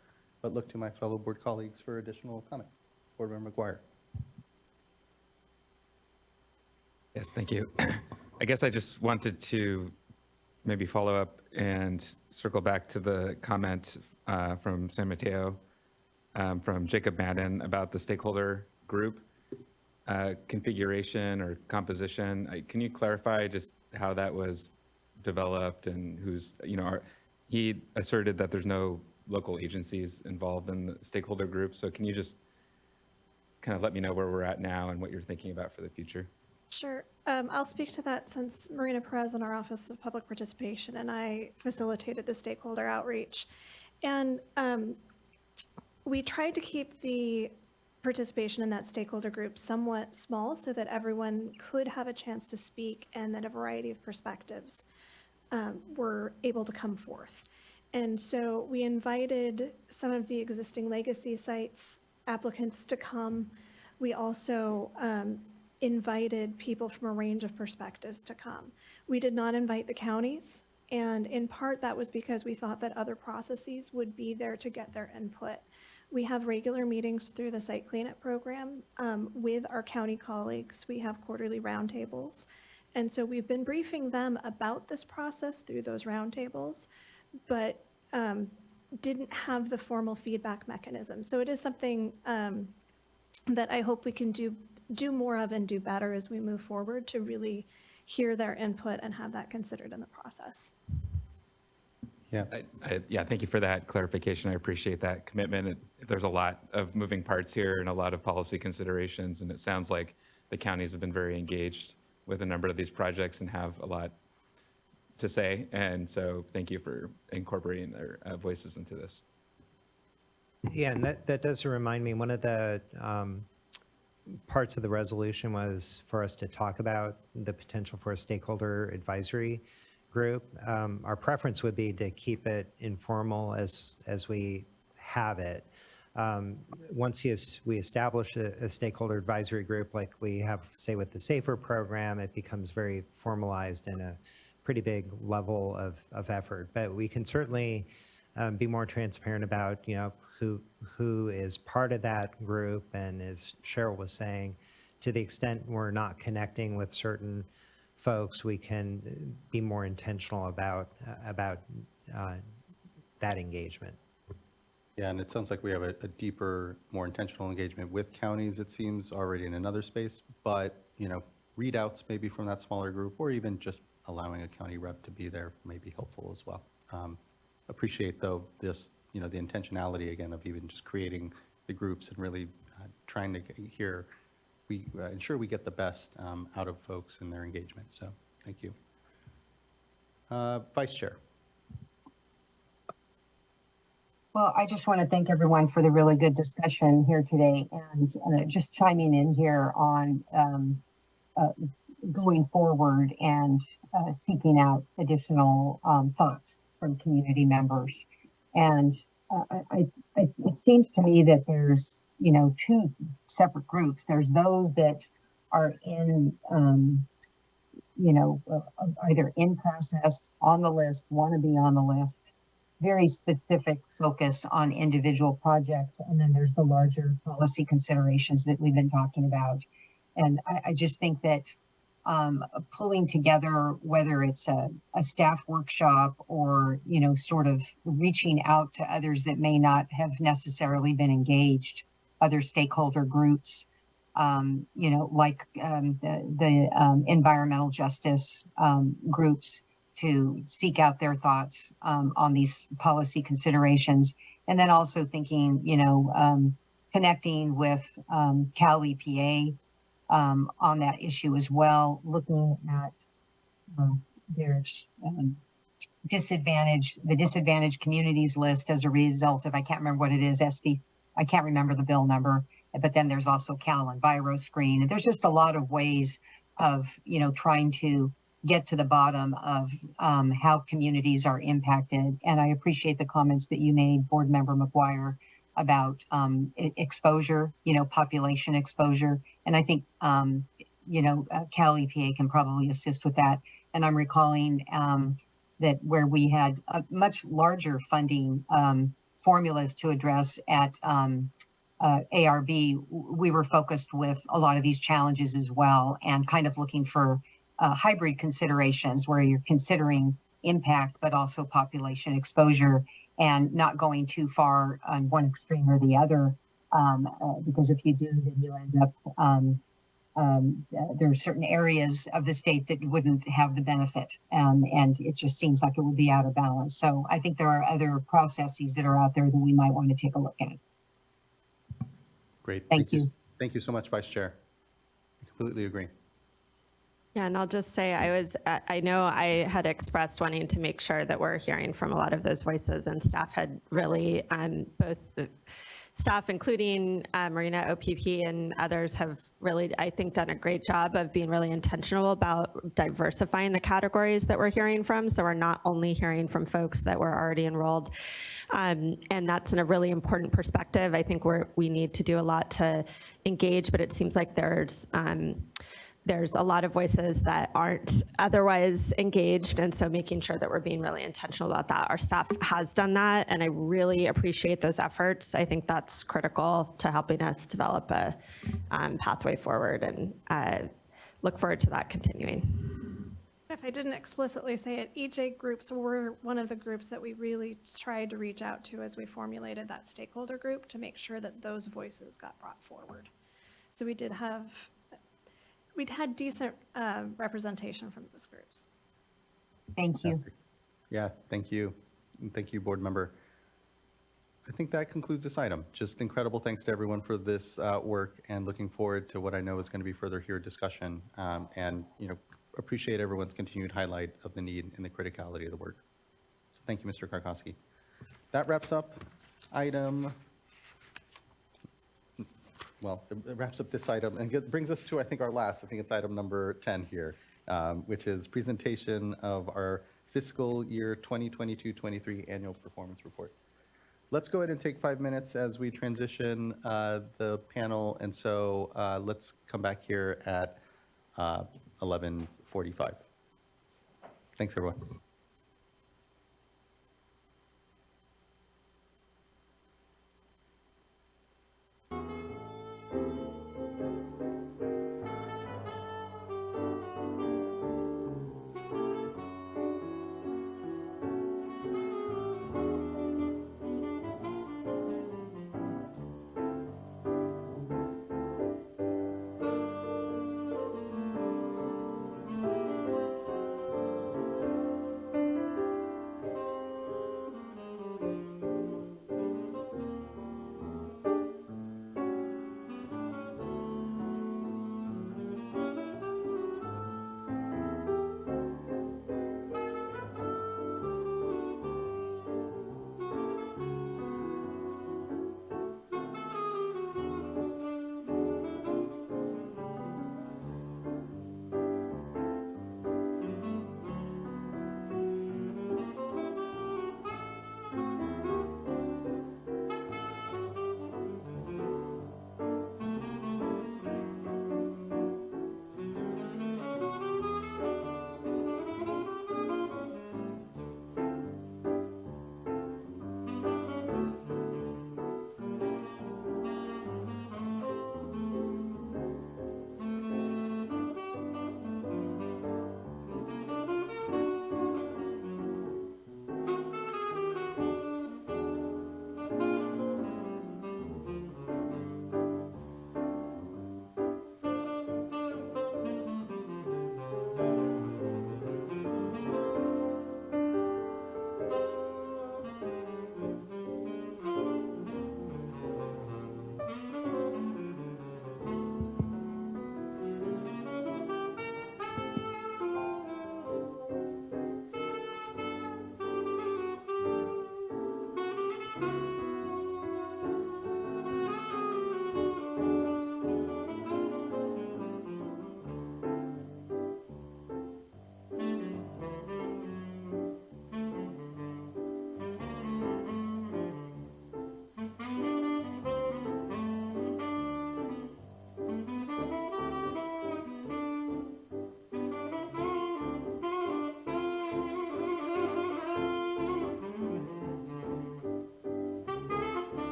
But look to my fellow board colleagues for additional comment. Board Member McGuire. Yes, thank you. I guess I just wanted to maybe follow up and circle back to the comment from San Mateo, from Jacob Madden about the stakeholder group. Configuration or composition. Can you clarify just how that was developed and who's, you know, he asserted that there's no local agencies involved in the stakeholder group. So can you just kind of let me know where we're at now and what you're thinking about for the future? Sure. I'll speak to that since Marina Perez in our Office of Public Participation and I facilitated the stakeholder outreach. And we tried to keep the participation in that stakeholder group somewhat small so that everyone could have a chance to speak and that a variety of perspectives were able to come forth. And so we invited some of the existing legacy sites applicants to come. We also invited people from a range of perspectives to come. We did not invite the counties, and in part that was because we thought that other processes would be there to get their input. We have regular meetings through the site cleanup program with our county colleagues. We have quarterly roundtables. And so we've been briefing them about this process through those roundtables, but didn't have the formal feedback mechanism. So it is something that I hope we can do more of and do better as we move forward to really hear their input and have that considered in the process. Yeah. Yeah, thank you for that clarification. I appreciate that commitment. There's a lot of moving parts here and a lot of policy considerations, and it sounds like the counties have been very engaged with a number of these projects and have a lot to say. And so thank you for incorporating their voices into this. Yeah, and that does remind me, one of the parts of the resolution was for us to talk about the potential for a stakeholder advisory group. Our preference would be to keep it informal as we have it. Once we establish a stakeholder advisory group like we have, say, with the SAFER program, it becomes very formalized and a pretty big level of effort. But we can certainly be more transparent about, you know, who is part of that group, and as Cheryl was saying, to the extent we're not connecting with certain folks, we can be more intentional about that engagement. Yeah, and it sounds like we have a deeper, more intentional engagement with counties, it seems, already in another space. But, you know, readouts maybe from that smaller group, or even just allowing a county rep to be there may be helpful as well. Appreciate, though, this, you know, the intentionality, again, of even just creating the groups and really trying to ensure we get the best out of folks in their engagement. So thank you. Vice Chair. Well, I just want to thank everyone for the really good discussion here today, and just chiming in here on going forward and seeking out additional thoughts from community members. And it seems to me that there's, two separate groups. There's those that are in, either in process, on the list, want to be on the list, very specific focus on individual projects. And then there's the larger policy considerations that we've been talking about. And I just think that pulling together, whether it's a staff workshop or, sort of reaching out to others that may not have necessarily been engaged, other stakeholder groups, like the environmental justice groups, to seek out their thoughts on these policy considerations. And then also thinking, connecting with Cal EPA on that issue as well, looking at there's the disadvantaged communities list as a result of, I can't remember what it is, I can't remember the bill number, but then there's also Cal EnviroScreen. And there's just a lot of ways of, trying to get to the bottom of how communities are impacted. And I appreciate the comments that you made, Board Member McGuire, about exposure, population exposure. And I think, Cal EPA can probably assist with that. And I'm recalling that where we had a much larger funding formulas to address at ARB, we were focused with a lot of these challenges as well, and kind of looking for hybrid considerations where you're considering impact, but also population exposure, and not going too far on one extreme or the other, because if you do, then you end up, there are certain areas of the state that wouldn't have the benefit, and it just seems like it would be out of balance. So I think there are other processes that are out there that we might want to take a look at. Great. Thank you. Thank you so much, Vice Chair. I completely agree. Yeah, and I'll just say I know I had expressed wanting to make sure that we're hearing from a lot of those voices, and staff had really, both the staff, including Marina, OPP, and others, have really, I think, done a great job of being really intentional about diversifying the categories that we're hearing from. So we're not only hearing from folks that were already enrolled, and that's a really important perspective. I think we need to do a lot to engage, but it seems like there's a lot of voices that aren't otherwise engaged, and so making sure that we're being really intentional about that. Our staff has done that, and I really appreciate those efforts. I think that's critical to helping us develop a pathway forward, and look forward to that continuing. If I didn't explicitly say it, EJ groups were one of the groups that we really tried to reach out to as we formulated that stakeholder group to make sure that those voices got brought forward. So we'd had decent representation from those groups. Thank you. Yeah, thank you. And thank you, Board Member. I think that concludes this item. Just incredible thanks to everyone for this work, and looking forward to what I know is going to be further here discussion, and appreciate everyone's continued highlight of the need and the criticality of the work. So thank you, Mr. Karkowski. That wraps up item. Well, it wraps up this item and brings us to, I think, our last. I think it's item number 10 here, which is presentation of our fiscal year 2022-23 annual performance report. Let's go ahead and take 5 minutes as we transition the panel, and so let's come back here at 11:45. Thanks, everyone.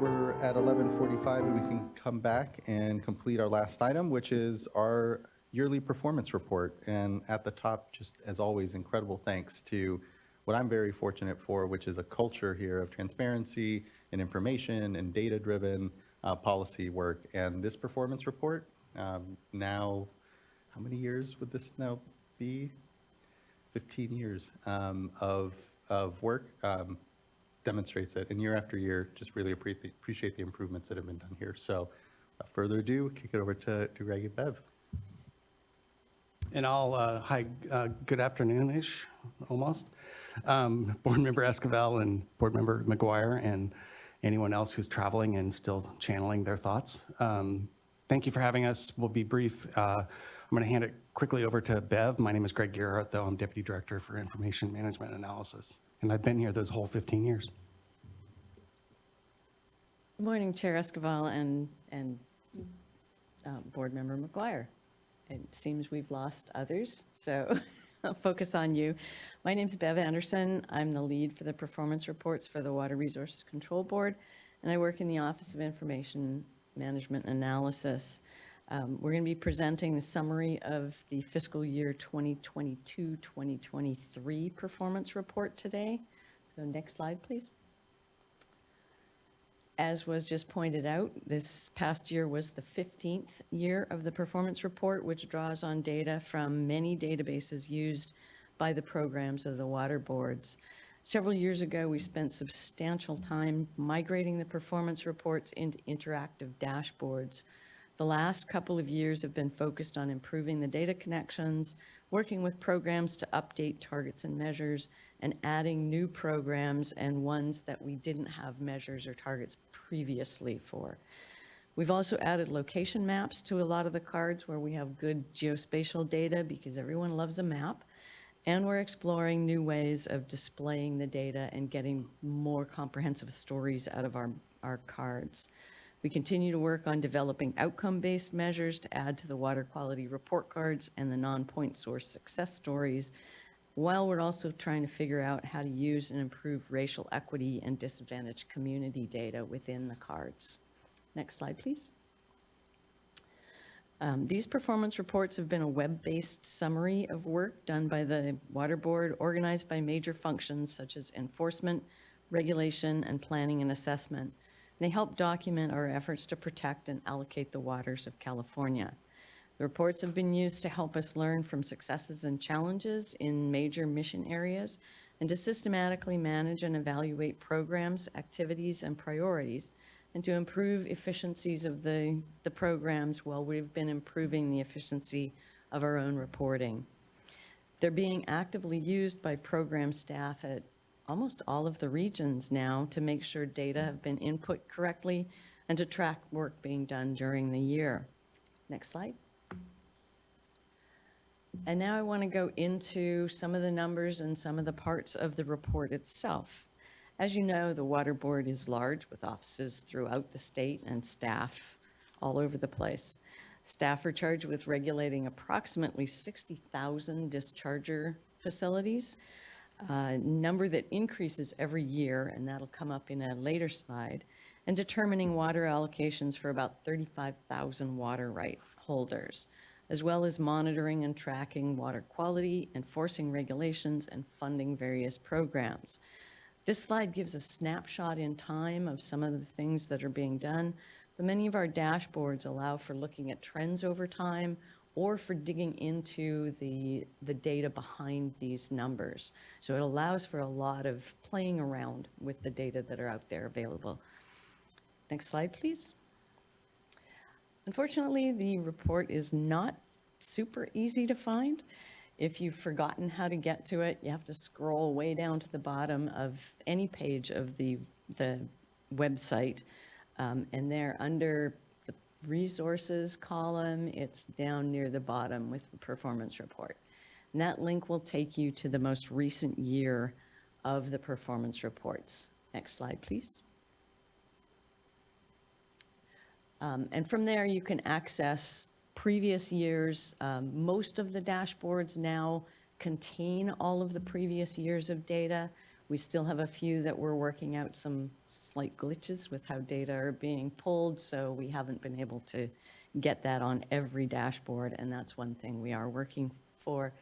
we're at 11:45 and we can come back and complete our last item, which is our yearly performance report. And at the top, just as always, incredible thanks to what I'm very fortunate for, which is a culture here of transparency and information and data-driven policy work. And this performance report, now, how many years would this now be? 15 years of work demonstrates it. And year after year, just really appreciate the improvements that have been done here. So without further ado, kick it over to Greg and Bev. And hi, good afternoon-ish, almost. Board Member Esquivel and Board Member McGuire and anyone else who's traveling and still channeling their thoughts. Thank you for having us. We'll be brief. I'm going to hand it quickly over to Bev. My name is Greg Gerhardt, though I'm Deputy Director for Information Management Analysis. And I've been here those whole 15 years. Good morning, Chair Esquivel and Board Member McGuire. It seems we've lost others, so I'll focus on you. My name is Bev Anderson. I'm the lead for the performance reports for the Water Resources Control Board, and I work in the Office of Information Management Analysis. We're going to be presenting the summary of the fiscal year 2022-2023 performance report today. So next slide, please. As was just pointed out, this past year was the 15th year of the performance report, which draws on data from many databases used by the programs of the water boards. Several years ago, we spent substantial time migrating the performance reports into interactive dashboards. The last couple of years have been focused on improving the data connections, working with programs to update targets and measures, and adding new programs and ones that we didn't have measures or targets previously for. We've also added location maps to a lot of the cards where we have good geospatial data because everyone loves a map. And we're exploring new ways of displaying the data and getting more comprehensive stories out of our cards. We continue to work on developing outcome-based measures to add to the water quality report cards and the non-point source success stories, while we're also trying to figure out how to use and improve racial equity and disadvantaged community data within the cards. Next slide, please. These performance reports have been a web-based summary of work done by the Water Board, organized by major functions such as enforcement, regulation, and planning and assessment. They help document our efforts to protect and allocate the waters of California. The reports have been used to help us learn from successes and challenges in major mission areas and to systematically manage and evaluate programs, activities, and priorities, and to improve efficiencies of the programs while we've been improving the efficiency of our own reporting. They're being actively used by program staff at almost all of the regions now to make sure data have been input correctly and to track work being done during the year. Next slide. And now I want to go into some of the numbers and some of the parts of the report itself. As you know, the Water Board is large with offices throughout the state and staff all over the place. Staff are charged with regulating approximately 60,000 discharger facilities, a number that increases every year, and that'll come up in a later slide, and determining water allocations for about 35,000 water right holders, as well as monitoring and tracking water quality, enforcing regulations, and funding various programs. This slide gives a snapshot in time of some of the things that are being done, but many of our dashboards allow for looking at trends over time or for digging into the data behind these numbers. So it allows for a lot of playing around with the data that are out there available. Next slide, please. Unfortunately, the report is not super easy to find. If you've forgotten how to get to it, you have to scroll way down to the bottom of any page of the website. And there under the resources column, it's down near the bottom with the performance report. And that link will take you to the most recent year of the performance reports. Next slide, please. And from there, you can access previous years. Most of the dashboards now contain all of the previous years of data. We still have a few that we're working out some slight glitches with how data are being pulled, so we haven't been able to get that on every dashboard, and that's one thing we are working for.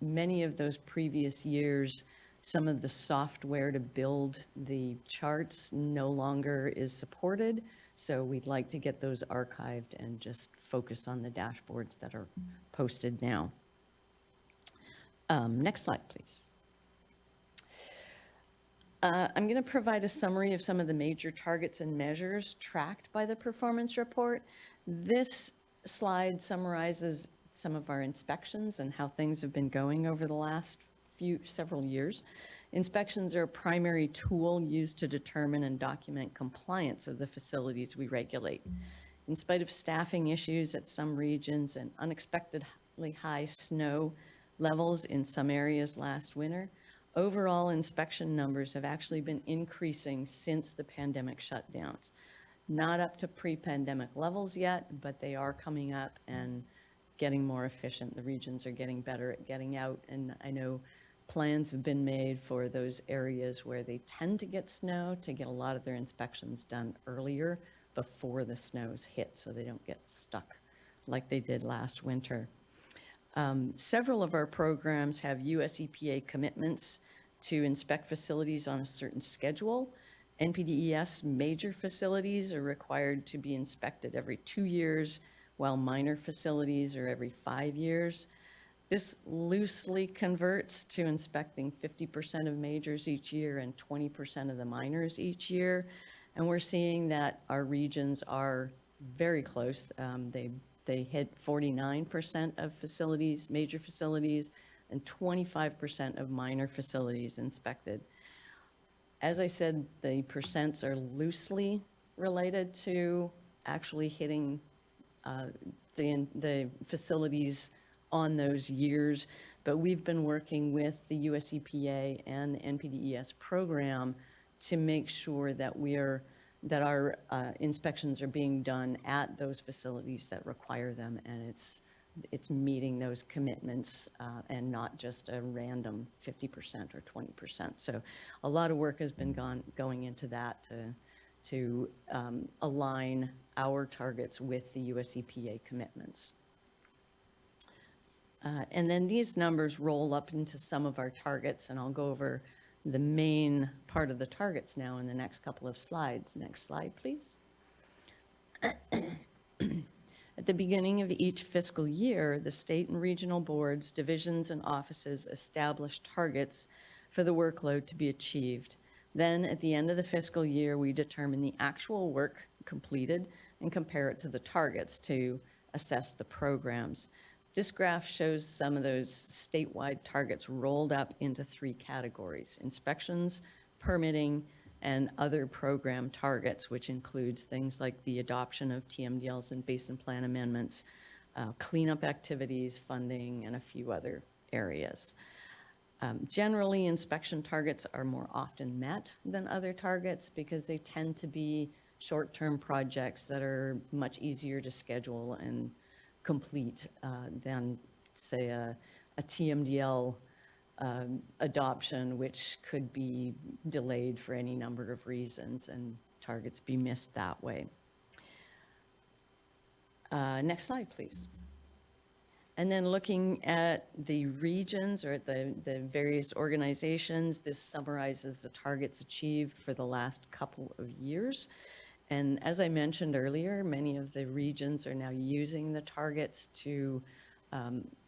Many of those previous years, some of the software to build the charts no longer is supported, so we'd like to get those archived and just focus on the dashboards that are posted now. Next slide, please. I'm going to provide a summary of some of the major targets and measures tracked by the performance report. This slide summarizes some of our inspections and how things have been going over the last several years. Inspections are a primary tool used to determine and document compliance of the facilities we regulate. In spite of staffing issues at some regions and unexpectedly high snow levels in some areas last winter, overall inspection numbers have actually been increasing since the pandemic shutdowns. Not up to pre-pandemic levels yet, but they are coming up and getting more efficient. The regions are getting better at getting out, and I know plans have been made for those areas where they tend to get snow to get a lot of their inspections done earlier before the snows hit, so they don't get stuck like they did last winter. Several of our programs have US EPA commitments to inspect facilities on a certain schedule. NPDES major facilities are required to be inspected every 2 years, while minor facilities are every 5 years. This loosely converts to inspecting 50% of majors each year and 20% of the minors each year. And we're seeing that our regions are very close. They hit 49% of facilities, major facilities, and 25% of minor facilities inspected. As I said, the percents are loosely related to actually hitting the facilities on those years, but we've been working with the US EPA and the NPDES program to make sure that our inspections are being done at those facilities that require them, and it's meeting those commitments and not just a random 50% or 20%. So a lot of work has been going into that to align our targets with the US EPA commitments. And then these numbers roll up into some of our targets, and I'll go over the main part of the targets now in the next couple of slides. Next slide, please. At the beginning of each fiscal year, the state and regional boards, divisions, and offices establish targets for the workload to be achieved. Then, at the end of the fiscal year, we determine the actual work completed and compare it to the targets to assess the programs. This graph shows some of those statewide targets rolled up into 3 categories: inspections, permitting, and other program targets, which includes things like the adoption of TMDLs and basin plan amendments, cleanup activities, funding, and a few other areas. Generally, inspection targets are more often met than other targets because they tend to be short-term projects that are much easier to schedule and complete than, say, a TMDL adoption, which could be delayed for any number of reasons and targets be missed that way. Next slide, please. And then looking at the regions or at the various organizations, this summarizes the targets achieved for the last couple of years. And as I mentioned earlier, many of the regions are now using the targets to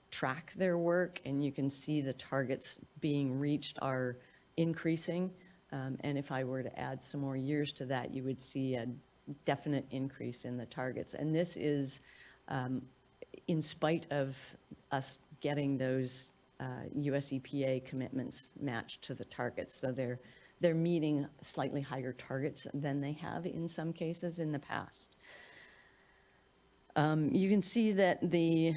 track their work, and you can see the targets being reached are increasing. And if I were to add some more years to that, you would see a definite increase in the targets. And this is in spite of us getting those US EPA commitments matched to the targets. So they're meeting slightly higher targets than they have in some cases in the past. You can see that the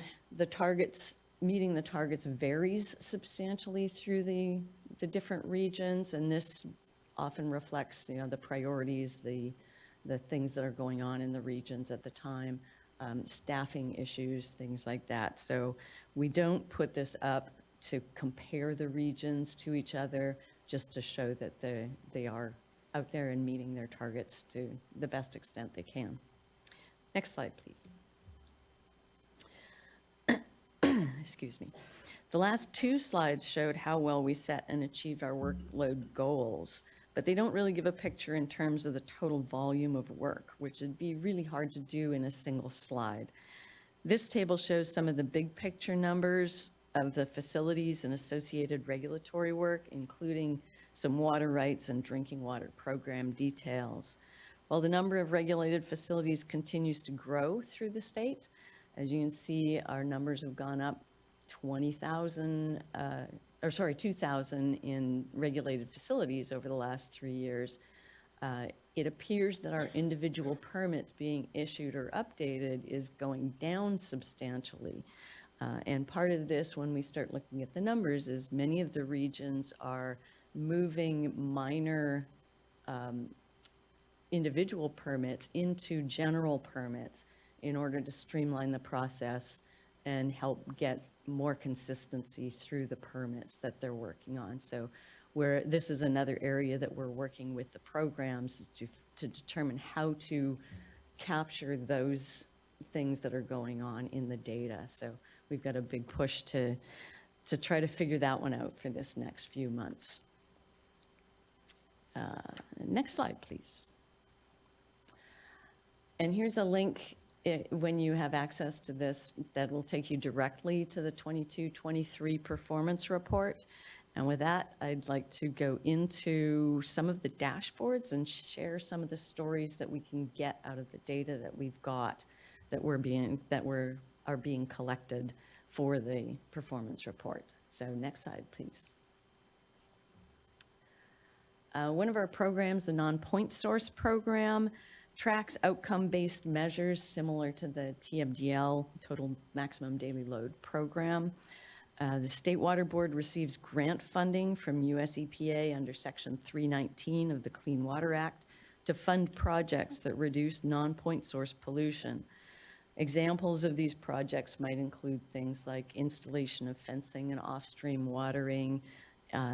targets, meeting the targets varies substantially through the different regions, and this often reflects, the priorities, the things that are going on in the regions at the time, staffing issues, things like that. So we don't put this up to compare the regions to each other, just to show that they are out there and meeting their targets to the best extent they can. Next slide, please. Excuse me. The last two slides showed how well we set and achieved our workload goals, but they don't really give a picture in terms of the total volume of work, which would be really hard to do in a single slide. This table shows some of the big picture numbers of the facilities and associated regulatory work, including some water rights and drinking water program details. While the number of regulated facilities continues to grow through the state, as you can see, our numbers have gone up 2,000 in regulated facilities over the last 3 years. It appears that our individual permits being issued or updated is going down substantially. And part of this, when we start looking at the numbers, is many of the regions are moving minor individual permits into general permits in order to streamline the process and help get more consistency through the permits that they're working on. So this is another area that we're working with the programs to determine how to capture those things that are going on in the data. So we've got a big push to try to figure that one out for this next few months. Next slide, please. And here's a link when you have access to this that will take you directly to the 22-23 performance report. And with that, I'd like to go into some of the dashboards and share some of the stories that we can get out of the data that we've got that are being collected for the performance report. So next slide, please. One of our programs, the non-point source program, tracks outcome-based measures similar to the TMDL, Total Maximum Daily Load program. The State Water Board receives grant funding from US EPA under Section 319 of the Clean Water Act to fund projects that reduce non-point source pollution. Examples of these projects might include things like installation of fencing and off-stream watering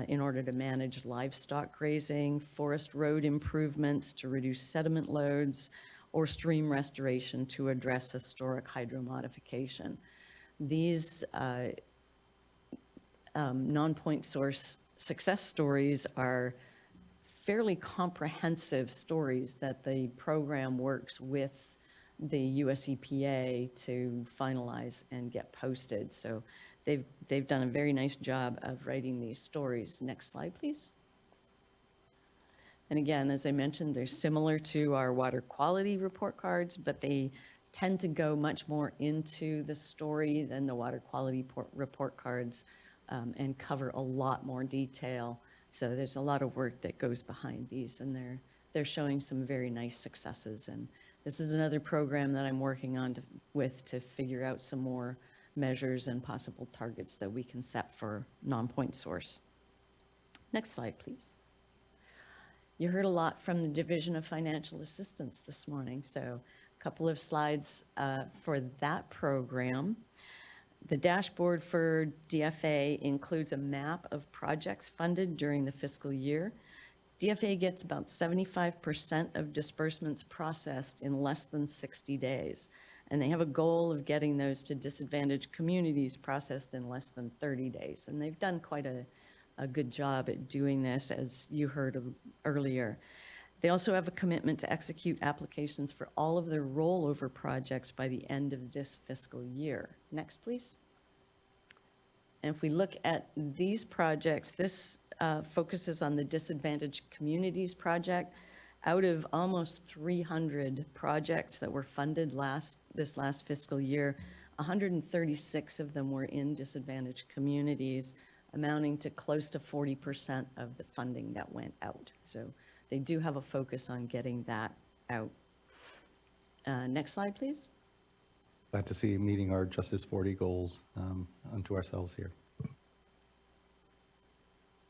in order to manage livestock grazing, forest road improvements to reduce sediment loads, or stream restoration to address historic hydromodification. These non-point source success stories are fairly comprehensive stories that the program works with the US EPA to finalize and get posted. So they've done a very nice job of writing these stories. Next slide, please. And again, as I mentioned, they're similar to our water quality report cards, but they tend to go much more into the story than the water quality report cards and cover a lot more detail. So there's a lot of work that goes behind these, and they're showing some very nice successes. And this is another program that I'm working on to figure out some more measures and possible targets that we can set for non-point source. Next slide, please. You heard a lot from the Division of Financial Assistance this morning, so a couple of slides for that program. The dashboard for DFA includes a map of projects funded during the fiscal year. DFA gets about 75% of disbursements processed in less than 60 days, and they have a goal of getting those to disadvantaged communities processed in less than 30 days, and they've done quite a good job at doing this, as you heard earlier. They also have a commitment to execute applications for all of their rollover projects by the end of this fiscal year. Next, please. And if we look at these projects, this focuses on the Disadvantaged Communities Project. Out of almost 300 projects that were funded this last fiscal year, 136 of them were in disadvantaged communities, amounting to close to 40% of the funding that went out. So they do have a focus on getting that out. Next slide, please. Glad to see meeting our Justice 40 goals unto ourselves here.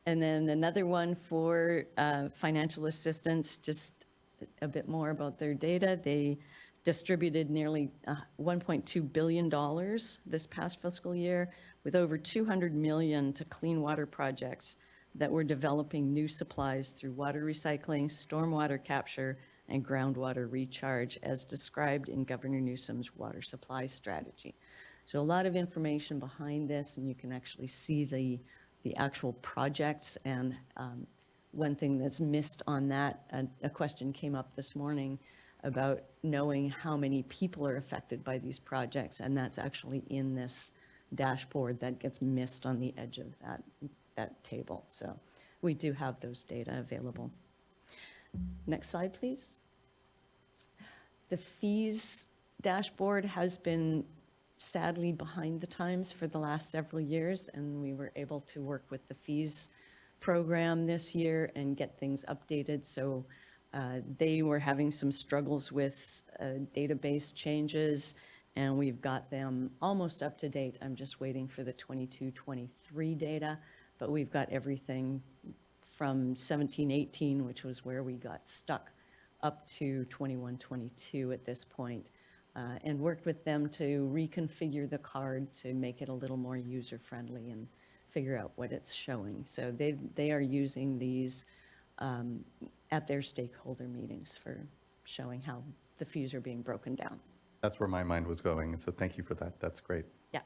And then another one for financial assistance, just a bit more about their data. They distributed nearly $1.2 billion this past fiscal year, with over $200 million to clean water projects, that we're developing new supplies through water recycling, stormwater capture, and groundwater recharge as described in Governor Newsom's water supply strategy. So a lot of information behind this, and you can actually see the actual projects. And one thing that's missed on that, a question came up this morning about knowing how many people are affected by these projects, and that's actually in this dashboard that gets missed on the edge of that table. So we do have those data available. Next slide, please. The fees dashboard has been sadly behind the times for the last several years, and we were able to work with the fees program this year and get things updated. So they were having some struggles with database changes, and we've got them almost up to date. I'm just waiting for the 22-23 data, but we've got everything from 17-18, which was where we got stuck, up to 21-22 at this point, and worked with them to reconfigure the card to make it a little more user-friendly and figure out what it's showing. So they are using these at their stakeholder meetings for showing how the fees are being broken down. That's where my mind was going, so thank you for that. That's great. Yeah.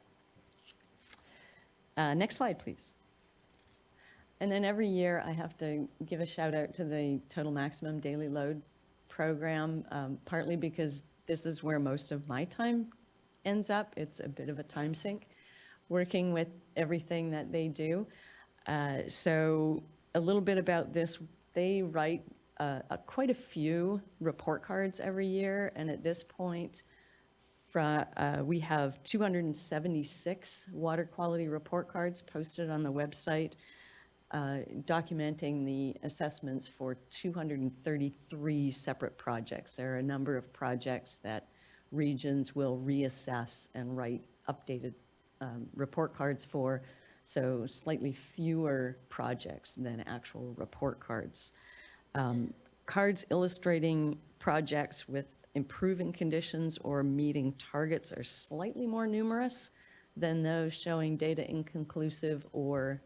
Next slide, please. And then every year I have to give a shout out to the Total Maximum Daily Load program, partly because this is where most of my time ends up. It's a bit of a time sink working with everything that they do. So a little bit about this. They write quite a few report cards every year, and at this point, we have 276 water quality report cards posted on the website, documenting the assessments for 233 separate projects. There are a number of projects that regions will reassess and write updated report cards for, so slightly fewer projects than actual report cards. Cards illustrating projects with improving conditions or meeting targets are slightly more numerous than those showing data inconclusive or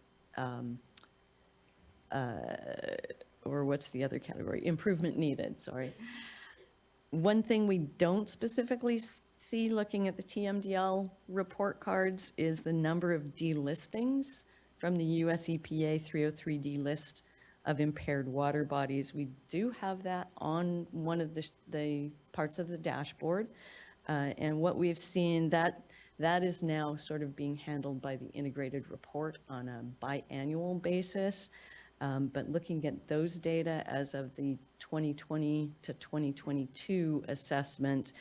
what's the other category? Improvement needed, sorry. One thing we don't specifically see looking at the TMDL report cards is the number of delistings from the US EPA 303D list of impaired water bodies. We do have that on one of the parts of the dashboard. And what we've seen, that is now sort of being handled by the integrated report on a biannual basis. But looking at those data as of the 2020 to 2022 assessment,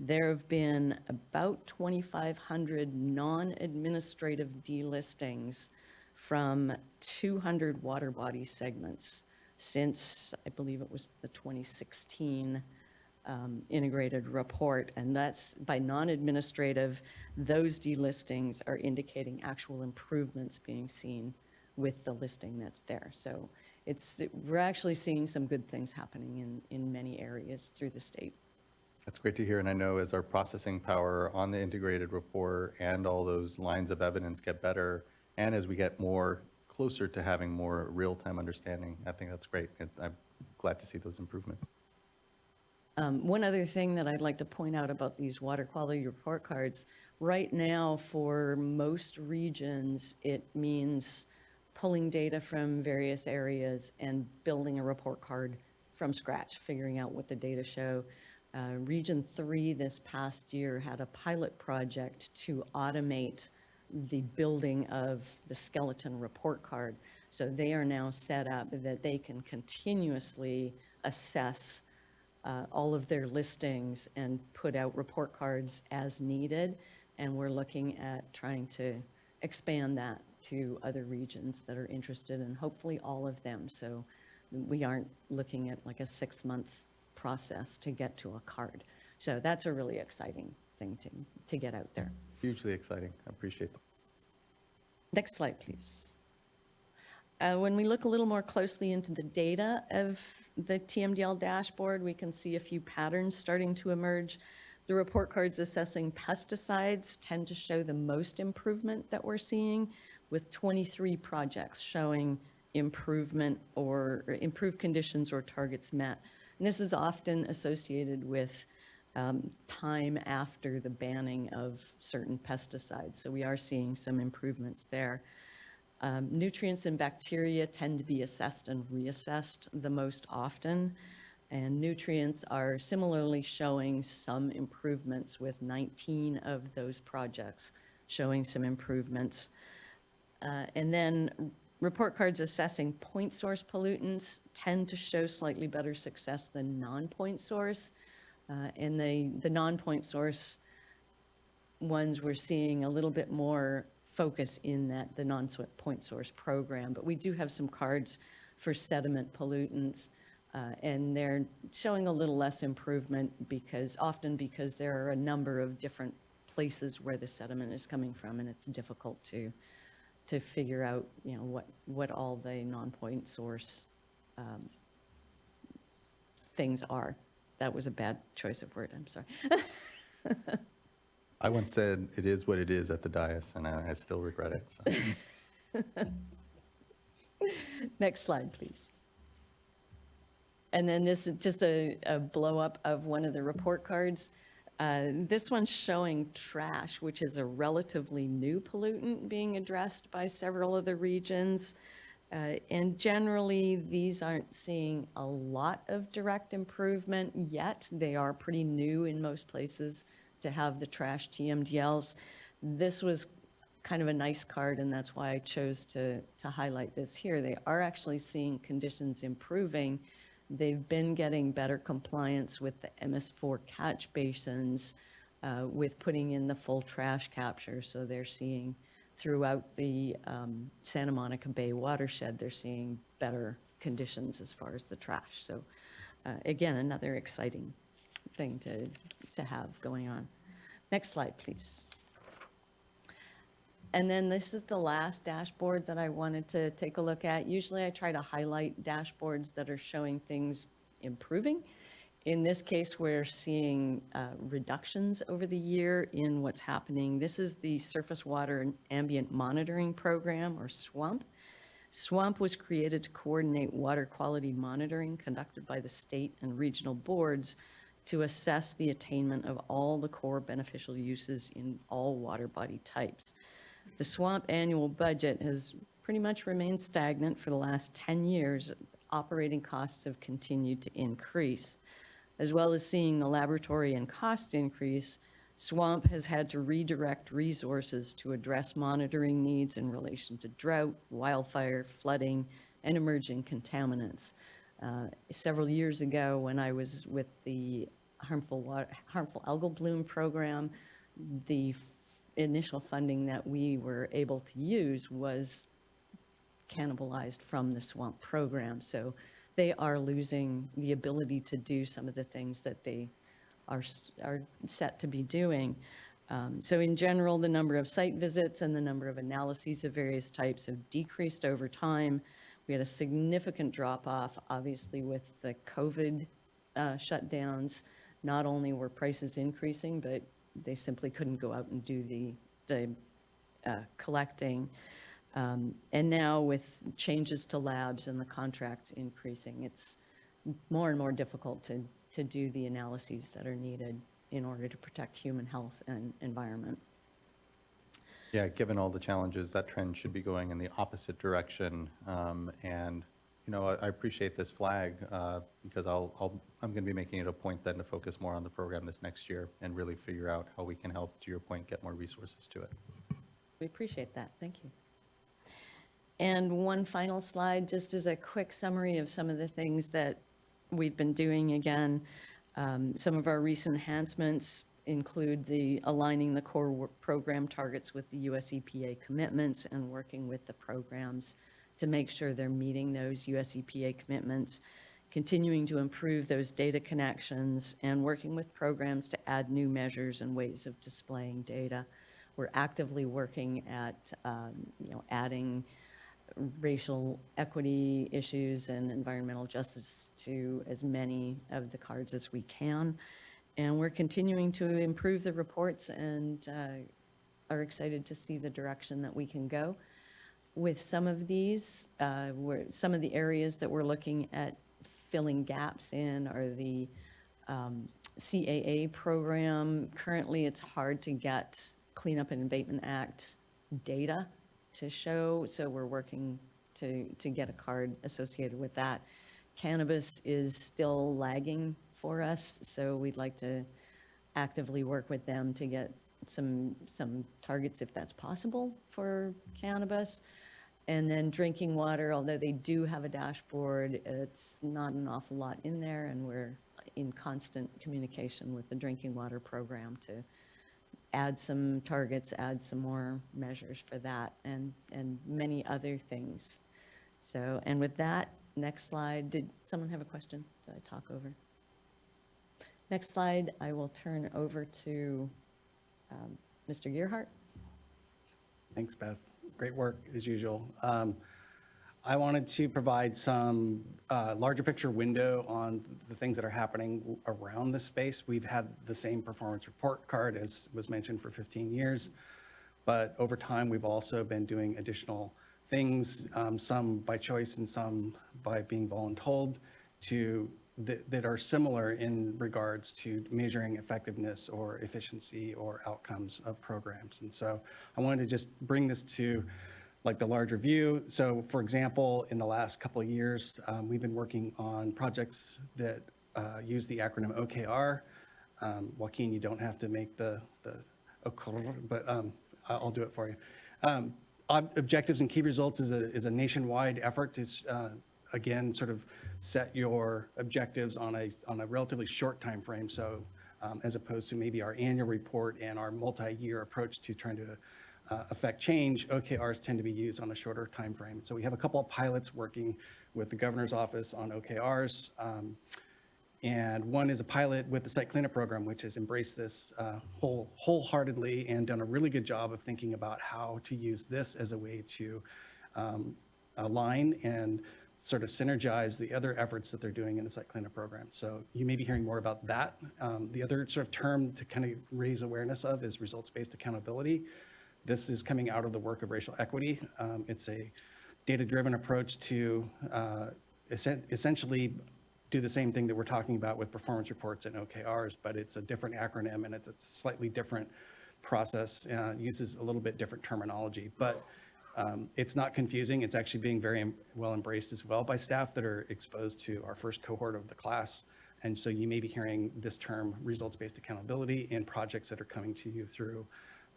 there have been about 2,500 non-administrative delistings from 200 water body segments since, I believe it was the 2016 integrated report. And that's by non-administrative, those delistings are indicating actual improvements being seen with the listing that's there. So we're actually seeing some good things happening in many areas through the state. That's great to hear, and I know as our processing power on the integrated report and all those lines of evidence get better, and as we get more closer to having more real-time understanding, I think that's great. I'm glad to see those improvements. One other thing that I'd like to point out about these water quality report cards, right now for most regions, it means pulling data from various areas and building a report card from scratch, figuring out what the data show. Region 3 this past year had a pilot project to automate the building of the skeleton report card. So they are now set up that they can continuously assess all of their listings and put out report cards as needed. And we're looking at trying to expand that to other regions that are interested, and hopefully all of them. So we aren't looking at like a 6-month process to get to a card. So that's a really exciting thing to get out there. Hugely exciting. I appreciate that. Next slide, please. When we look a little more closely into the data of the TMDL dashboard, we can see a few patterns starting to emerge. The report cards assessing pesticides tend to show the most improvement that we're seeing, with 23 projects showing improvement or improved conditions or targets met. And this is often associated with time after the banning of certain pesticides. So we are seeing some improvements there. Nutrients and bacteria tend to be assessed and reassessed the most often. And nutrients are similarly showing some improvements, with 19 of those projects showing some improvements. And then report cards assessing point source pollutants tend to show slightly better success than non-point source. And the non-point source ones, we're seeing a little bit more focus in the non-point source program. But we do have some cards for sediment pollutants, and they're showing a little less improvement often because there are a number of different places where the sediment is coming from, and it's difficult to figure out, what all the non-point source things are. That was a bad choice of word, I'm sorry. I once said it is what it is at the dais, and I still regret it. So. Next slide, please. And then this is just a blow up of one of the report cards. This one's showing trash, which is a relatively new pollutant being addressed by several of the regions. And generally, these aren't seeing a lot of direct improvement yet. They are pretty new in most places to have the trash TMDLs. This was kind of a nice card, and that's why I chose to highlight this here. They are actually seeing conditions improving. They've been getting better compliance with the MS4 catch basins with putting in the full trash capture. So they're seeing throughout the Santa Monica Bay watershed, they're seeing better conditions as far as the trash. So again, another exciting thing to have going on. Next slide, please. And then this is the last dashboard that I wanted to take a look at. Usually I try to highlight dashboards that are showing things improving. In this case, we're seeing reductions over the year in what's happening. This is the Surface Water and Ambient Monitoring Program, or SWAMP. SWAMP was created to coordinate water quality monitoring conducted by the state and regional boards to assess the attainment of all the core beneficial uses in all water body types. The SWAMP annual budget has pretty much remained stagnant for the last 10 years. Operating costs have continued to increase. As well as seeing the laboratory and cost increase, SWAMP has had to redirect resources to address monitoring needs in relation to drought, wildfire, flooding, and emerging contaminants. Several years ago, when I was with the harmful algal bloom program, the initial funding that we were able to use was cannibalized from the SWAMP program. So they are losing the ability to do some of the things that they are set to be doing. So in general, the number of site visits and the number of analyses of various types have decreased over time. We had a significant drop-off, obviously, with the COVID shutdowns. Not only were prices increasing, but they simply couldn't go out and do the collecting. And now with changes to labs and the contracts increasing, it's more and more difficult to do the analyses that are needed in order to protect human health and environment. Yeah, given all the challenges, that trend should be going in the opposite direction. And, I appreciate this flag because I'm going to be making it a point then to focus more on the program this next year and really figure out how we can help, to your point, get more resources to it. We appreciate that. Thank you. And one final slide, just as a quick summary of some of the things that we've been doing. Again, some of our recent enhancements include the aligning the core program targets with the US EPA commitments and working with the programs to make sure they're meeting those US EPA commitments, continuing to improve those data connections, and working with programs to add new measures and ways of displaying data. We're actively working at adding racial equity issues and environmental justice to as many of the cards as we can. And we're continuing to improve the reports and are excited to see the direction that we can go. with some of these, some of the areas that we're looking at filling gaps in are the CAA program. Currently, it's hard to get Cleanup and Abatement Act data to show, so we're working to get a card associated with that. Cannabis is still lagging for us, so we'd like to actively work with them to get some targets, if that's possible, for cannabis. And then drinking water, although they do have a dashboard, it's not an awful lot in there, and we're in constant communication with the drinking water program to add some targets, add some more measures for that, and many other things. So, and with that, next slide. Did someone have a question? Did I talk over? Next slide, I will turn over to Mr. Gearhart. Thanks, Beth. Great work, as usual. I wanted to provide some larger picture window on the things that are happening around the space. We've had the same performance report card, as was mentioned, for 15 years. But over time, we've also been doing additional things, some by choice and some by being voluntold, that are similar in regards to measuring effectiveness or efficiency or outcomes of programs. And so I wanted to just bring this to like the larger view. So for example, in the last couple of years, we've been working on projects that use the acronym OKR. Joaquin, you don't have to make the OKR, but I'll do it for you. Objectives and key results is a nationwide effort to again, sort of set your objectives on a relatively short time frame. So as opposed to maybe our annual report and our multi-year approach to trying to affect change, OKRs tend to be used on a shorter time frame. So we have a couple of pilots working with the governor's office on OKRs. And one is a pilot with the site cleanup program, which has embraced this wholeheartedly and done a really good job of thinking about how to use this as a way to align and sort of synergize the other efforts that they're doing in the site cleanup program. So you may be hearing more about that. The other sort of term to kind of raise awareness of is results-based accountability. This is coming out of the work of racial equity. It's a data-driven approach to essentially do the same thing that we're talking about with performance reports and OKRs, but it's a different acronym and it's a slightly different process, uses a little bit different terminology. But it's not confusing. It's actually being very well embraced as well by staff that are exposed to our first cohort of the class. And so you may be hearing this term, results-based accountability, in projects that are coming to you through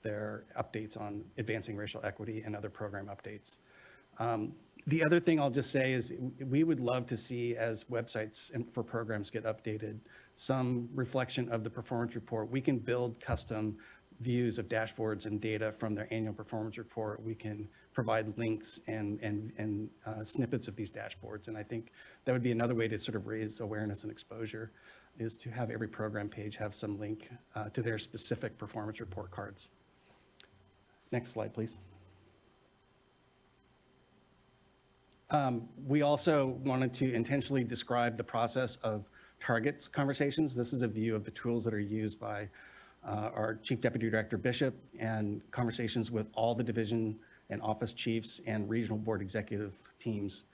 their updates on advancing racial equity and other program updates. The other thing I'll just say is we would love to see, as websites for programs get updated, some reflection of the performance report. We can build custom views of dashboards and data from their annual performance report. We can provide links and snippets of these dashboards. And I think that would be another way to sort of raise awareness and exposure, is to have every program page have some link to their specific performance report cards. Next slide, please. We also wanted to intentionally describe the process of targets conversations. This is a view of the tools that are used by our Chief Deputy Director Bishop, and conversations with all the division and office chiefs and regional board executive teams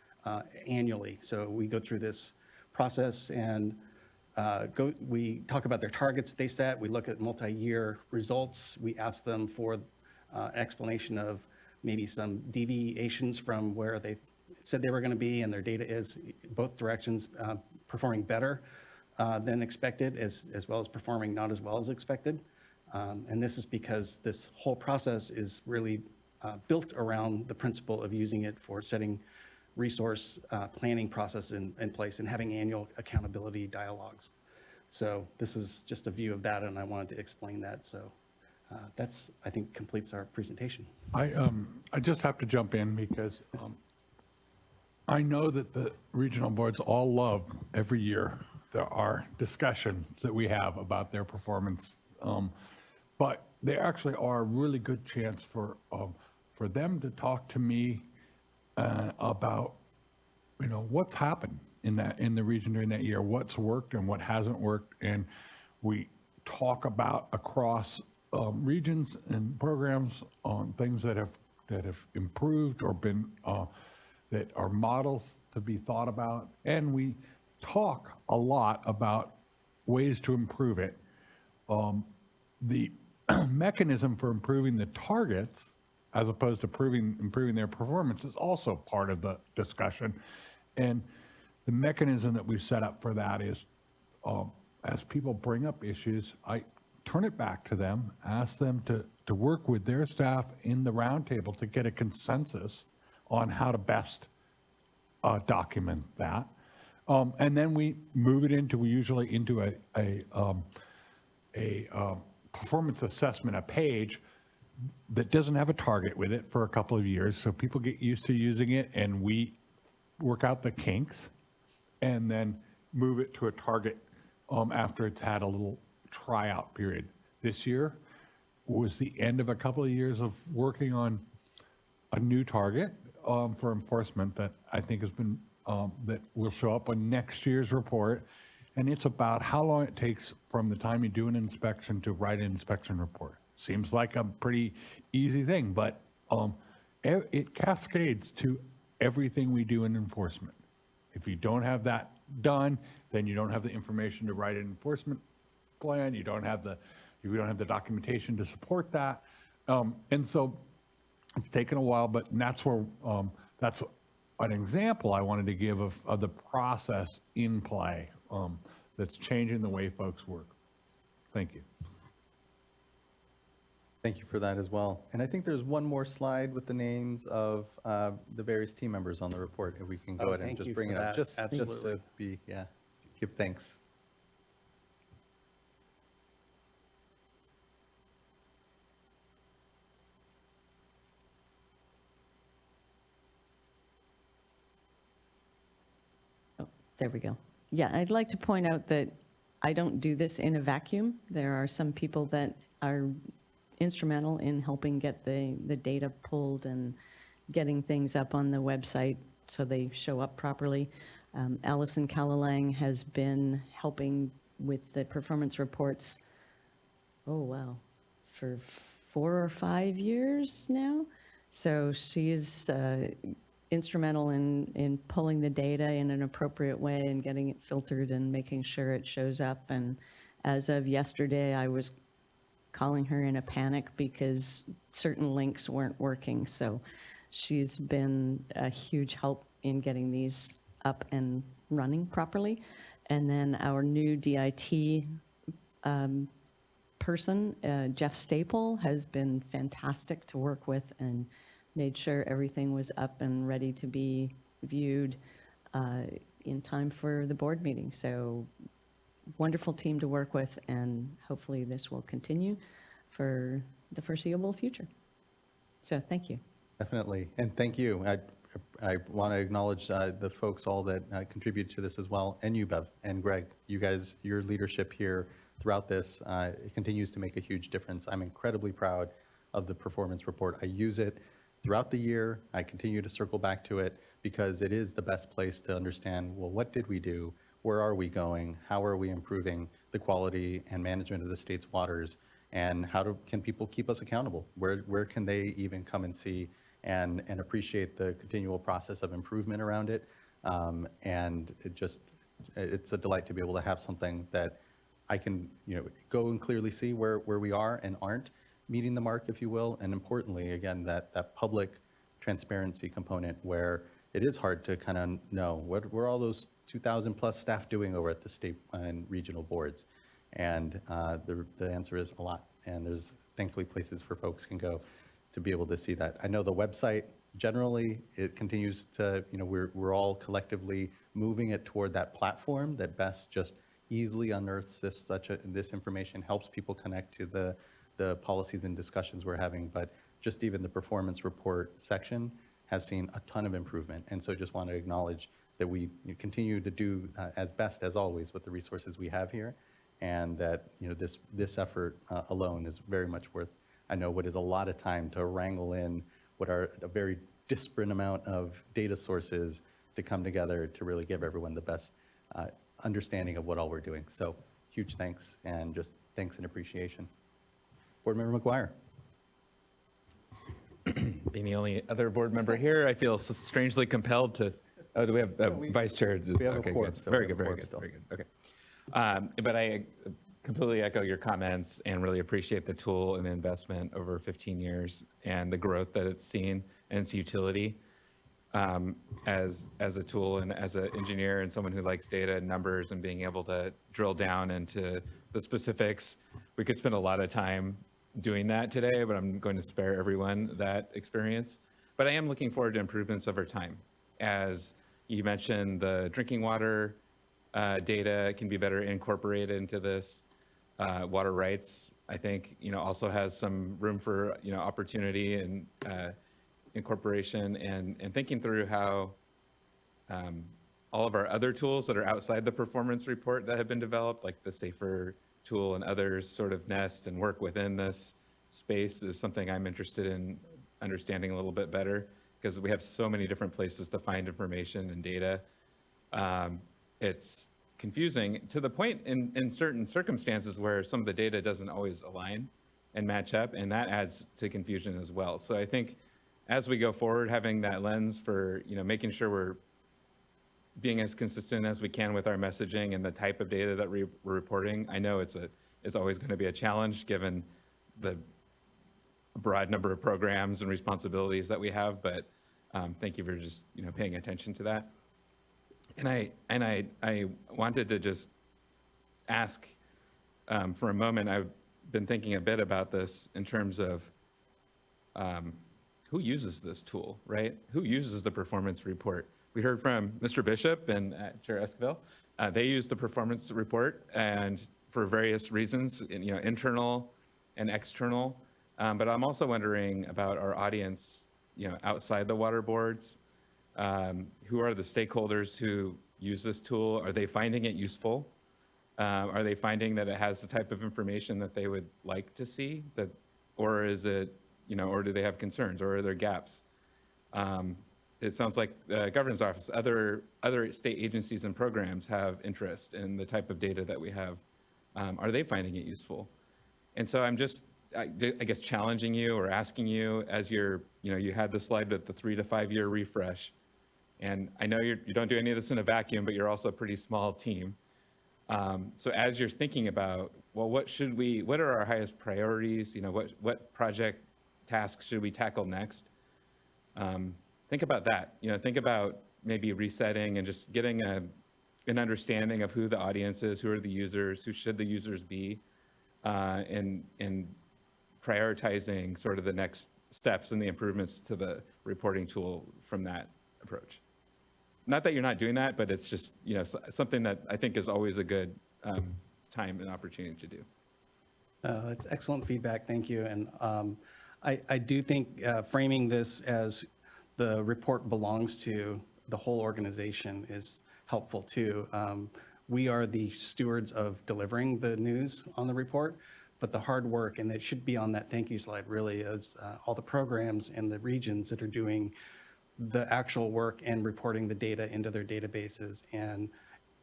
annually. So we go through this process and we talk about their targets they set. We look at multi-year results. We ask them for an explanation of maybe some deviations from where they said they were going to be, and their data is both directions performing better than expected, as well as performing not as well as expected. And this is because this whole process is really built around the principle of using it for setting resource planning process in place and having annual accountability dialogues. So this is just a view of that, and I wanted to explain that. So that's, I think, completes our presentation. I just have to jump in because I know that the regional boards all love every year there are discussions that we have about their performance, but they actually are a really good chance for them to talk to me about, you know, what's happened in the region during that year, what's worked and what hasn't worked, and we talk about across regions and programs on things that have that have improved or been, that are models to be thought about. And we talk a lot about ways to improve it. The mechanism for improving the targets, as opposed to improving their performance, is also part of the discussion. And the mechanism that we've set up for that is, as people bring up issues, I turn it back to them, ask them to work with their staff in the roundtable to get a consensus on how to best document that. And then we move it usually into a performance assessment, a page that doesn't have a target with it for a couple of years. So people get used to using it, and we work out the kinks and then move it to a target after it's had a little tryout period. This year was the end of a couple of years of working on a new target for enforcement that I think has been, that will show up on next year's report. And it's about how long it takes from the time you do an inspection to write an inspection report. Seems like a pretty easy thing, but it cascades to everything we do in enforcement. If you don't have that done, then you don't have the information to write an enforcement plan. You don't have the documentation to support that. And so it's taken a while, but that's where, that's an example I wanted to give of the process in play that's changing the way folks work. Thank you. Thank you for that as well. And I think there's one more slide with the names of the various team members on the report. If we can go ahead and thank just you bring for it up, that. just to Absolutely. be, give thanks. There we go. Yeah, I'd like to point out that I don't do this in a vacuum. There are some people that are instrumental in helping get the data pulled and getting things up on the website so they show up properly. Allison Callalang has been helping with the performance reports, oh wow, for 4 or 5 years now. So she's instrumental in pulling the data in an appropriate way and getting it filtered and making sure it shows up. And as of yesterday, I was calling her in a panic because certain links weren't working. So she's been a huge help in getting these up and running properly. And then our new DIT person, Jeff Staple, has been fantastic to work with and made sure everything was up and ready to be viewed in time for the board meeting. So wonderful team to work with, and hopefully this will continue for the foreseeable future. So thank you. Definitely, and thank you. I want to acknowledge the folks all that contribute to this as well, and you, Bev, and Greg. You guys, your leadership here throughout this, it continues to make a huge difference. I'm incredibly proud of the performance report. I use it throughout the year. I continue to circle back to it because it is the best place to understand, well, what did we do? Where are we going? How are we improving the quality and management of the state's waters? And how can people keep us accountable? Where can they even come and see and appreciate the continual process of improvement around it? And it's a delight to be able to have something that I can, go and clearly see where we are and aren't meeting the mark, if you will. And importantly, again, that public transparency component where it is hard to kind of know what are all those 2,000 plus staff doing over at the state and regional boards. And the answer is a lot. And there's thankfully places for folks can go to be able to see that. I know the website generally, it continues to, we're all collectively moving it toward that platform that best just easily unearths this information, helps people connect to the policies and discussions we're having. But just even the performance report section has seen a ton of improvement. And so just want to acknowledge that we continue to do as best as always with the resources we have here. And that this effort alone is very much worth, I know, what is a lot of time to wrangle in what are a very disparate amount of data sources to come together to really give everyone the best understanding of what all we're doing. So huge thanks, and just thanks and appreciation. Board Member McGuire. Being the only other board member here, I feel strangely compelled to, oh, do we have vice chair? We have a Okay, quorum good. still. Very We have good, a very quorum good, still. very good, okay. But I completely echo your comments and really appreciate the tool and the investment over 15 years and the growth that it's seen and its utility as a tool and as an engineer and someone who likes data and numbers and being able to drill down into the specifics. We could spend a lot of time doing that today, but I'm going to spare everyone that experience. But I am looking forward to improvements over time. As you mentioned, the drinking water data can be better incorporated into this. Water rights, I think, also has some room for, opportunity and incorporation and thinking through how all of our other tools that are outside the performance report that have been developed, like the SAFER tool and others, sort of nest and work within this space is something I'm interested in understanding a little bit better, because we have so many different places to find information and data. It's confusing to the point in certain circumstances where some of the data doesn't always align and match up, and that adds to confusion as well. So I think as we go forward, having that lens for, making sure we're being as consistent as we can with our messaging and the type of data that we're reporting. I know it's always going to be a challenge given the broad number of programs and responsibilities that we have, but thank you for just, paying attention to that. And I wanted to just ask for a moment. I've been thinking a bit about this in terms of who uses this tool, right? Who uses the performance report? We heard from Mr. Bishop and Chair Esquivel. They use the performance report and for various reasons, internal and external. But I'm also wondering about our audience, outside the water boards. Who are the stakeholders who use this tool? Are they finding it useful? Are they finding that it has the type of information that they would like to see? Or is it, or do they have concerns, or are there gaps? It sounds like the governor's office, other state agencies and programs have interest in the type of data that we have. Are they finding it useful? And so I'm just, I guess, challenging you or asking you as you had the slide with the 3 to 5 year refresh. And I know you don't do any of this in a vacuum, but you're also a pretty small team. So as you're thinking about, well, what are our highest priorities? What project tasks should we tackle next? Think about that. Think about maybe resetting and just getting an understanding of who the audience is, who are the users, who should the users be, and prioritizing sort of the next steps and the improvements to the reporting tool from that approach. Not that you're not doing that, but it's just something that I think is always a good time and opportunity to do. That's excellent feedback. Thank you. And I do think framing this as the report belongs to the whole organization is helpful too. We are the stewards of delivering the news on the report, but the hard work, and it should be on that thank you slide really, is all the programs and the regions that are doing the actual work and reporting the data into their databases and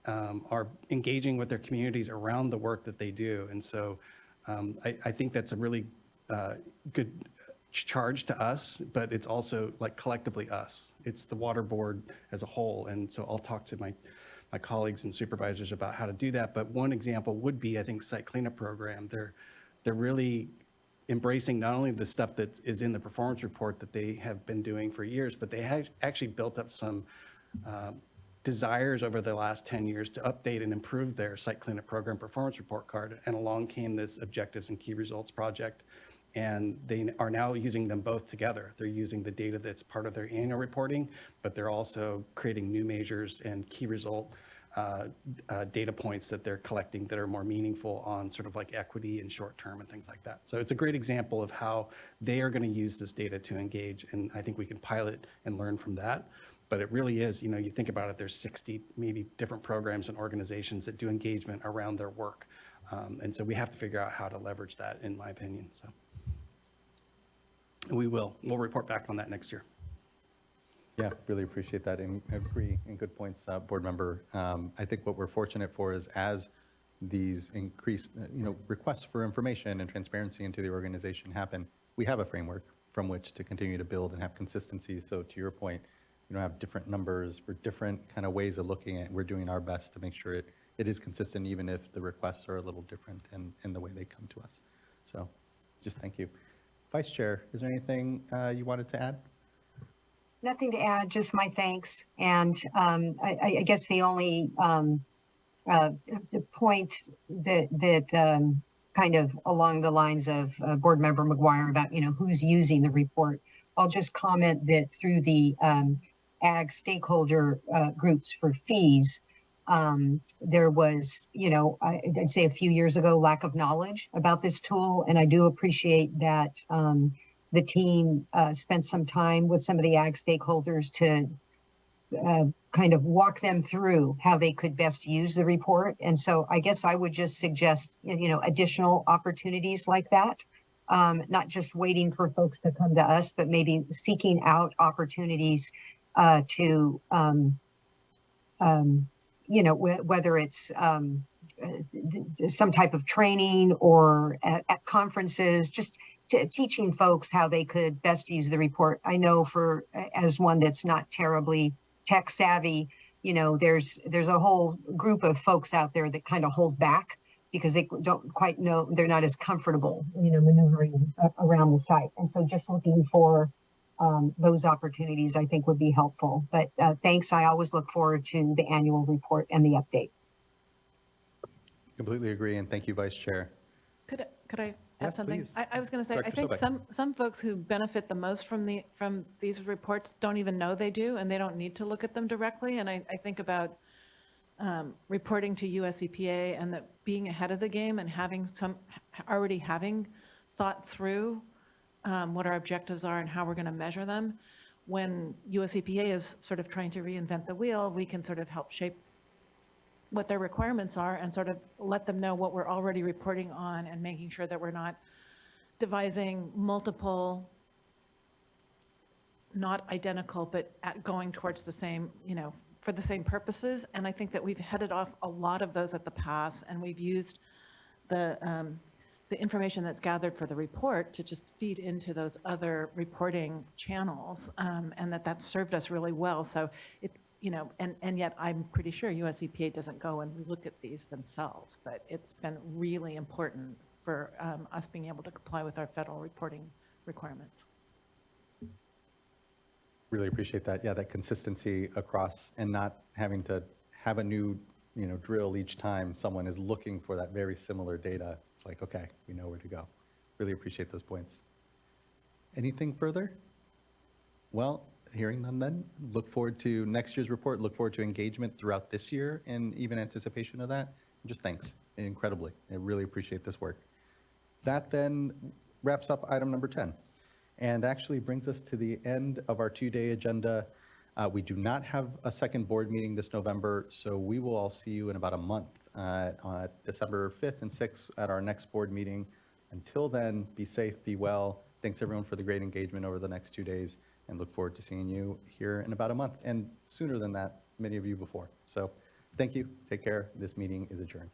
are engaging with their communities around the work that they do. And so I think that's a really good charge to us, but it's also like collectively us. It's the water board as a whole. And so I'll talk to my colleagues and supervisors about how to do that. But one example would be, I think, site cleanup program. They're really embracing not only the stuff that is in the performance report that they have been doing for years, but they have actually built up some desires over the last 10 years to update and improve their site cleanup program performance report card. And along came this objectives and key results project. And they are now using them both together. They're using the data that's part of their annual reporting, but they're also creating new measures and key result data points that they're collecting that are more meaningful on sort of like equity and short term and things like that. So it's a great example of how they are going to use this data to engage. And I think we can pilot and learn from that. But it really is, you think about it, there's 60 maybe different programs and organizations that do engagement around their work. And so we have to figure out how to leverage that, in my opinion. So we'll report back on that next year. Yeah, really appreciate that and agree, and good points, board member. I think what we're fortunate for is as these increased, requests for information and transparency into the organization happen, we have a framework from which to continue to build and have consistency. So to your point, you don't have different numbers or different kind of ways of looking at it. We're doing our best to make sure it is consistent, even if the requests are a little different in the way they come to us. So just thank you. Vice Chair, is there anything you wanted to add? Nothing to add, just my thanks. And I guess the only the point that kind of along the lines of Board Member McGuire about, who's using the report, I'll just comment that through the ag stakeholder groups for fees, there was, I'd say a few years ago, lack of knowledge about this tool. And I do appreciate that the team spent some time with some of the ag stakeholders to kind of walk them through how they could best use the report. And so I guess I would just suggest, additional opportunities like that, not just waiting for folks to come to us, but maybe seeking out opportunities to, whether it's some type of training or at conferences, just teaching folks how they could best use the report. I know as one that's not terribly tech savvy, there's a whole group of folks out there that kind of hold back because they don't quite know, they're not as comfortable, maneuvering around the site. And so just looking for those opportunities, I think would be helpful. But thanks, I always look forward to the annual report and the update. Completely agree, and thank you, Vice Chair. Could I add Yes, something? please. I was going to say, Dr. I think Sobek. some folks who benefit the most from these reports don't even know they do, and they don't need to look at them directly. And I think about reporting to US EPA and that being ahead of the game and already having thought through what our objectives are and how we're going to measure them. When US EPA is sort of trying to reinvent the wheel, we can sort of help shape what their requirements are and sort of let them know what we're already reporting on and making sure that we're not devising multiple, not identical, but going towards the same, for the same purposes. And I think that we've headed off a lot of those at the pass, and we've used the information that's gathered for the report to just feed into those other reporting channels, and that's served us really well. So it's, and yet I'm pretty sure US EPA doesn't go and look at these themselves, but it's been really important for us being able to comply with our federal reporting requirements. Really appreciate that. Yeah, that consistency across and not having to have a new, drill each time someone is looking for that very similar data. It's like, okay, we know where to go. Really appreciate those points. Anything further? Well, hearing none then, look forward to next year's report, look forward to engagement throughout this year and even anticipation of that. And just thanks, incredibly. I really appreciate this work. That then wraps up item number 10 and actually brings us to the end of our 2-day agenda. We do not have a second board meeting this November, so we will all see you in about a month on December 5th and 6th at our next board meeting. Until then, be safe, be well. Thanks everyone for the great engagement over the next 2 days, and look forward to seeing you here in about a month, and sooner than that, many of you before. So thank you, take care. This meeting is adjourned.